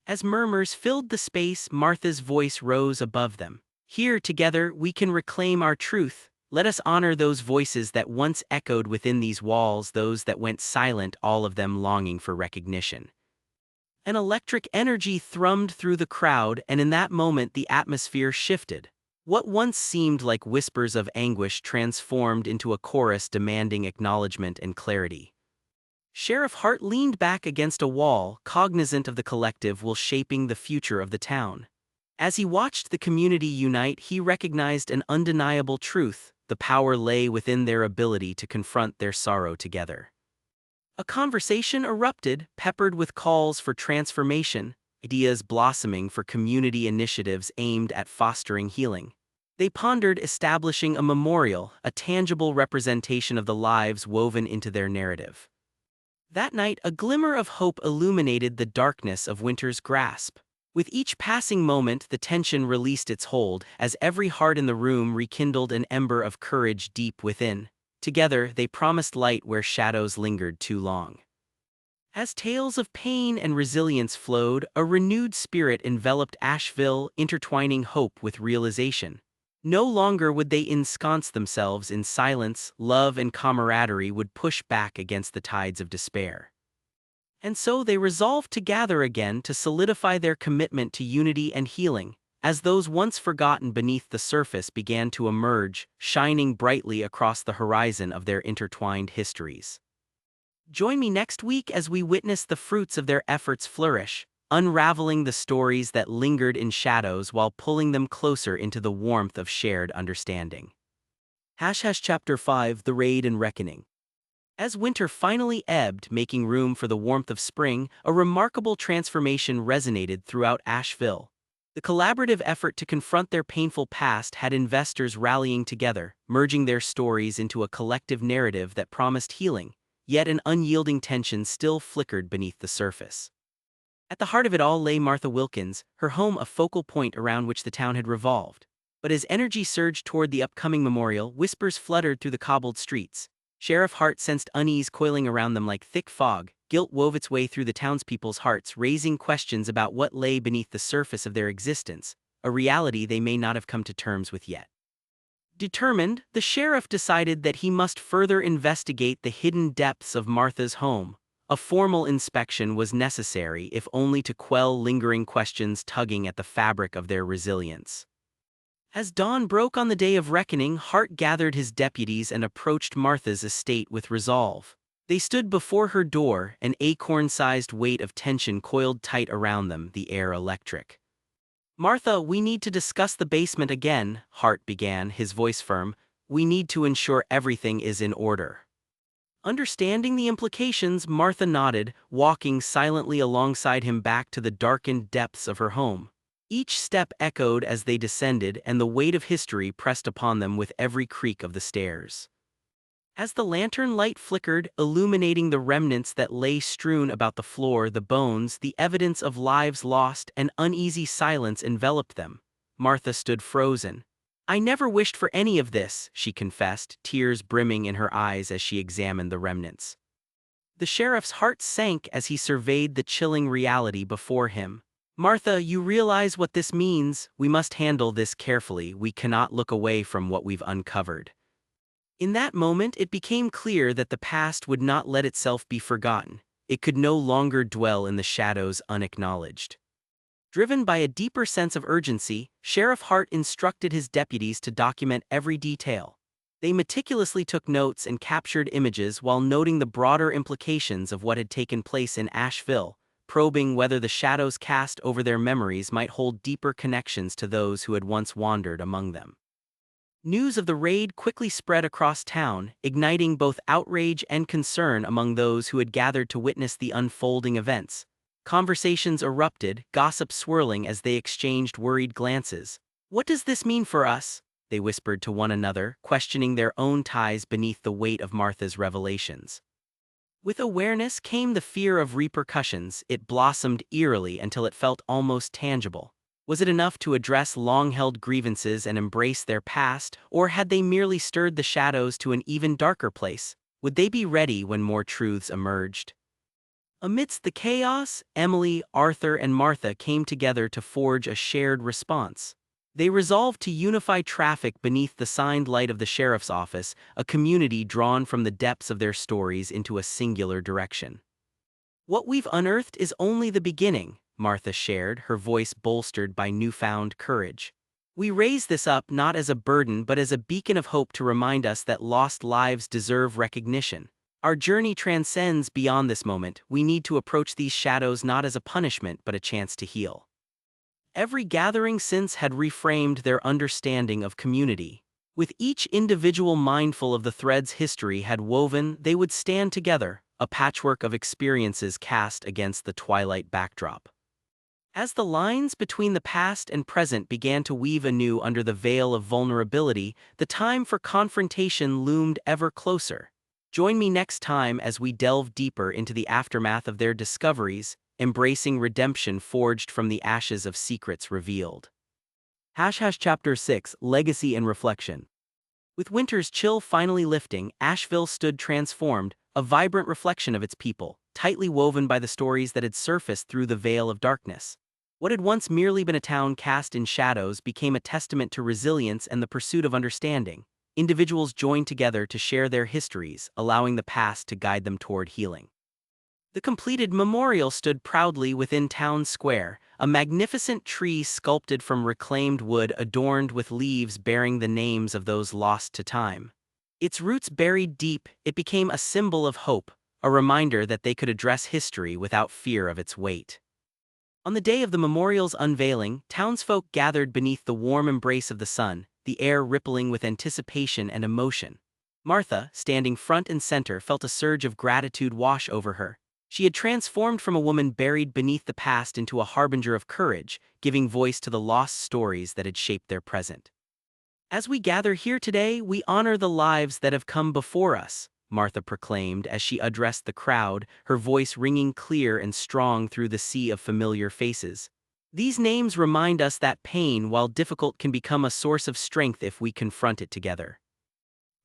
As murmurs filled the space, Martha's voice rose above them. "Here, together, we can reclaim our truth. Let us honor those voices that once echoed within these walls, those that went silent, all of them longing for recognition." An electric energy thrummed through the crowd, and in that moment the atmosphere shifted. What once seemed like whispers of anguish transformed into a chorus demanding acknowledgement and clarity. Sheriff Hart leaned back against a wall, cognizant of the collective will shaping the future of the town. As he watched the community unite, he recognized an undeniable truth: the power lay within their ability to confront their sorrow together. A conversation erupted, peppered with calls for transformation, ideas blossoming for community initiatives aimed at fostering healing. They pondered establishing a memorial, a tangible representation of the lives woven into their narrative. That night, a glimmer of hope illuminated the darkness of winter's grasp. With each passing moment, the tension released its hold, as every heart in the room rekindled an ember of courage deep within. Together, they promised light where shadows lingered too long. As tales of pain and resilience flowed, a renewed spirit enveloped Asheville, intertwining hope with realization. No longer would they ensconce themselves in silence. Love and camaraderie would push back against the tides of despair. And so they resolved to gather again to solidify their commitment to unity and healing, as those once forgotten beneath the surface began to emerge, shining brightly across the horizon of their intertwined histories. Join me next week as we witness the fruits of their efforts flourish, unraveling the stories that lingered in shadows while pulling them closer into the warmth of shared understanding. Chapter 5 The Raid and Reckoning. As winter finally ebbed, making room for the warmth of spring, a remarkable transformation resonated throughout Asheville. The collaborative effort to confront their painful past had investors rallying together, merging their stories into a collective narrative that promised healing, yet an unyielding tension still flickered beneath the surface. At the heart of it all lay Martha Wilkins, her home a focal point around which the town had revolved. But as energy surged toward the upcoming memorial, whispers fluttered through the cobbled streets. Sheriff Hart sensed unease coiling around them like thick fog. Guilt wove its way through the townspeople's hearts, raising questions about what lay beneath the surface of their existence, a reality they may not have come to terms with yet. Determined, the sheriff decided that he must further investigate the hidden depths of Martha's home. A formal inspection was necessary, if only to quell lingering questions tugging at the fabric of their resilience. As dawn broke on the day of reckoning, Hart gathered his deputies and approached Martha's estate with resolve. They stood before her door, an acorn-sized weight of tension coiled tight around them, the air electric. "Martha, we need to discuss the basement again," Hart began, his voice firm. "We need to ensure everything is in order." Understanding the implications, Martha nodded, walking silently alongside him back to the darkened depths of her home. Each step echoed as they descended, and the weight of history pressed upon them with every creak of the stairs. As the lantern light flickered, illuminating the remnants that lay strewn about the floor, the bones, the evidence of lives lost, an uneasy silence enveloped them. Martha stood frozen. "I never wished for any of this," she confessed, tears brimming in her eyes as she examined the remnants. The sheriff's heart sank as he surveyed the chilling reality before him. "Martha, you realize what this means. We must handle this carefully. We cannot look away from what we've uncovered." In that moment, it became clear that the past would not let itself be forgotten. It could no longer dwell in the shadows unacknowledged. Driven by a deeper sense of urgency, Sheriff Hart instructed his deputies to document every detail. They meticulously took notes and captured images while noting the broader implications of what had taken place in Asheville, probing whether the shadows cast over their memories might hold deeper connections to those who had once wandered among them. News of the raid quickly spread across town, igniting both outrage and concern among those who had gathered to witness the unfolding events. Conversations erupted, gossip swirling as they exchanged worried glances. "What does this mean for us?" they whispered to one another, questioning their own ties beneath the weight of Martha's revelations. With awareness came the fear of repercussions. It blossomed eerily until it felt almost tangible. Was it enough to address long-held grievances and embrace their past, or had they merely stirred the shadows to an even darker place? Would they be ready when more truths emerged? Amidst the chaos, Emily, Arthur, and Martha came together to forge a shared response. They resolved to unify traffic beneath the signed light of the sheriff's office, a community drawn from the depths of their stories into a singular direction. "What we've unearthed is only the beginning," Martha shared, her voice bolstered by newfound courage. "We raise this up not as a burden but as a beacon of hope to remind us that lost lives deserve recognition. Our journey transcends beyond this moment. We need to approach these shadows not as a punishment but a chance to heal." Every gathering since had reframed their understanding of community. With each individual mindful of the threads history had woven, they would stand together, a patchwork of experiences cast against the twilight backdrop. As the lines between the past and present began to weave anew under the veil of vulnerability, the time for confrontation loomed ever closer. Join me next time as we delve deeper into the aftermath of their discoveries, embracing redemption forged from the ashes of secrets revealed. Chapter 6 Legacy and Reflection. With winter's chill finally lifting, Asheville stood transformed, a vibrant reflection of its people, tightly woven by the stories that had surfaced through the veil of darkness. What had once merely been a town cast in shadows became a testament to resilience and the pursuit of understanding. Individuals joined together to share their histories, allowing the past to guide them toward healing. The completed memorial stood proudly within town square, a magnificent tree sculpted from reclaimed wood adorned with leaves bearing the names of those lost to time. Its roots buried deep, it became a symbol of hope, a reminder that they could address history without fear of its weight. On the day of the memorial's unveiling, townsfolk gathered beneath the warm embrace of the sun, the air rippling with anticipation and emotion. Martha, standing front and center, felt a surge of gratitude wash over her. She had transformed from a woman buried beneath the past into a harbinger of courage, giving voice to the lost stories that had shaped their present. As we gather here today, we honor the lives that have come before us, Martha proclaimed as she addressed the crowd, her voice ringing clear and strong through the sea of familiar faces. These names remind us that pain, while difficult, can become a source of strength if we confront it together.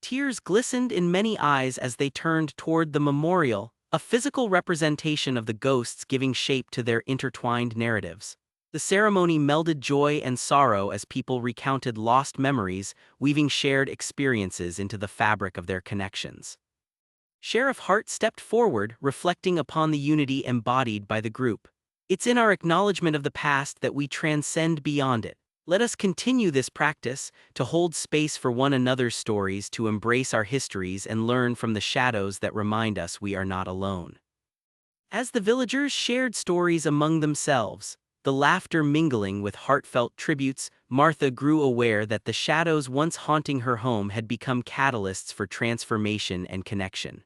Tears glistened in many eyes as they turned toward the memorial, a physical representation of the ghosts giving shape to their intertwined narratives. The ceremony melded joy and sorrow as people recounted lost memories, weaving shared experiences into the fabric of their connections. Sheriff Hart stepped forward, reflecting upon the unity embodied by the group. It's in our acknowledgement of the past that we transcend beyond it. Let us continue this practice, to hold space for one another's stories, to embrace our histories and learn from the shadows that remind us we are not alone. As the villagers shared stories among themselves, the laughter mingling with heartfelt tributes, Martha grew aware that the shadows once haunting her home had become catalysts for transformation and connection.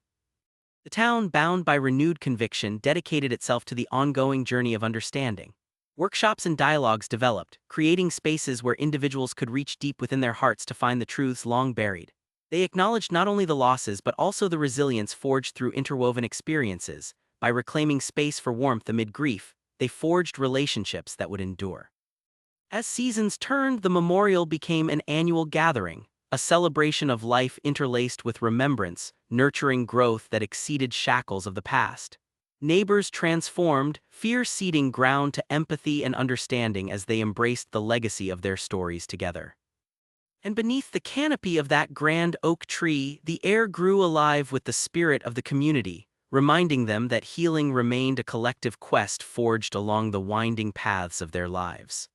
The town, bound by renewed conviction, dedicated itself to the ongoing journey of understanding. Workshops and dialogues developed, creating spaces where individuals could reach deep within their hearts to find the truths long buried. They acknowledged not only the losses but also the resilience forged through interwoven experiences. By reclaiming space for warmth amid grief, they forged relationships that would endure. As seasons turned, the memorial became an annual gathering, a celebration of life interlaced with remembrance, nurturing growth that exceeded shackles of the past. Neighbors transformed, fear ceding ground to empathy and understanding as they embraced the legacy of their stories together. And beneath the canopy of that grand oak tree, the air grew alive with the spirit of the community, reminding them that healing remained a collective quest forged along the winding paths of their lives.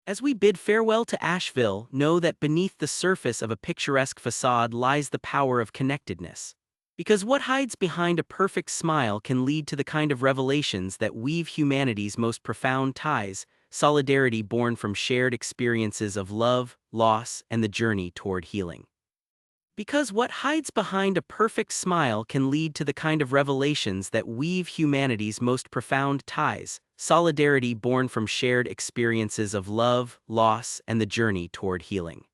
As we bid farewell to Asheville, know that beneath the surface of a picturesque facade lies the power of connectedness. Because what hides behind a perfect smile can lead to the kind of revelations that weave humanity's most profound ties, solidarity born from shared experiences of love, loss, and the journey toward healing. Because what hides behind a perfect smile can lead to the kind of revelations that weave humanity's most profound ties, solidarity born from shared experiences of love, loss, and the journey toward healing.